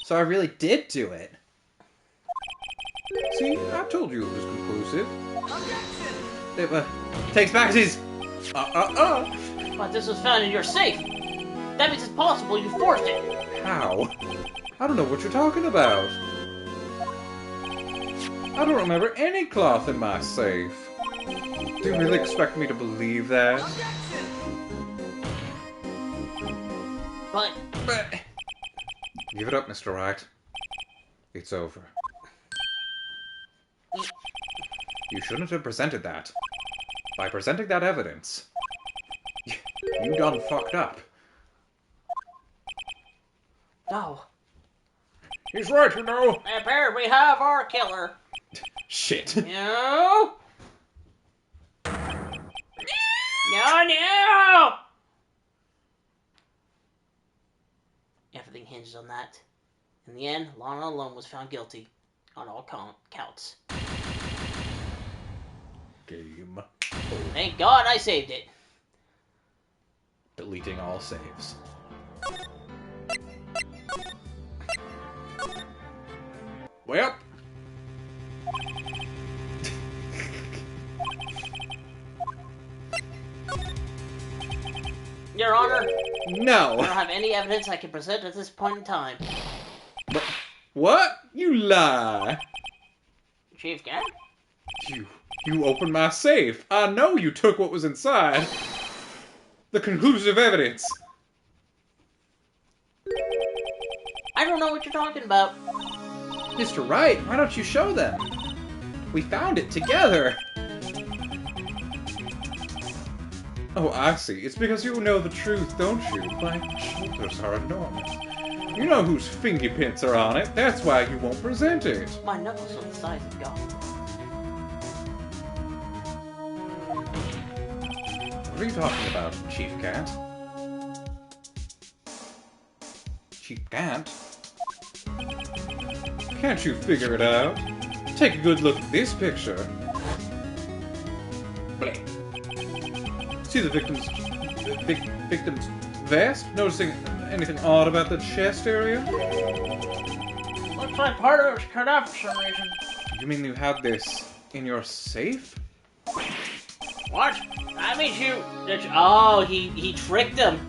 Speaker 2: So I really did do it.
Speaker 4: See, I told you it was conclusive.
Speaker 5: Objection!
Speaker 2: Takes back his...
Speaker 1: But this was found in your safe. That means it's possible you forged it.
Speaker 4: How? I don't know what you're talking about. I don't remember any cloth in my safe. Do you really expect me to believe that?
Speaker 5: Objection!
Speaker 1: But
Speaker 4: Give it up, Mr. Wright. It's over. You shouldn't have presented that. By presenting that evidence, you done fucked up.
Speaker 1: no.
Speaker 4: He's right, you know.
Speaker 1: There we have our killer.
Speaker 2: Shit.
Speaker 1: No. No. Everything hinged on that. In the end, Lana alone was found guilty on all counts.
Speaker 2: Game.
Speaker 1: Thank God I saved it.
Speaker 2: Deleting all saves. Well.
Speaker 1: Your Honor, I
Speaker 2: No.
Speaker 1: don't have any evidence I can present at this point in time.
Speaker 4: What? You lie.
Speaker 1: Chief Gant?
Speaker 4: You opened my safe. I know you took what was inside. The conclusive evidence.
Speaker 1: I don't know what you're talking about.
Speaker 2: Mr. Wright, why don't you show them? We found it together.
Speaker 4: Oh, I see. It's because you know the truth, don't you? My shoulders are enormous. You know whose fingerprints are on it. That's why you won't present it.
Speaker 1: My knuckles are the size of God.
Speaker 4: What are you talking about, Chief Gant? Chief Gant? Can't you figure it out? Take a good look at this picture. Bleh. See the victim's vest? Noticing anything odd about the chest area?
Speaker 1: Looks like part of it was cut off for some reason.
Speaker 4: You mean you had this in your safe?
Speaker 1: What? That means you... Oh, he tricked him.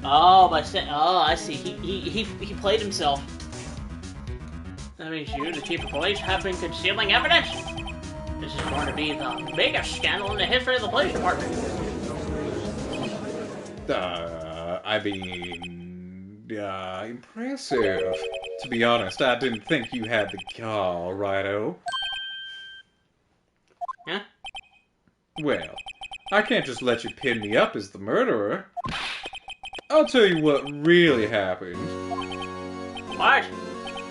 Speaker 1: Oh, by saying... Oh, I see. He played himself. That means you, the chief of police, have been concealing evidence. This is going to be the biggest scandal in the history of the police department.
Speaker 4: Impressive. To be honest, I didn't think you had the gall, Righto.
Speaker 1: Huh?
Speaker 4: Well, I can't just let you pin me up as the murderer. I'll tell you what really happened.
Speaker 1: What?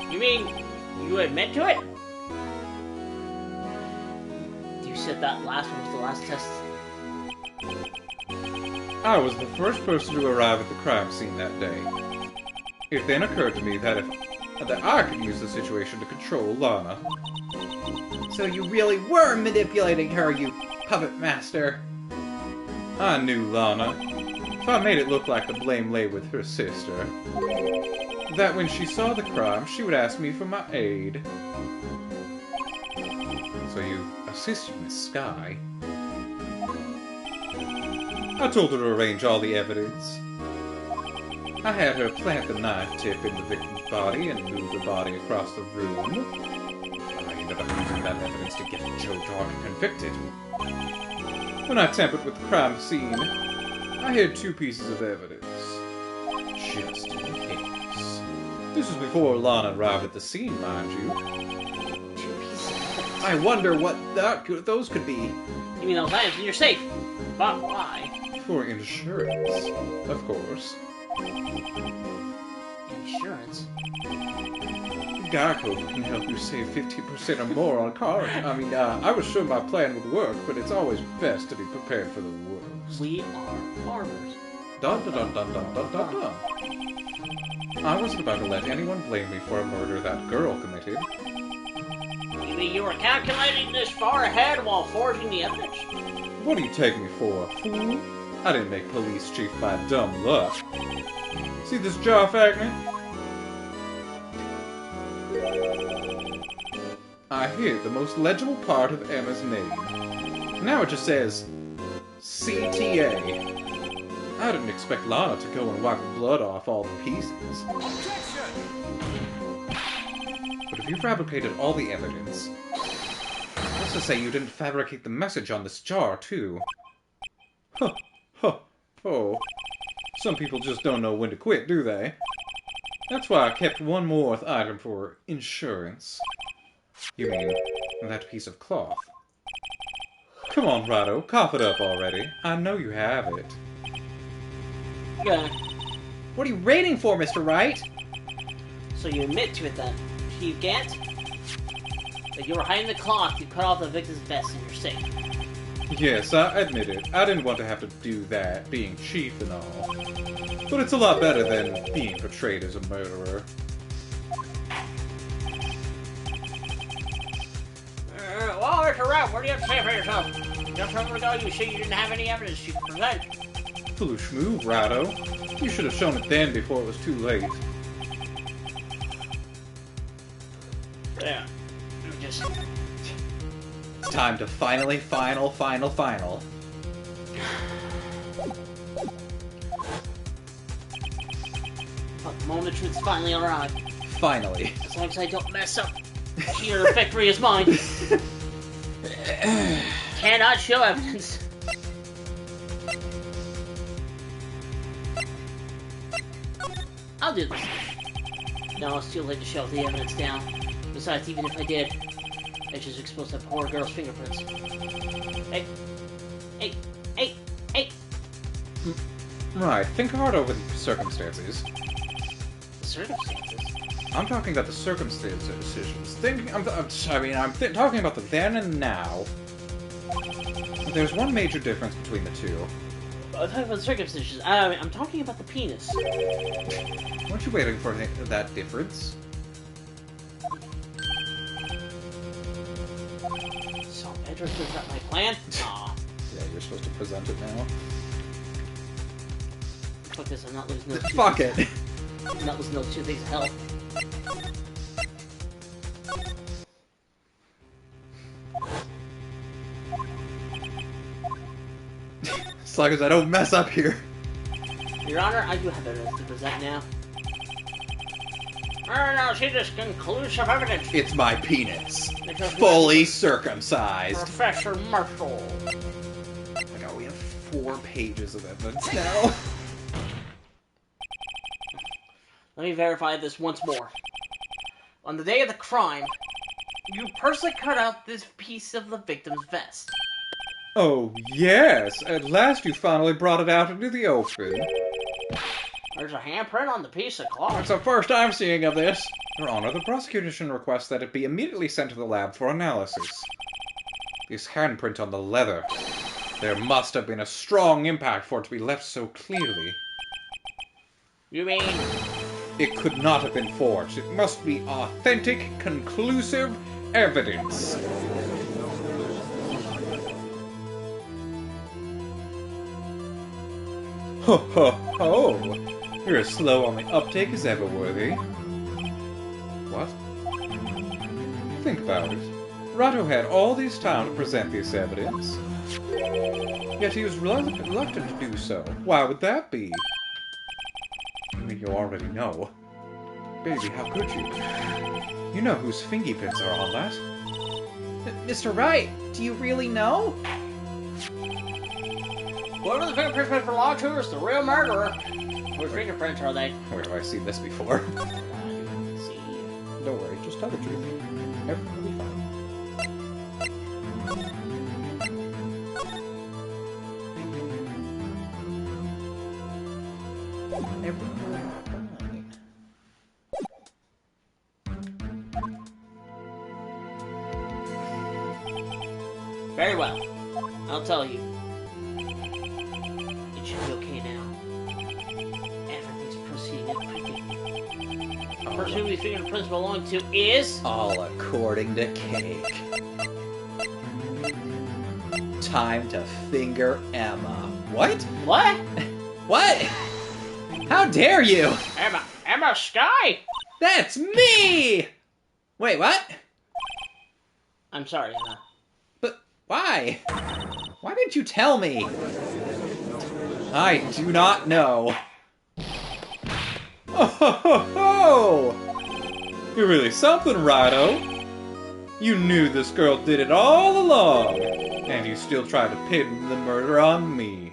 Speaker 1: You mean you admit to it? You said that last one was the last test.
Speaker 4: I was the first person to arrive at the crime scene that day. It then occurred to me that I could use the situation to control Lana.
Speaker 2: So you really were manipulating her, you puppet master.
Speaker 4: I knew Lana. So I made it look like the blame lay with her sister. That when she saw the crime, she would ask me for my aid. So you assisted Miss Sky. I told her to arrange all the evidence. I had her plant the knife tip in the victim's body and move the body across the room. that I'm using that evidence to get Joe Dark convicted. When I tampered with the crime scene, I had 2 pieces of evidence. Just in case. This was before Lana arrived at the scene, mind you.
Speaker 1: 2 pieces of evidence.
Speaker 2: I wonder what those could be.
Speaker 1: You mean those items in your safe? But why?
Speaker 4: For insurance, of course.
Speaker 1: Insurance?
Speaker 4: Geico can help you save 50% or more on cars. I was sure my plan would work, but it's always best to be prepared for the worst.
Speaker 1: We are farmers.
Speaker 4: Dun dun dun dun dun dun dun dun. I wasn't about to let anyone blame me for a murder that girl committed.
Speaker 1: You mean you were calculating this far ahead while forging the evidence?
Speaker 4: What do you take me for, fool? I didn't make police chief by dumb luck. See this jar fragment? I hid the most legible part of Emma's name. Now it just says CTA. I didn't expect Lana to go and wipe the blood off all the pieces. But if you fabricated all the evidence, what's to say you didn't fabricate the message on this jar, too? Huh. Huh. Oh. Some people just don't know when to quit, do they? That's why I kept one more item for insurance. You mean that piece of cloth? Come on, Rado, cough it up already. I know you have it.
Speaker 1: Yeah.
Speaker 2: What are you waiting for, Mr. Wright?
Speaker 1: So you admit to it then, Chief Gant? That you were hiding the cloth you cut off the victim's vest in your safe.
Speaker 4: Yes, I admit it. I didn't want to have to do that, being chief and all. But it's a lot better than being portrayed as a murderer.
Speaker 1: Well, Mr. Wright, what do you have to say for yourself? Just a moment ago you said you didn't have any evidence you could present.
Speaker 4: Foolish move, Rado. You should have shown it then before it was too late.
Speaker 1: Yeah. Just...
Speaker 2: It's time to final.
Speaker 1: But the moment of truth's finally arrived.
Speaker 2: Finally.
Speaker 1: As long as I don't mess up, your victory is mine. Cannot show evidence. I'll do this. No, it's too late to shove the evidence down. Besides, even if I did, it's just exposed to that poor girl's fingerprints. Hey.
Speaker 4: Right, think hard over the circumstances.
Speaker 1: The circumstances?
Speaker 4: I'm talking about the circumstances decisions. I'm talking about the then and now. There's one major difference between the two.
Speaker 1: I'm talking about the circumstances. I'm talking about the penis.
Speaker 4: Weren't you waiting for that difference?
Speaker 1: So, Edward, is that my plan? Aw.
Speaker 4: Yeah, you're supposed to present it now.
Speaker 1: Fuck this, I'm not losing those two.
Speaker 2: Fuck it.
Speaker 1: I'm not losing those 2 things of health.
Speaker 2: As long as I don't mess up here.
Speaker 1: Your Honor, I do have evidence to present now. I now see this conclusive evidence.
Speaker 2: It's my penis. Fully circumcised.
Speaker 1: Professor Marshall.
Speaker 2: Oh my god, we have 4 pages of evidence now.
Speaker 1: Let me verify this once more. On the day of the crime, you personally cut out this piece of the victim's vest.
Speaker 4: Oh, yes! At last you finally brought it out into the open.
Speaker 1: There's a handprint on the piece of cloth.
Speaker 2: That's the first I'm seeing of this.
Speaker 4: Your Honor, the prosecution requests that it be immediately sent to the lab for analysis. This handprint on the leather. There must have been a strong impact for it to be left so clearly.
Speaker 1: You mean...
Speaker 4: It could not have been forged. It must be authentic, conclusive evidence. Ho ho ho! You're as slow on the uptake as ever, Worthy. What? Think about it. Rado had all this time to present this evidence. Yet he was reluctant to do so. Why would that be? I mean, you already know. Baby, how could you? You know whose fingy prints are on that.
Speaker 2: Mr. Wright, do you really know?
Speaker 1: Whoever the fingerprints belong to is the real murderer. Whose fingerprints are they?
Speaker 2: Where have I seen this before?
Speaker 1: Let's see.
Speaker 2: Don't worry, just tell the truth. Everything will be fine. Everything will be fine.
Speaker 1: Very well. I'll tell you. It should be okay now. Everything's proceeding as predicted. The person who these fingerprints belong to is...
Speaker 2: All according to Cake. Time to finger Emma. What?
Speaker 1: What?
Speaker 2: What? How dare you?
Speaker 1: Emma Sky!
Speaker 2: That's me! Wait, what?
Speaker 1: I'm sorry, Emma.
Speaker 2: But why? Why didn't you tell me? I do not know.
Speaker 4: Oh ho ho ho! You're really something, Righto. You knew this girl did it all along, and you still try to pin the murder on me.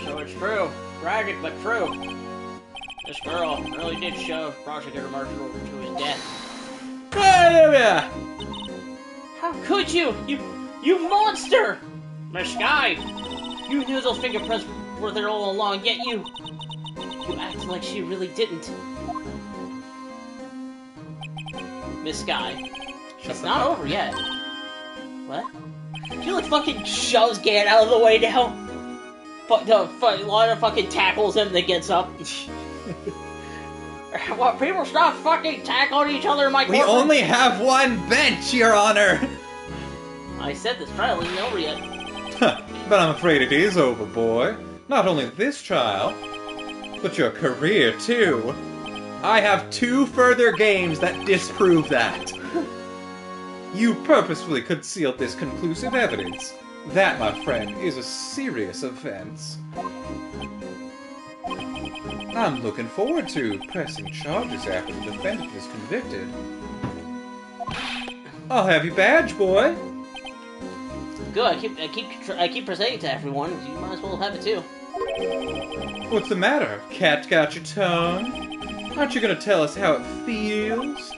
Speaker 1: So it's true. Tragic, but true. This girl really did shove Prosecutor Marshall to his death. How could you? You monster! Miss Sky! You knew those fingerprints were there all along, yet you acted like she really didn't. Miss Sky, it's not over yet. What? She like fucking shoves Gant out of the way now. Lana fucking tackles him and gets up. What, people stop fucking tackling each other in my
Speaker 2: We
Speaker 1: courtroom?
Speaker 2: only have one bench, Your Honor!
Speaker 1: I said this trial isn't over yet.
Speaker 4: But I'm afraid it is over, boy. Not only this trial, but your career, too.
Speaker 2: I have 2 further games that disprove that.
Speaker 4: You purposefully concealed this conclusive evidence. That, my friend, is a serious offense. I'm looking forward to pressing charges after the defendant is convicted. I'll have your badge, boy.
Speaker 1: Good. I keep presenting to everyone. You might as well have it too.
Speaker 4: What's the matter? Cat got your tongue? Aren't you gonna tell us how it feels?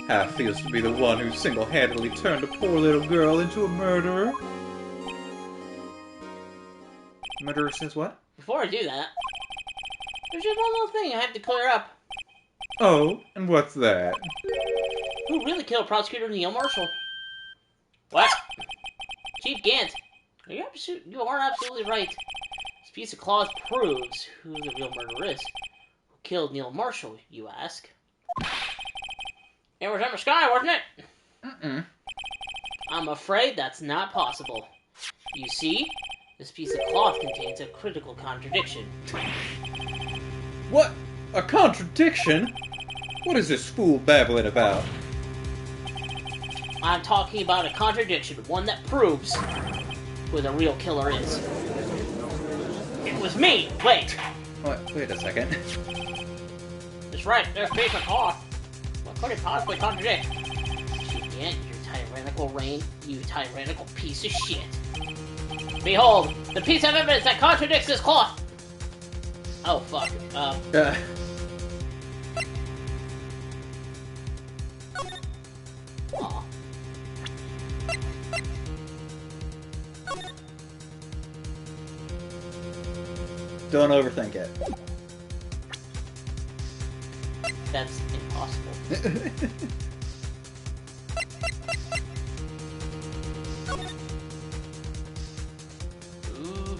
Speaker 4: How it feels to be the one who single-handedly turned a poor little girl into a murderer?
Speaker 2: Murderer says what?
Speaker 1: Before I do that, there's just one little thing I have to clear up.
Speaker 4: Oh, and what's that?
Speaker 1: Who really killed Prosecutor Neil Marshall? What? Chief Gant, you are absolutely right. This piece of cloth proves who the real murderer is. Who killed Neil Marshall, you ask? It was Emma Sky, wasn't it?
Speaker 2: Mm-mm.
Speaker 1: I'm afraid that's not possible. You see, this piece of cloth contains a critical contradiction.
Speaker 4: What? A contradiction? What is this fool babbling about?
Speaker 1: I'm talking about a contradiction, one that proves who the real killer is. It was me! Wait!
Speaker 2: Wait a second.
Speaker 1: That's right, there's piece of cloth. What could it possibly contradict? Shit, you tyrannical reign, you tyrannical piece of shit. Behold, the piece of evidence that contradicts this cloth! Oh, fuck. Aw.
Speaker 2: Don't overthink it.
Speaker 1: That's impossible. Ooh.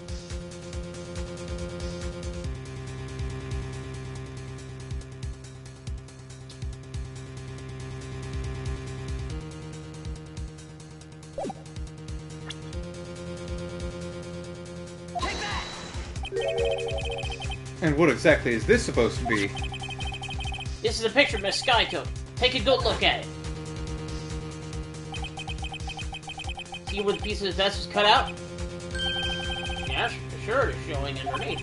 Speaker 4: And what exactly is this supposed to be?
Speaker 1: This is a picture Miss Sky took. Take a good look at it. See where the piece of his vest was cut out? Yes, sure it is showing underneath.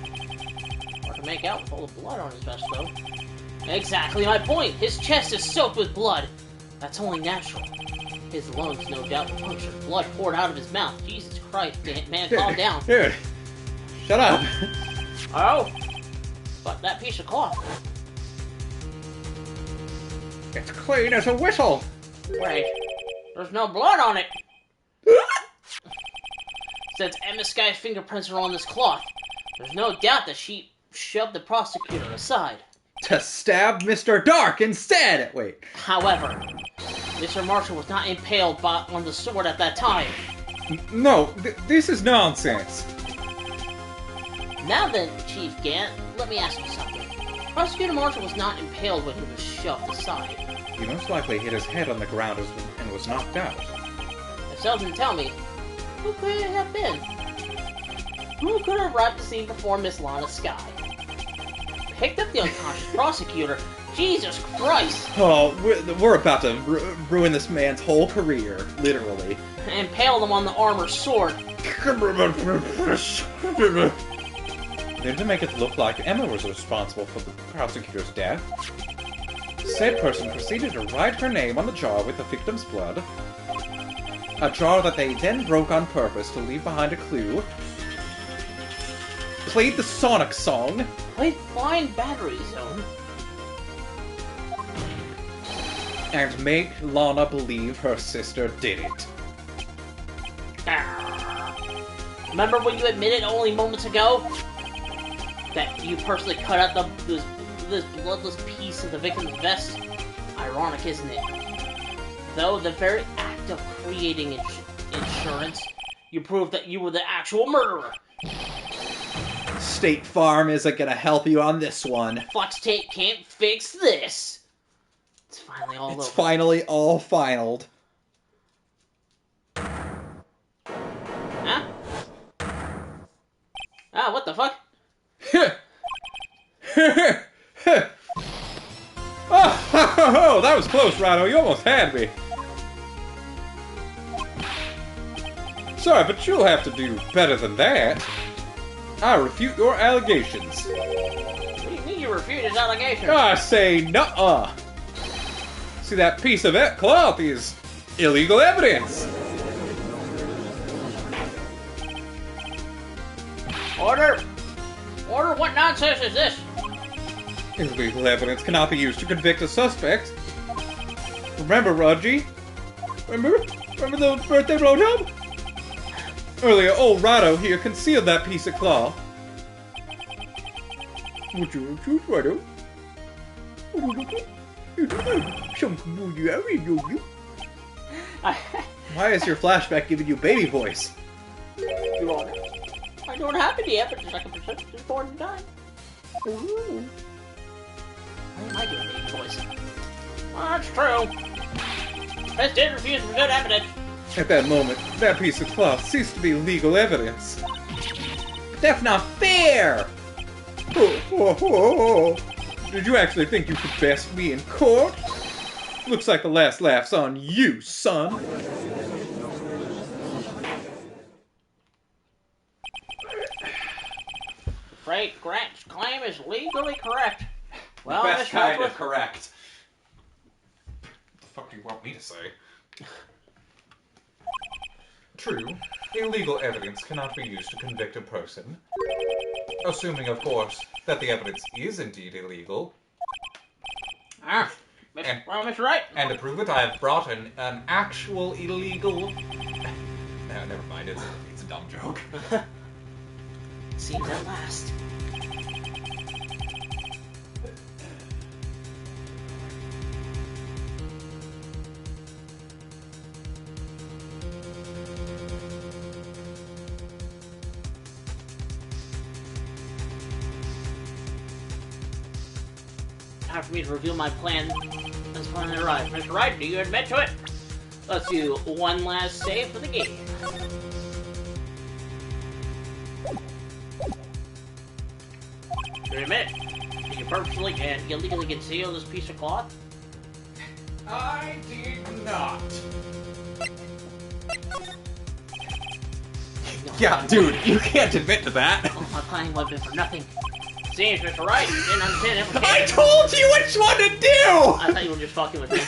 Speaker 1: Hard to make out with all the blood on his vest, though. Exactly my point! His chest is soaked with blood! That's only natural. His lungs, no doubt, punctured. Blood poured out of his mouth. Jesus Christ, man, calm down.
Speaker 4: Dude, shut up.
Speaker 1: Oh? But that piece of cloth.
Speaker 4: It's clean as a whistle.
Speaker 1: Wait, there's no blood on it. Since Emma Sky's fingerprints are on this cloth, there's no doubt that she shoved the prosecutor aside.
Speaker 2: To stab Mr. Dark instead! Wait.
Speaker 1: However, Mr. Marshall was not impaled on the sword at that time.
Speaker 4: No, this is nonsense.
Speaker 1: Now then, Chief Gant, let me ask you something. Prosecutor Marshall was not impaled when he was shoved aside.
Speaker 4: He most likely hit his head on the ground and was knocked out.
Speaker 1: If so, then tell me, who could it have been? Who could have arrived at the scene before Miss Lana Sky? Picked up the unconscious prosecutor? Jesus Christ!
Speaker 2: Oh, we're about to ruin this man's whole career, literally.
Speaker 1: Impaled him on the armor sword.
Speaker 4: Then to make it look like Emma was responsible for the prosecutor's death, said person proceeded to write her name on the jar with the victim's blood, a jar that they then broke on purpose to leave behind a clue, played the Sonic song,
Speaker 1: Played Flying Battery Zone.
Speaker 4: and make Lana believe her sister did it.
Speaker 1: Remember when you admitted only moments ago that you personally cut out this bloodless piece of the victim's vest? Ironic, isn't it? Though the very act of creating insurance, you proved that you were the actual murderer.
Speaker 2: State Farm isn't gonna help you on this one.
Speaker 1: Fox Tape can't fix this. It's finally all
Speaker 2: It's
Speaker 1: over.
Speaker 2: finally all finaled.
Speaker 1: Huh? Ah, what the fuck?
Speaker 4: Oh, that was close, Rhino. You almost had me. Sorry, but you'll have to do better than that. I refute your allegations.
Speaker 1: What do you mean you refute his allegations?
Speaker 4: I say nuh-uh. See, that piece of cloth is illegal evidence.
Speaker 1: Order! Order, what nonsense is this?
Speaker 4: Illegal evidence cannot be used to convict a suspect. Remember, Raji? Remember the birthday blowjob? Earlier, old Rado here concealed that piece of cloth. Would you choose Rado?
Speaker 2: Why is your flashback giving you baby voice?
Speaker 1: Your Honor, I don't have any evidence I can present at this point in time. Ooh. Why am I doing baby voice? Well, that's true. This did refuse to present evidence.
Speaker 4: At that moment, that piece of cloth ceased to be legal evidence.
Speaker 2: That's not fair!
Speaker 4: Did you actually think you could best me in court? Looks like the last laugh's on you, son.
Speaker 1: Frank Grant's claim is legally correct. Well,
Speaker 4: Best
Speaker 1: Miss
Speaker 4: kind
Speaker 1: Redwood,
Speaker 4: of correct. What the fuck do you want me to say? True, illegal evidence cannot be used to convict a person. Assuming, of course, that the evidence is indeed illegal.
Speaker 1: Miss Wright.
Speaker 4: And to prove it, I have brought an actual illegal... No, never mind, it's a dumb joke.
Speaker 1: Seems at last. Time for me to reveal my plan. Let's finally arrive. Mr. Wright, do you admit to it? Let's do one last save for the game. Do you admit? Did you purposely and illegally conceal this piece of cloth?
Speaker 4: I did not.
Speaker 2: Yeah, dude, you can't admit to that.
Speaker 1: Oh, my planning would have been for nothing. Seems, Mr. Wright, you didn't understand it.
Speaker 2: I told you which one to do!
Speaker 1: I thought you were just fucking with me.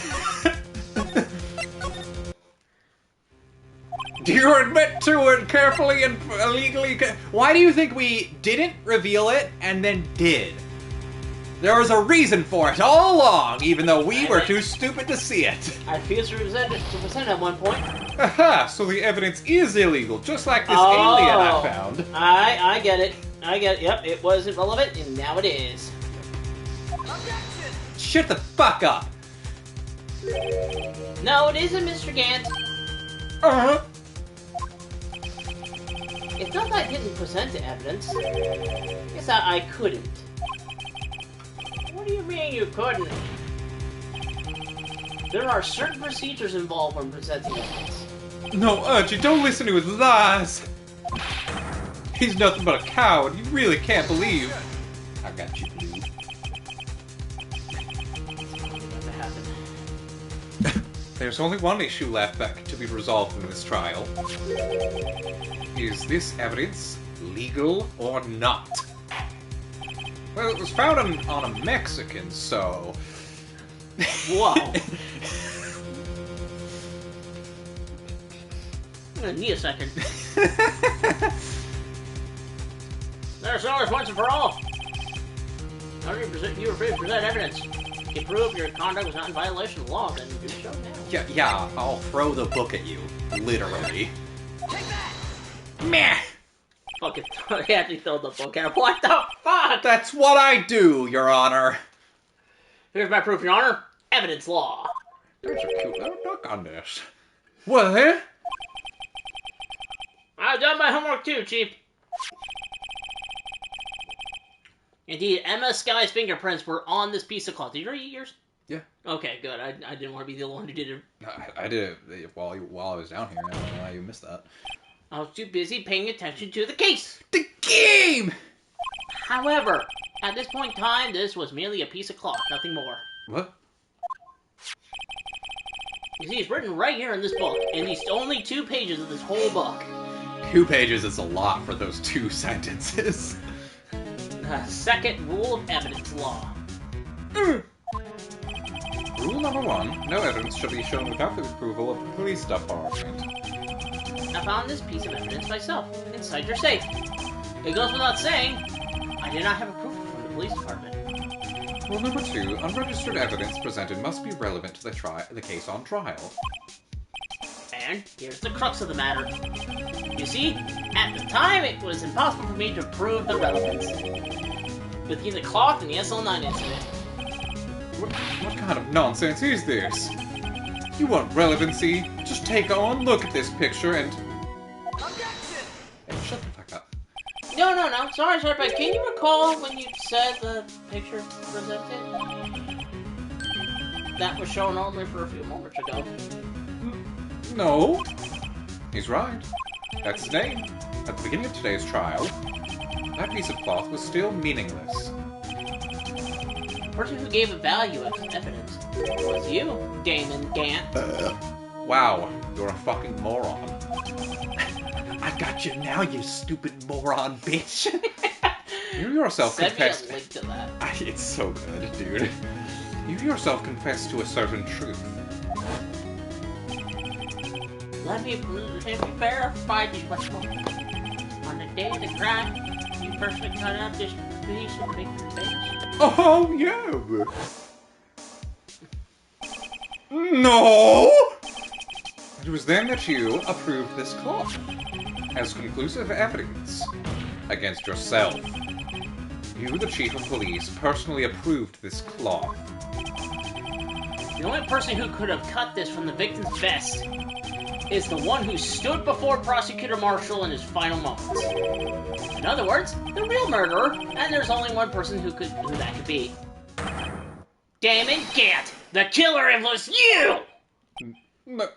Speaker 4: Do you admit to it carefully and illegally?
Speaker 2: Why do you think we didn't reveal it and then did? There was a reason for it all along, even though we were too stupid to see it.
Speaker 1: I refused to present at one point.
Speaker 4: Aha! So the evidence is illegal, just like this alien I found.
Speaker 1: I get it. I get it. Yep, it wasn't relevant, and now it is.
Speaker 5: Objection!
Speaker 2: Shut the fuck up!
Speaker 1: No, it isn't, Mr. Gant.
Speaker 2: Uh-huh.
Speaker 1: It's not that I didn't present the evidence. It's that I couldn't. What do you mean you couldn't? There are certain procedures involved when presenting evidence.
Speaker 4: No, Archie, don't listen to his lies. He's nothing but a coward. You really can't believe.
Speaker 2: I got you, Blue.
Speaker 1: What happened?
Speaker 4: There's only one issue left that to be resolved in this trial. Is this evidence legal or not? Well, it was found on a Mexican, so...
Speaker 1: Whoa. I'm gonna need a second. There's always once and for all. How do you refuse to present evidence? You prove your conduct was not in violation of the law, then do so now.
Speaker 2: Yeah, I'll throw the book at you. Literally.
Speaker 5: Take that!
Speaker 2: Meh!
Speaker 1: Fucking he actually throw the book at him. What the fuck?
Speaker 2: That's what I do, Your Honor.
Speaker 1: Here's my proof, Your Honor. Evidence law.
Speaker 4: There's a cute little duck on this.
Speaker 2: What?
Speaker 1: I've done my homework too, Chief. Indeed, Emma Sky's fingerprints were on this piece of cloth. Did you read yours?
Speaker 2: Yeah.
Speaker 1: Okay, good. I didn't want to be the only one who did it.
Speaker 2: I did it while I was down here. I don't know why you missed that.
Speaker 1: I was too busy paying attention to the case.
Speaker 2: The game!
Speaker 1: However, at this point in time, this was merely a piece of cloth, nothing more.
Speaker 2: What?
Speaker 1: You see, it's written right here in this book, in these only 2 pages of this whole book.
Speaker 2: 2 pages is a lot for those 2 sentences.
Speaker 1: The second rule of evidence law.
Speaker 4: Rule number 1, no evidence shall be shown without the approval of the police department.
Speaker 1: I found this piece of evidence myself, inside your safe. It goes without saying, I did not have approval from the police department.
Speaker 4: Rule number 2, unregistered evidence presented must be relevant to the case on trial.
Speaker 1: And here's the crux of the matter. You see, at the time it was impossible for me to prove the relevance. With the cloth and the SL9 incident.
Speaker 4: What kind of nonsense is this? You want relevancy? Just take one look at this picture and...
Speaker 5: Objection!
Speaker 2: Hey, shut the fuck up.
Speaker 1: No. Sorry, but can you recall when you said the picture presented? That was shown only for a few moments ago.
Speaker 4: No. He's right. That's his name. At the beginning of today's trial, that piece of cloth was still meaningless.
Speaker 1: The person who gave a value of evidence was you, Damon Gant.
Speaker 2: Wow, you're a fucking moron. I got you now, you stupid moron bitch.
Speaker 4: You yourself
Speaker 1: Send me a
Speaker 4: confessed...
Speaker 1: link to that.
Speaker 2: It's so good, dude.
Speaker 4: You yourself confessed to a certain truth.
Speaker 1: Let me verify this much more. On the day of the crime, you personally cut out this piece of Victor's face.
Speaker 4: Oh, yeah. No! It was then that you approved this cloth as conclusive evidence against yourself. You, the chief of police, personally approved this cloth.
Speaker 1: The only person who could have cut this from the victim's vest is the one who stood before Prosecutor Marshall in his final moments. In other words, the real murderer, and there's only one person who that could be. Damon Gant! The killer, it was you!
Speaker 4: No.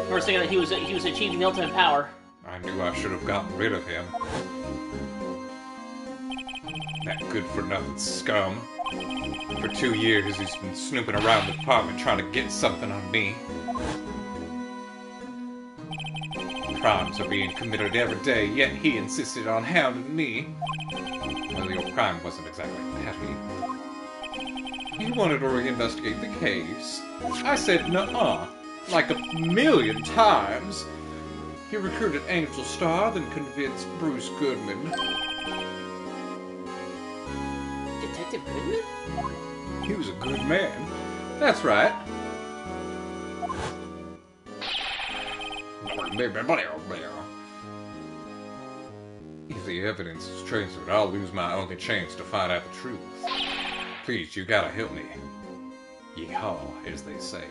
Speaker 1: First thing, he was achieving the ultimate power.
Speaker 4: I knew I should have gotten rid of him. That good-for-nothing scum. For 2 years, he's been snooping around the department trying to get something on me. Crimes are being committed every day, yet he insisted on hounding me. Well, your crime wasn't exactly petty. He wanted to reinvestigate the case. I said nuh-uh, like 1,000,000 times. He recruited Angel Star, then convinced Bruce Goodman.
Speaker 1: Detective Goodman?
Speaker 4: He was a good man. That's right. If the evidence is transferred, I'll lose my only chance to find out the truth. Please, you gotta help me. Yeehaw, as they say.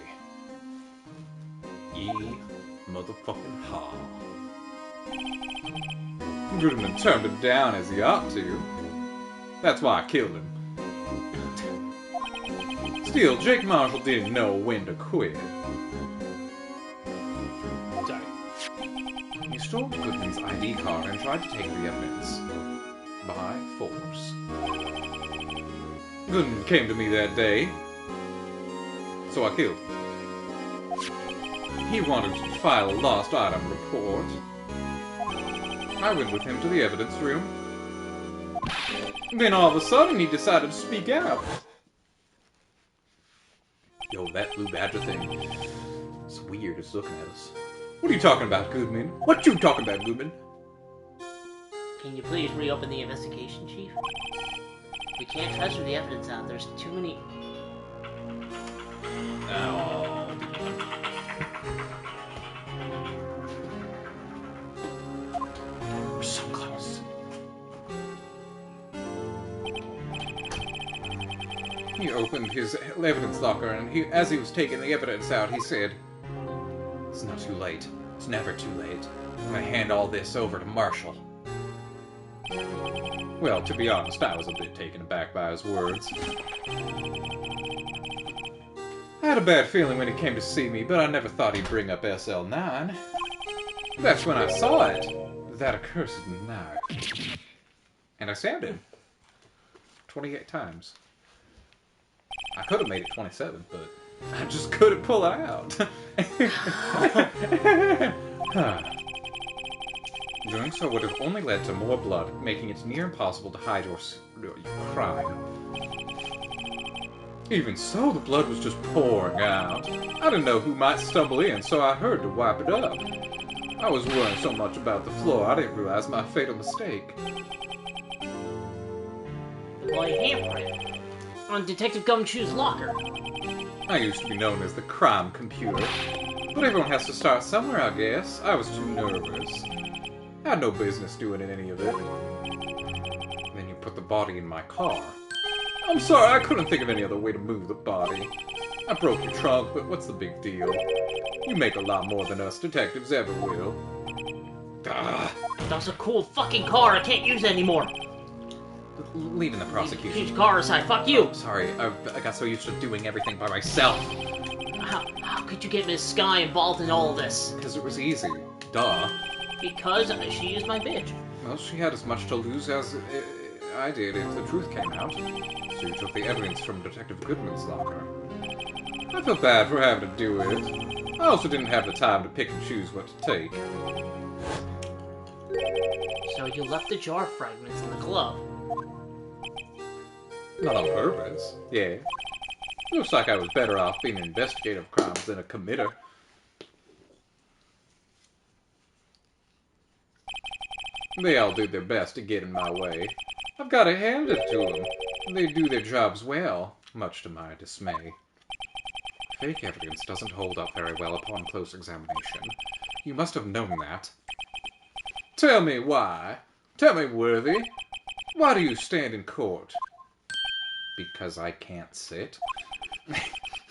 Speaker 4: Yee motherfucking haw. Goodman turned him down as he ought to. That's why I killed him. Still, Jake Marshall didn't know when to quit.
Speaker 1: Sorry.
Speaker 4: He stole Goodman's ID card and tried to take the evidence. By force. Goodman came to me that day, so I killed him. He wanted to file a lost item report. I went with him to the evidence room. Then all of a sudden he decided to speak out. Yo, that blue badger thing. It's weird, it's looking at us. What are you talking about, Goodman? What you talking about, Goodman?
Speaker 1: Can you please reopen the investigation, Chief? We can't transfer the evidence out. There's too many...
Speaker 4: Oh. We're so close. He opened his evidence locker, and as he was taking the evidence out, he said, "It's not too late. It's never too late. I'm gonna hand all this over to Marshall." Well, to be honest, I was a bit taken aback by his words. I had a bad feeling when he came to see me, but I never thought he'd bring up SL9. That's when I saw it. That accursed knife. And I stabbed him. 28 times. I could have made it 27, but I just couldn't pull it out. Doing so would have only led to more blood, making it near impossible to hide your crime. Even so, the blood was just pouring out. I didn't know who might stumble in, so I hurried to wipe it up. I was worrying so much about the floor, I didn't realize my fatal mistake.
Speaker 1: The bloody handprint on Detective Gumshoe's locker.
Speaker 4: I used to be known as the crime computer, but everyone has to start somewhere, I guess. I was too nervous. I had no business doing any of it. Then you put the body in my car. I'm sorry, I couldn't think of any other way to move the body. I broke your trunk, but what's the big deal? You make a lot more than us detectives ever will. Ah.
Speaker 1: That was a cool fucking car. I can't use it anymore.
Speaker 4: Leaving the prosecution.
Speaker 1: Huge car aside. Fuck you.
Speaker 4: Oh, sorry, I got so used to doing everything by myself.
Speaker 1: How could you get Miss Sky involved in all of this?
Speaker 4: Because it was easy. Duh.
Speaker 1: Because she is my bitch.
Speaker 4: Well, she had as much to lose as I did if the truth came out. So you took the evidence from Detective Goodman's locker. I felt bad for having to do it. I also didn't have the time to pick and choose what to take.
Speaker 1: So you left the jar fragments in the glove.
Speaker 4: Not on purpose. Yeah. Looks like I was better off being an investigator of crimes than a committer. They all did their best to get in my way. I've got to hand it to them. They do their jobs well, much to my dismay. Fake evidence doesn't hold up very well upon close examination. You must have known that. Tell me why. Tell me, Worthy. Why do you stand in court? Because I can't sit.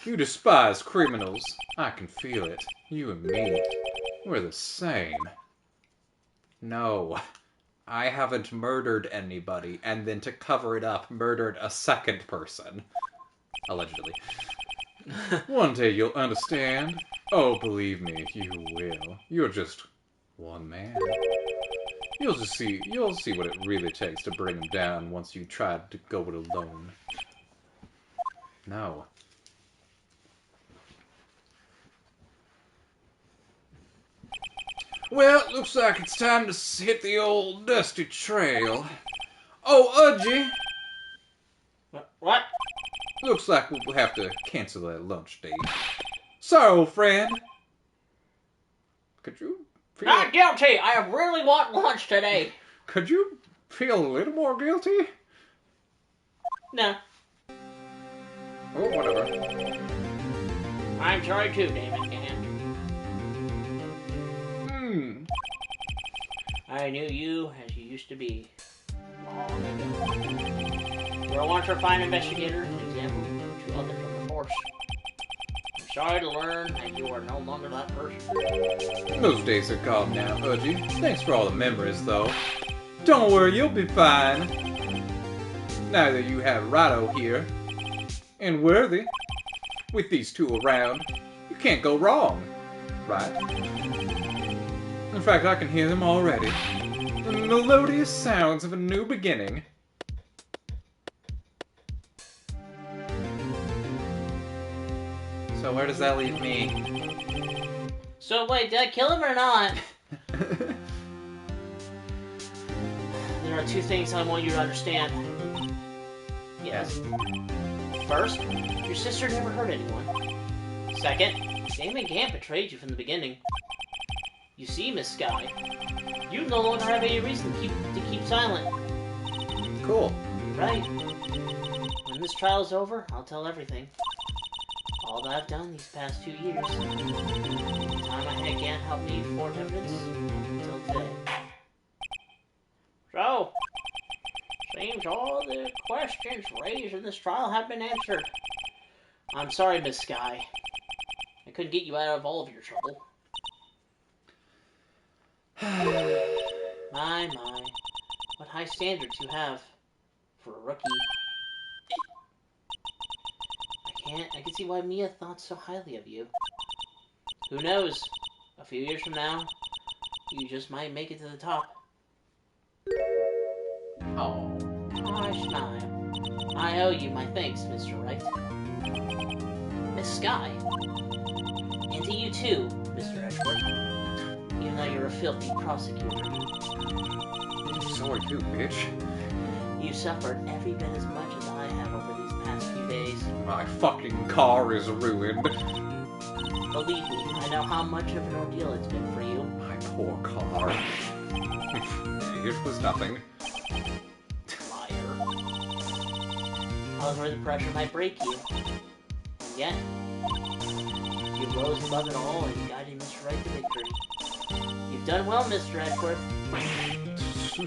Speaker 4: You despise criminals. I can feel it. You and me. We're the same. No. I haven't murdered anybody, and then to cover it up, murdered a second person. Allegedly. One day you'll understand. Oh, believe me, you will. You're just one man. You'll see what it really takes to bring him down once you try to go it alone. No. Well, looks like it's time to hit the old dusty trail. Oh, Udgy!
Speaker 1: What?
Speaker 4: Looks like we'll have to cancel that lunch date. Sorry, old friend. Could you feel...
Speaker 1: Not guilty! I really want lunch today!
Speaker 4: Could you feel a little more guilty?
Speaker 1: No.
Speaker 4: Oh, whatever.
Speaker 1: I'm sorry too, Damon Gant. I knew you as you used to be. Long ago. You're a once-refined investigator, an example to others of the force. I'm sorry to learn that you are no longer that person.
Speaker 4: Those days are gone now, Udgy. Thanks for all the memories, though. Don't worry, you'll be fine. Now that you have Rado here, and Worthy, with these two around, you can't go wrong, right? In fact, I can hear them already. The melodious sounds of a new beginning. So where does that leave me?
Speaker 1: So wait, did I kill him or not? There are two things I want you to understand. Yes. First, your sister never hurt anyone. Second, Damon Gant betrayed you from the beginning. You see, Miss Sky, you no longer have any reason to keep silent.
Speaker 4: Cool.
Speaker 1: Right. When this trial's over, I'll tell everything. All that I've done these past 2 years. The time I had Gant help me forge evidence until today. So, seems all the questions raised in this trial have been answered. I'm sorry, Miss Sky. I couldn't get you out of all of your trouble. My, what high standards you have for a rookie. I can see why Mia thought so highly of you. Who knows? A few years from now, you just might make it to the top.
Speaker 4: Oh.
Speaker 1: I smile. I owe you my thanks, Mr. Wright. Miss Sky. And to you too, Mr. Edgeworth. Even though you're a filthy prosecutor.
Speaker 4: Sorry too, bitch.
Speaker 1: You suffered every bit as much as I have over these past few days.
Speaker 4: My fucking car is ruined.
Speaker 1: Believe me, I know how much of an ordeal it's been for you.
Speaker 4: My poor car. It was nothing.
Speaker 1: Liar. I was worried the pressure might break you. And yet, you rose above it all and guided Mr. Wright to victory. You've done well, Mr. Edgeworth.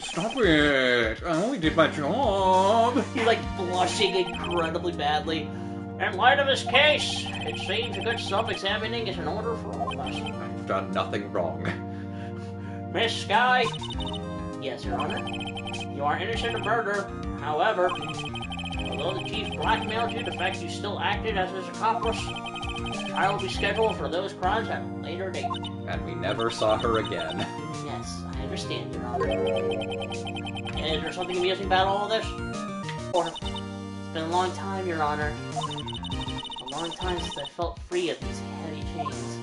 Speaker 4: Stop it! I only did my job!
Speaker 1: He's like blushing incredibly badly. In light of his case, it seems a good self-examining is in order for all of us.
Speaker 4: I've done nothing wrong.
Speaker 1: Miss Sky? Yes, Your Honor. You are innocent of murder. However, although the chief blackmailed you, the fact you still acted as his accomplice, the trial will be scheduled for those crimes at a later date.
Speaker 4: And we never saw her again.
Speaker 1: Yes, I understand, Your Honor. And is there something amusing about all this? Or, it's been a long time, Your Honor. A long time since I felt free of these heavy chains.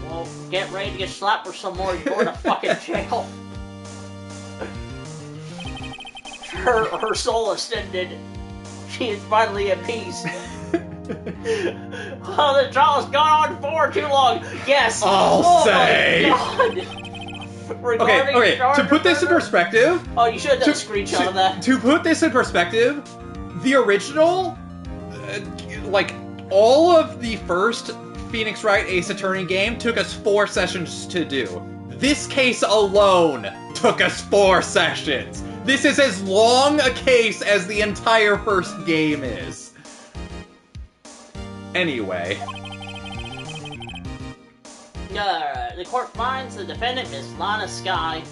Speaker 1: Well, get ready to get slapped with some more. You're going to fucking jail. Her soul ascended. She is finally at peace. Oh, the trial's gone on for too long. Yes.
Speaker 4: I'll say. Okay. To put this in perspective.
Speaker 1: Oh, you should have done a screenshot of that.
Speaker 2: To put this in perspective, the original, like all of the first Phoenix Wright Ace Attorney game took us 4 sessions to do. This case alone took us 4 sessions. This is as long a case as the entire first game is. Anyway.
Speaker 1: The court finds the defendant, Miss Lana Sky.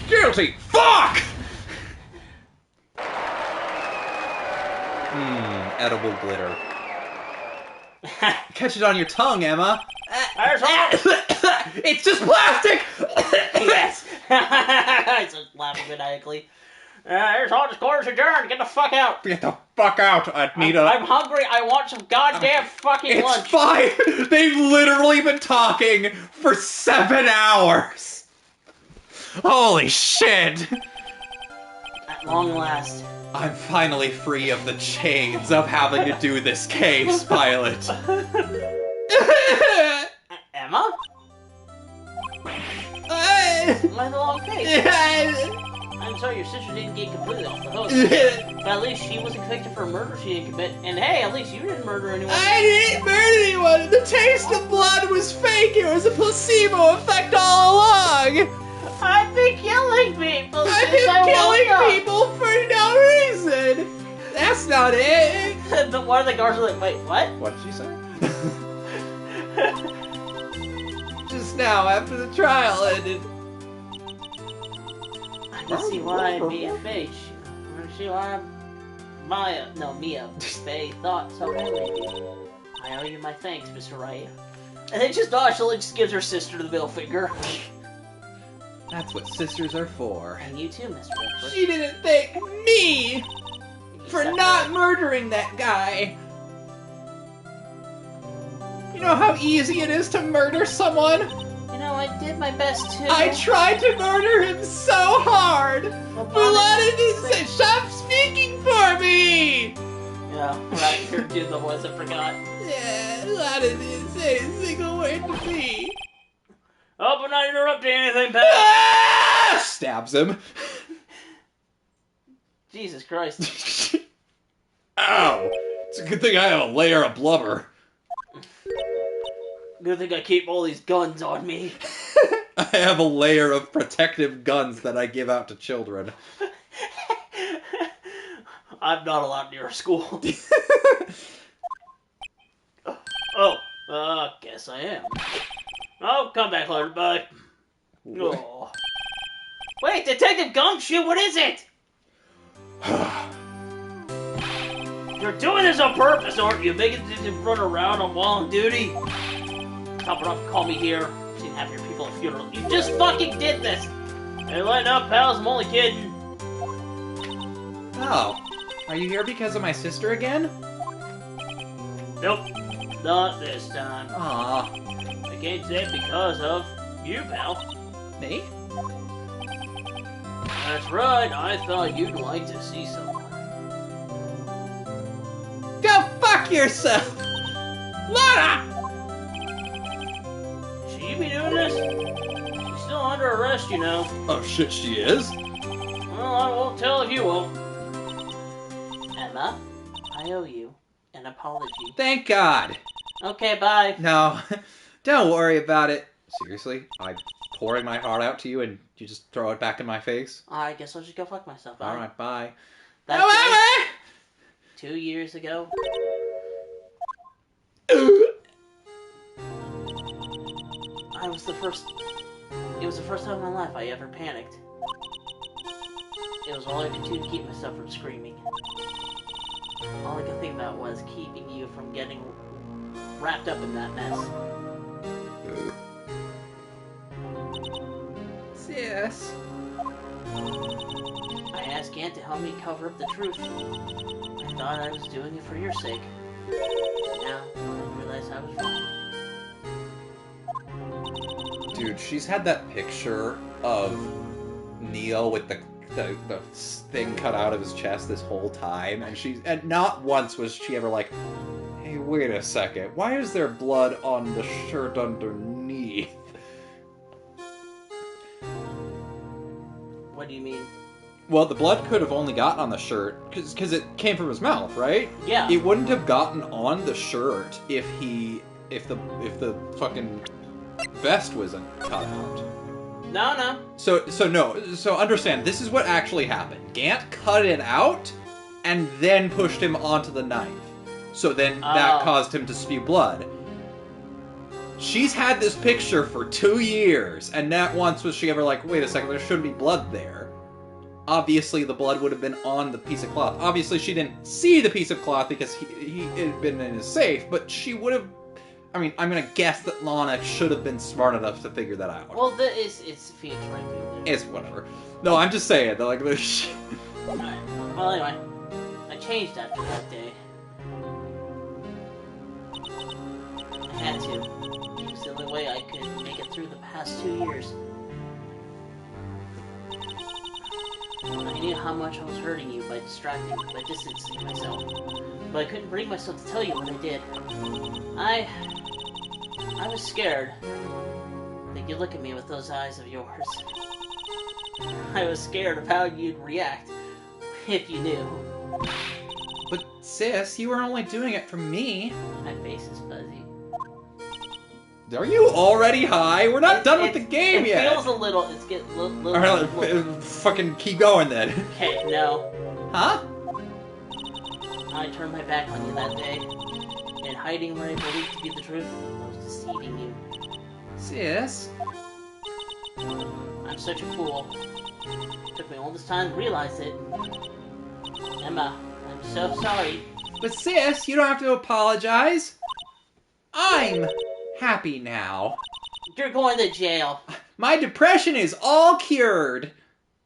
Speaker 4: Guilty! Fuck!
Speaker 2: Edible glitter. Catch it on your tongue, Emma.
Speaker 1: There's all...
Speaker 2: It's just plastic!
Speaker 1: Yes. I started laughing maniacally. Here's all this course adjourned. Get the fuck out.
Speaker 4: Get the fuck out.
Speaker 1: I'm hungry. I want some goddamn fucking lunch.
Speaker 4: It's fine. They've literally been talking for 7 hours. Holy shit.
Speaker 1: At long last.
Speaker 2: I'm finally free of the chains of having to do this case, Pilot.
Speaker 1: Emma? Am I the long face? I'm sorry your sister didn't get completely off the hook. But at least she wasn't convicted for a murder she didn't commit. And hey, at least you didn't murder anyone.
Speaker 2: I didn't murder anyone! The taste of blood was fake! It was a placebo effect all along!
Speaker 1: I've been killing people
Speaker 2: I've
Speaker 1: since
Speaker 2: been
Speaker 1: I
Speaker 2: killing
Speaker 1: woke up.
Speaker 2: people for no reason! That's not it!
Speaker 1: But one of the guards are like, wait, what?
Speaker 2: What did she say? Just now, after the trial ended.
Speaker 1: I can see why Mia Faye, I can see why Mia Faye thought so highly of you. I owe you my thanks, Mr. Wright. And then just nonchalantly just gives her sister the middle finger.
Speaker 2: That's what sisters are for.
Speaker 1: And you too, Mr. Redford.
Speaker 2: She didn't thank me for not murdering that guy. You know how easy it is to murder someone?
Speaker 1: You know, I did my best too.
Speaker 2: I tried to murder him so hard! Mulana didn't say, stop speaking for me!
Speaker 1: Yeah, right, you're doing the voice I forgot.
Speaker 2: Yeah, Mulana didn't say a single word to me.
Speaker 1: Oh, but not interrupting anything, pal.
Speaker 2: Ah! Stabs him.
Speaker 1: Jesus Christ.
Speaker 2: Ow! It's a good thing I have a layer of blubber.
Speaker 1: Good thing I keep all these guns on me.
Speaker 2: I have a layer of protective guns that I give out to children.
Speaker 1: I'm not allowed near a school. Guess I am. Oh, come back later, bye. Oh. Wait, Detective Gumshoe, what is it? You're doing this on purpose, aren't you? Making it run around while on duty? Top it off, call me here. Seen half your people at funeral. You just fucking did this! Hey, lighten up, pals, I'm only kidding.
Speaker 2: Oh, are you here because of my sister again?
Speaker 1: Nope, not this time.
Speaker 2: Aw.
Speaker 1: I came today because of you, pal.
Speaker 2: Me?
Speaker 1: That's right, I thought you'd like to see someone.
Speaker 2: Go fuck yourself! Lana!
Speaker 1: Should you be doing this? She's still under arrest, you know.
Speaker 2: Oh shit, she is?
Speaker 1: Well, I won't tell if you won't. Emma, I owe you an apology.
Speaker 2: Thank God!
Speaker 1: Okay, bye.
Speaker 2: No, don't worry about it. Seriously? I'm pouring my heart out to you and you just throw it back in my face?
Speaker 1: I guess I'll just go fuck myself. Bye.
Speaker 2: Alright, bye.
Speaker 1: That
Speaker 2: However!
Speaker 1: day, 2 years ago, it was the first time in my life I ever panicked. It was all I could do to keep myself from screaming. All I could think about was keeping you from getting wrapped up in that mess.
Speaker 2: Yes.
Speaker 1: I asked Gant to help me cover up the truth. I thought I was doing it for your sake. But now, I realize I was wrong.
Speaker 2: Dude, she's had that picture of Neil with the thing cut out of his chest this whole time, and not once was she ever like, hey, wait a second, why is there blood on the shirt underneath?
Speaker 1: What do you mean?
Speaker 2: Well, the blood could have only gotten on the shirt because it came from his mouth, right?
Speaker 1: Yeah.
Speaker 2: It wouldn't have gotten on the shirt if the fucking vest wasn't cut out.
Speaker 1: No.
Speaker 2: So understand, this is what actually happened. Gant cut it out and then pushed him onto the knife. So then that caused him to spew blood. She's had this picture for 2 years, and not once was she ever like, wait a second, there shouldn't be blood there. Obviously, the blood would have been on the piece of cloth. Obviously, she didn't see the piece of cloth because it had been in his safe, but she would have I mean, I'm gonna guess that Lana should have been smart enough to figure that out.
Speaker 1: Well, it's Phoenix right there.
Speaker 2: It's whatever. No, I'm just saying, like, this.
Speaker 1: Alright, well, anyway. I changed after that day. I had to. It was the only way I could make it through the past 2 years. I knew how much I was hurting you by distancing myself. But I couldn't bring myself to tell you what I did. I was scared that you'd look at me with those eyes of yours. I was scared of how you'd react if you knew.
Speaker 2: But sis, you were only doing it for me.
Speaker 1: My face is fuzzy.
Speaker 2: Are you already high? We're not done with the game yet.
Speaker 1: It feels a little. It's getting a little.
Speaker 2: Alright, fucking keep going then.
Speaker 1: Okay, no.
Speaker 2: Huh?
Speaker 1: I turned my back on you that day, and hiding what I believed to be the truth, I was deceiving you.
Speaker 2: Sis?
Speaker 1: I'm such a fool. It took me all this time to realize it. Emma, I'm so sorry.
Speaker 2: But sis, you don't have to apologize. I'm happy now.
Speaker 1: You're going to jail.
Speaker 2: My depression is all cured.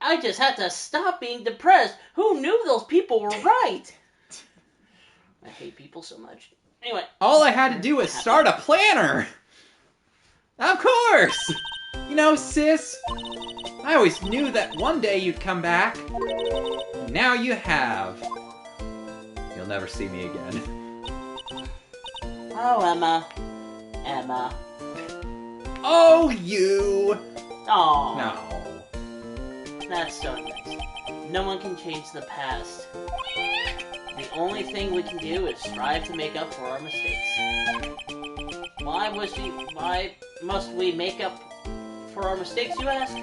Speaker 1: I just had to stop being depressed. Who knew those people were right? I hate people so much. Anyway.
Speaker 2: All I had to do was start a planner. Of course. You know, sis, I always knew that one day you'd come back. Now you have. You'll never see me again.
Speaker 1: Oh, Emma. Emma.
Speaker 2: Oh, you.
Speaker 1: Oh.
Speaker 2: No.
Speaker 1: That's so nice. No one can change the past. The only thing we can do is strive to make up for our mistakes. Why must we make up for our mistakes, you ask?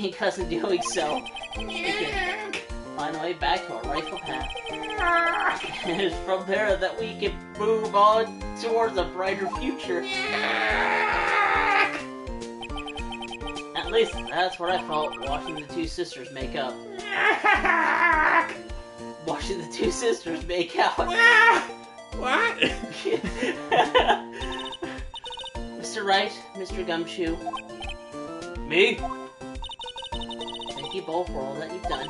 Speaker 1: Because in doing so, we can find a way back to our rightful path. And it's from there that we can move on towards a brighter future. At least that's what I felt watching the two sisters make up. Watching the two sisters make out.
Speaker 2: What?
Speaker 1: Mr. Wright, Mr. Gumshoe. Me? Thank you both for all that you've done.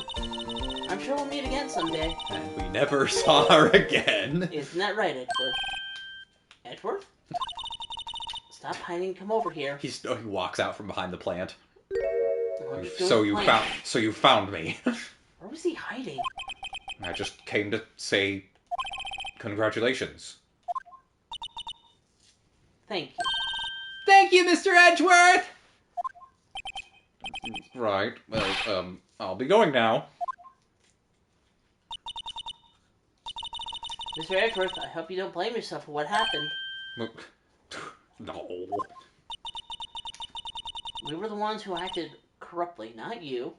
Speaker 1: I'm sure we'll meet again someday.
Speaker 2: And we never saw her again.
Speaker 1: Isn't that right, Edgeworth? Edgeworth? Stop hiding and come over here.
Speaker 2: He walks out from behind the plant.
Speaker 1: What are you
Speaker 2: So
Speaker 1: doing
Speaker 2: you
Speaker 1: playing?
Speaker 2: found me.
Speaker 1: Where was he hiding?
Speaker 2: I just came to say congratulations.
Speaker 1: Thank you.
Speaker 2: Thank you, Mr. Edgeworth! Right, well, I'll be going now.
Speaker 1: Mr. Edgeworth, I hope you don't blame yourself for what happened.
Speaker 2: No.
Speaker 1: We were the ones who acted corruptly, not you.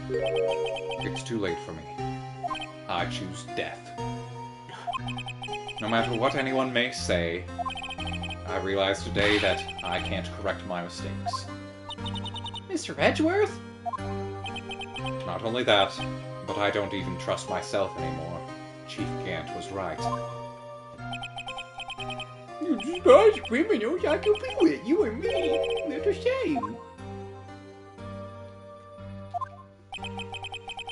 Speaker 2: It's too late for me. I choose death. No matter what anyone may say, I realize today that I can't correct my mistakes. Mr. Edgeworth? Not only that, but I don't even trust myself anymore. Chief Gant was right. You despise criminals, I can be with you and me. We're the same.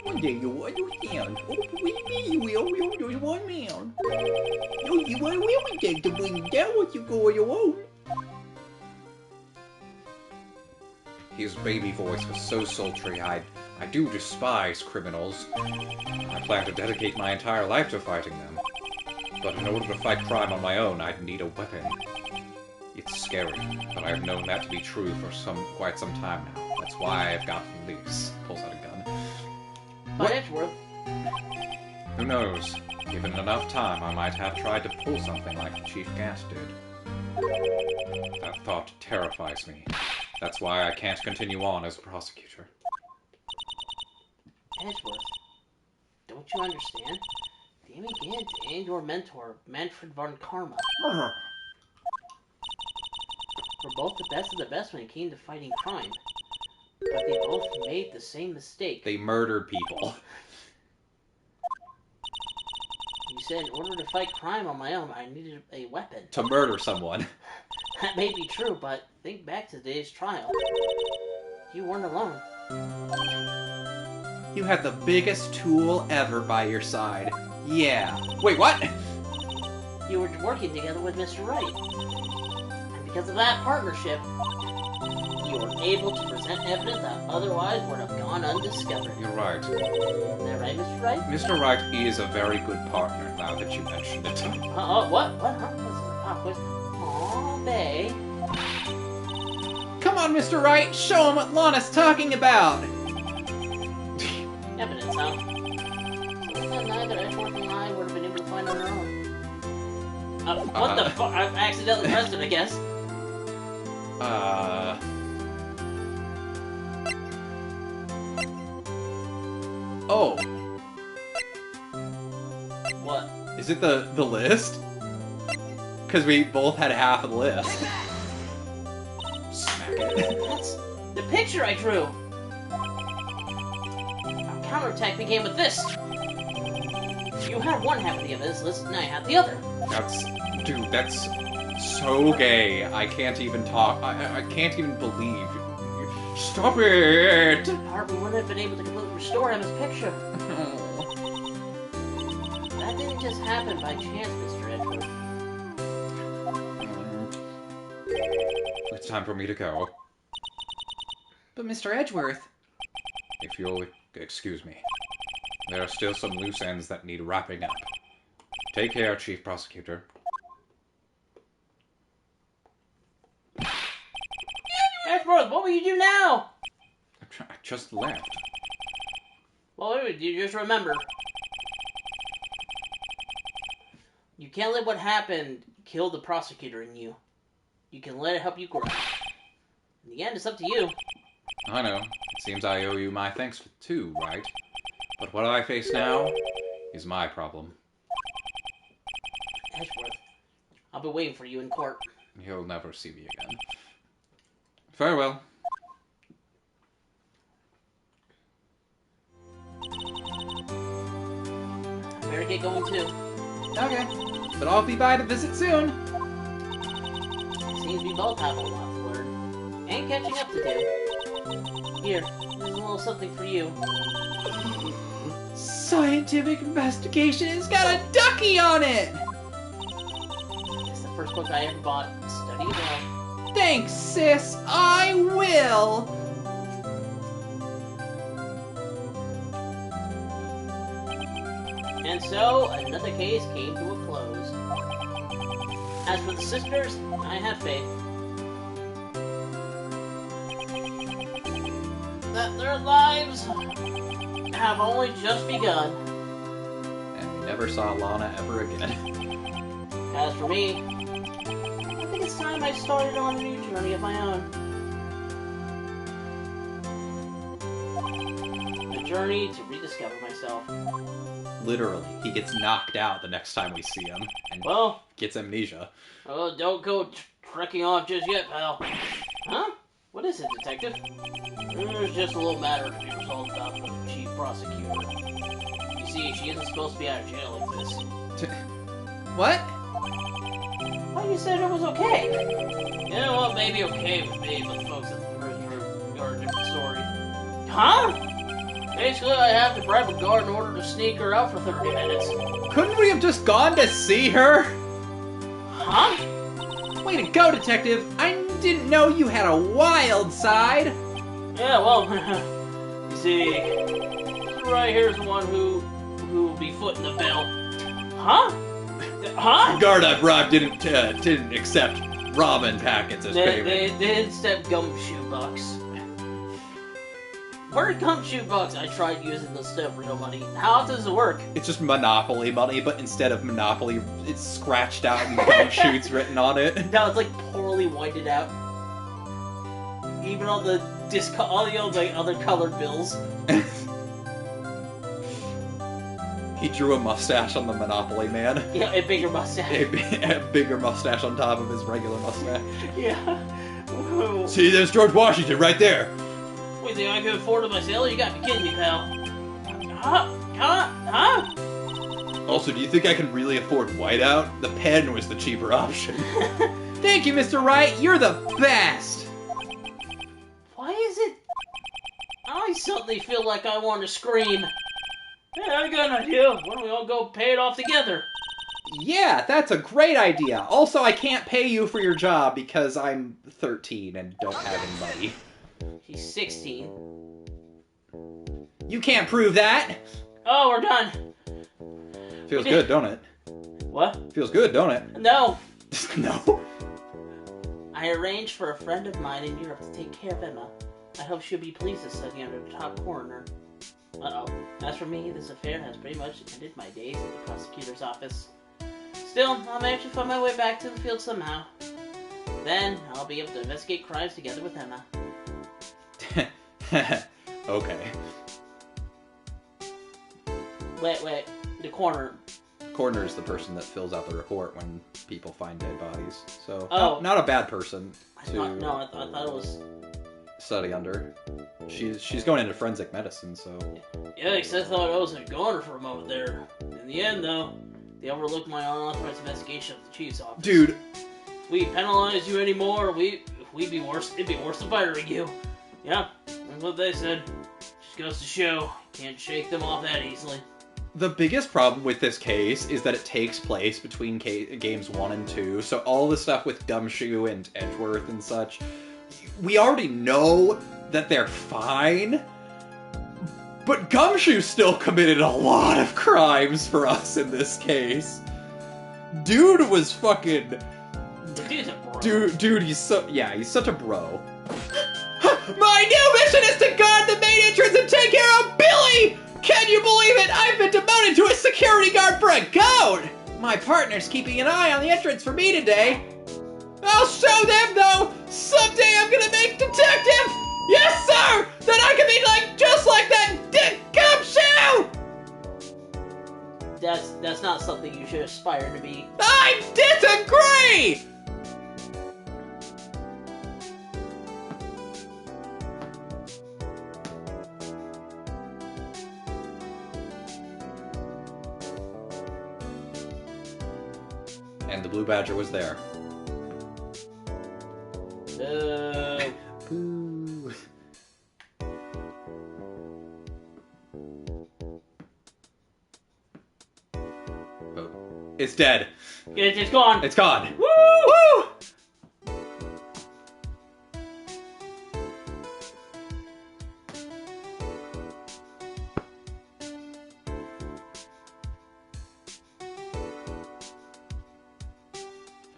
Speaker 2: One day you'll understand. Oh, believe me, you will. You're just one man. You'll do what it will take to bring you down once you go on your own. His baby voice was so sultry, I do despise criminals. I plan to dedicate my entire life to fighting them. But in order to fight crime on my own, I'd need a weapon. It's scary, but I've known that to be true for quite some time now. That's why I've gotten this. Pulls out a gun.
Speaker 1: But Edgeworth,
Speaker 2: Who knows? Given enough time, I might have tried to pull something like Chief Gas did. That thought terrifies me. That's why I can't continue on as a prosecutor.
Speaker 1: Edgeworth, don't you understand? Damon Gant and your mentor, Manfred von Karma, were both the best of the best when it came to fighting crime. But they both made the same mistake.
Speaker 2: They murdered people.
Speaker 1: You said in order to fight crime on my own, I needed a weapon.
Speaker 2: To murder someone.
Speaker 1: That may be true, but think back to today's trial. You weren't alone.
Speaker 2: You had the biggest tool ever by your side. Yeah. Wait, what?
Speaker 1: You were working together with Mr. Wright. And because of that partnership, you were able to present evidence that otherwise would have gone undiscovered.
Speaker 4: You're right.
Speaker 1: Isn't that right, Mr. Wright?
Speaker 4: Mr. Wright is a very good partner, now that you mentioned it.
Speaker 1: What? What? Huh? This is a pop quiz. Aw, Bay.
Speaker 2: Come on, Mr. Wright, show him what Lana's talking about!
Speaker 1: Evidence, huh? Something that neither Edgeworth and I would have been able to find on our own. What the fuck? I accidentally pressed it, I guess.
Speaker 2: Oh.
Speaker 1: What?
Speaker 2: Is it the list? Because we both had half of the list. Smack it.
Speaker 1: That's the picture I drew. Our counterattack began with this. You had one half of the evidence list, and I had the other.
Speaker 4: Dude, that's so gay. I can't even talk. I can't even believe. Stop it!
Speaker 1: However, we wouldn't have been able to completely restore him as picture. That didn't just happen by chance, Mr. Edgeworth.
Speaker 4: It's time for me to go.
Speaker 2: But Mr. Edgeworth...
Speaker 4: If you'll excuse me. There are still some loose ends that need wrapping up. Take care, Chief Prosecutor.
Speaker 1: Edgeworth, what will you do now?
Speaker 4: I just left.
Speaker 1: Well, wait, you just remember. You can't let what happened kill the prosecutor in you. You can let it help you grow. In the end, it's up to you.
Speaker 4: I know. It seems I owe you my thanks too, right? But what I face now is my problem.
Speaker 1: Edgeworth, I'll be waiting for you in court.
Speaker 4: You'll never see me again. Farewell.
Speaker 1: I better get going too.
Speaker 2: Okay. But I'll be by to visit soon.
Speaker 1: Seems we both have a lot to learn. And catching up to do. Here, there's a little something for you.
Speaker 2: Scientific investigation has got a ducky on it!
Speaker 1: It's the first book I ever bought. Study it well.
Speaker 2: Thanks, sis. I will.
Speaker 1: And so, another case came to a close. As for the sisters, I have faith that their lives have only just begun.
Speaker 2: And we never saw Lana ever again.
Speaker 1: As for me, I think it's time I started on a new journey of my own. A journey to rediscover myself.
Speaker 2: Literally, he gets knocked out the next time we see him, and
Speaker 1: Well,
Speaker 2: gets amnesia.
Speaker 1: oh, don't go trekking off just yet, pal. Huh? What is it, detective? There's just a little matter to be resolved about the chief prosecutor. You see, she isn't supposed to be out of jail like this.
Speaker 2: What?
Speaker 1: Oh, you said it was okay. Yeah, well, maybe okay with me, but the folks at the prison are a different story. Huh? Basically, I have to bribe a guard in order to sneak her out for 30 minutes.
Speaker 2: Couldn't we have just gone to see her?
Speaker 1: Huh?
Speaker 2: Way to go, detective! I didn't know you had a wild side!
Speaker 1: Yeah, well, you see, right here's the one who will be footing the bill. Huh? Huh?
Speaker 2: The guard I bribed didn't accept ramen packets as payment.
Speaker 1: They didn't step gumshoe bucks. Where are gumshoe bucks? I tried using the stuff real money. How does it work?
Speaker 2: It's just Monopoly money, but instead of Monopoly, it's scratched out and gumshoes written on it.
Speaker 1: No, it's like poorly whited out. Even all the all the other colored bills.
Speaker 2: He drew a mustache on the Monopoly man.
Speaker 1: Yeah, a bigger mustache.
Speaker 2: A bigger mustache on top of his regular mustache.
Speaker 1: Yeah. Whoa.
Speaker 2: See, there's George Washington right there.
Speaker 1: Wait, think I can afford it myself? You gotta be kidding me, pal. Huh?
Speaker 2: Also, do you think I can really afford whiteout? The pen was the cheaper option. Thank you, Mr. Wright. You're the best.
Speaker 1: Why is it... I suddenly feel like I want to scream. Hey, I got an idea. Why don't we all go pay it off together?
Speaker 2: Yeah, that's a great idea. Also, I can't pay you for your job because I'm 13 and don't have any money.
Speaker 1: He's 16.
Speaker 2: You can't prove that.
Speaker 1: Oh, we're done.
Speaker 2: Feels good, don't it?
Speaker 1: What?
Speaker 2: Feels good, don't it?
Speaker 1: No.
Speaker 2: No.
Speaker 1: I arranged for a friend of mine in Europe to take care of Emma. I hope she'll be pleased to study under the top coroner. Uh-oh. As for me, this affair has pretty much ended my days at the prosecutor's office. Still, I'll manage to find my way back to the field somehow. Then, I'll be able to investigate crimes together with Emma.
Speaker 2: Okay.
Speaker 1: Wait. The coroner.
Speaker 2: Coroner is the person that fills out the report when people find dead bodies. So,
Speaker 1: Oh.
Speaker 2: not a bad person
Speaker 1: I
Speaker 2: to
Speaker 1: thought it was...
Speaker 2: study under. She's going into forensic medicine, so...
Speaker 1: Yikes, I thought I was a goner for a moment there. In the end, though, they overlooked my unauthorized investigation of the chief's office.
Speaker 2: Dude.
Speaker 1: If we penalize you anymore, we'd be worse. It'd be worse than firing you. Yeah, that's what they said. Just goes to show, can't shake them off that easily.
Speaker 2: The biggest problem with this case is that it takes place between games 1 and 2, so all the stuff with Gumshoe and Edgeworth and such, we already know that they're fine, but Gumshoe still committed a lot of crimes for us in this case. Dude was fucking...
Speaker 1: Dude's a bro.
Speaker 2: Dude, he's such a bro. My new mission is to guard the main entrance and take care of Billy! Can you believe it? I've been demoted to a security guard for a goat! My partner's keeping an eye on the entrance for me today. I'll show them, though! Someday I'm gonna make detective! Yes, sir! Then I can be just like that Dick Gumshoe!
Speaker 1: That's not something you should aspire to be.
Speaker 2: I disagree! And the Blue Badger was there. Boo. Oh. It's dead.
Speaker 1: It's gone.
Speaker 2: It's gone.
Speaker 1: Woo!
Speaker 2: Woo!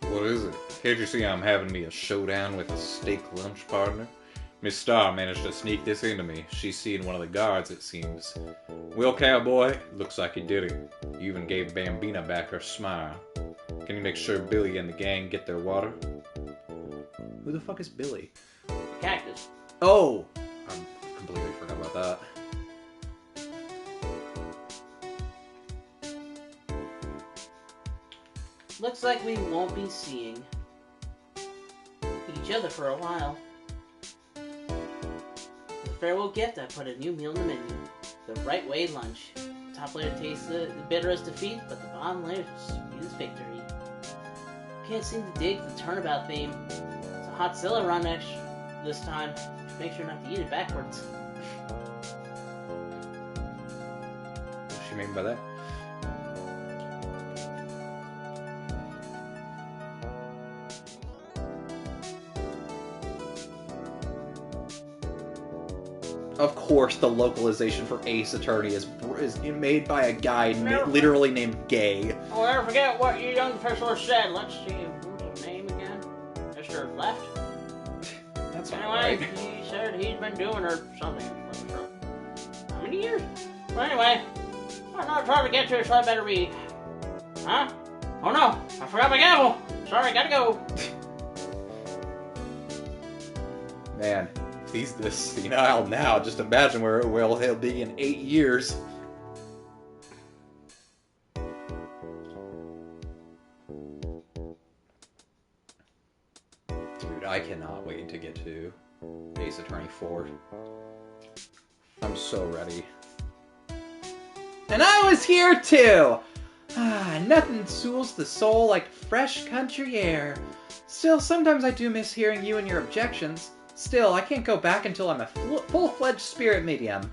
Speaker 4: What is it? Can't you see I'm having me a showdown with a steak lunch partner? Miss Starr managed to sneak this into me. She's seeing one of the guards, it seems. Well, cowboy, looks like you did it. You even gave Bambina back her smile. Can you make sure Billy and the gang get their water?
Speaker 2: Who the fuck is Billy?
Speaker 1: Cactus.
Speaker 2: Oh! I completely forgot about that.
Speaker 1: Looks like we won't be seeing each other for a while. As a farewell gift, I put a new meal in the menu. The Right Way lunch. The top layer tastes the bitter as defeat, but the bottom layer is sweet as victory. Can't seem to dig the turnabout theme. It's a hot Zilla run this time. Just make sure not to eat it backwards.
Speaker 2: What does she mean by that? Of course, the localization for Ace Attorney is made by a guy literally named Gay.
Speaker 1: I'll never forget what your young official said. Let's see, what's his name again? Mr. Left?
Speaker 2: That's not
Speaker 1: Anyway,
Speaker 2: right.
Speaker 1: he said he's been doing or something. How many years? Well, anyway, I'm not trying to get to it, so I better read. Huh? Oh no, I forgot my gavel. Sorry, gotta go.
Speaker 2: Man, if he's this senile now, just imagine where he'll be in 8 years. Dude, I cannot wait to get to Ace Attorney 4. I'm so ready. And I was here too! Nothing soothes the soul like fresh country air. Still, sometimes I do miss hearing you and your objections. Still, I can't go back until I'm a full-fledged spirit medium.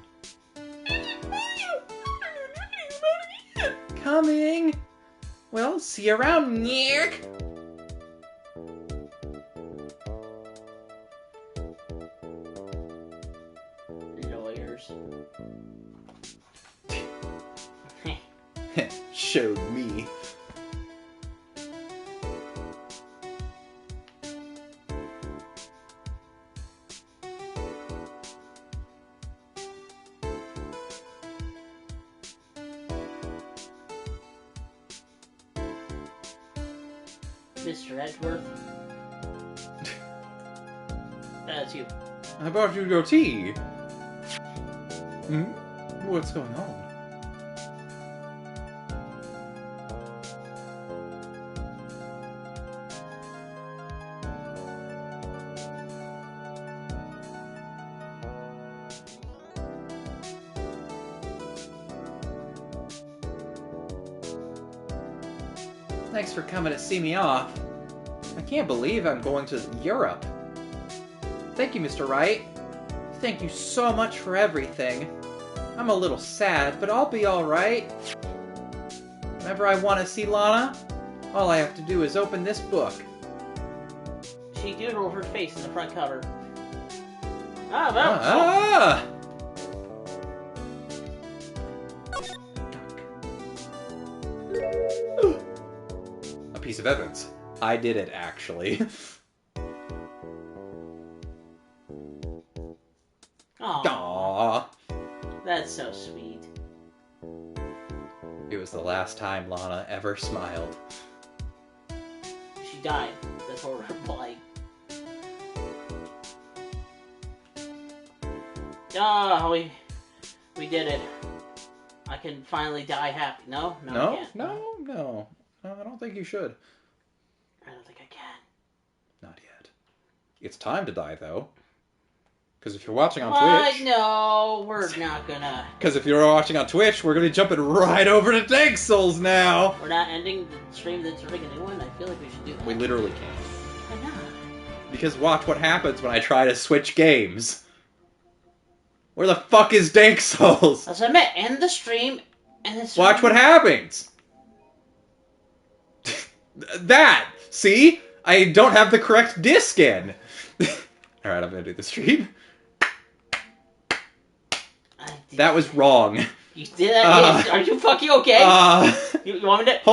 Speaker 2: Coming! Well, see you around, Nick!
Speaker 1: Lawyers.
Speaker 2: Showed me.
Speaker 1: Mr. Edgeworth. That's you.
Speaker 2: I brought you your tea. What's going on? Thanks for coming to see me off. I can't believe I'm going to Europe. Thank you, Mr. Wright. Thank you so much for everything. I'm a little sad, but I'll be alright. Whenever I want to see Lana, all I have to do is open this book.
Speaker 1: She doodled her face in the front cover. Ah,
Speaker 2: A piece of evidence. I did it, actually. Aww.
Speaker 1: That's so sweet.
Speaker 2: It was the last time Lana ever smiled.
Speaker 1: She died. That's what we're like. We did it. I can finally die happy. No, I can't.
Speaker 2: No, I don't think you should.
Speaker 1: I don't think I can.
Speaker 2: Not yet. It's time to die, though. Because if you're watching on Twitch...
Speaker 1: No, we're not gonna...
Speaker 2: Because if you're watching on Twitch, we're gonna be jumping right over to Dark Souls now!
Speaker 1: We're not ending the stream then starting a new one? I feel like we should do that.
Speaker 2: We literally can't.
Speaker 1: Why not?
Speaker 2: Because watch what happens when I try to switch games. Where the fuck is Dark Souls?
Speaker 1: As I meant, end the stream, and then...
Speaker 2: Watch what happens! That! See? I don't have the correct disc in! Alright, I'm gonna do the stream. That was wrong.
Speaker 1: You did that? Are you fucking okay? You want me to...
Speaker 2: Hold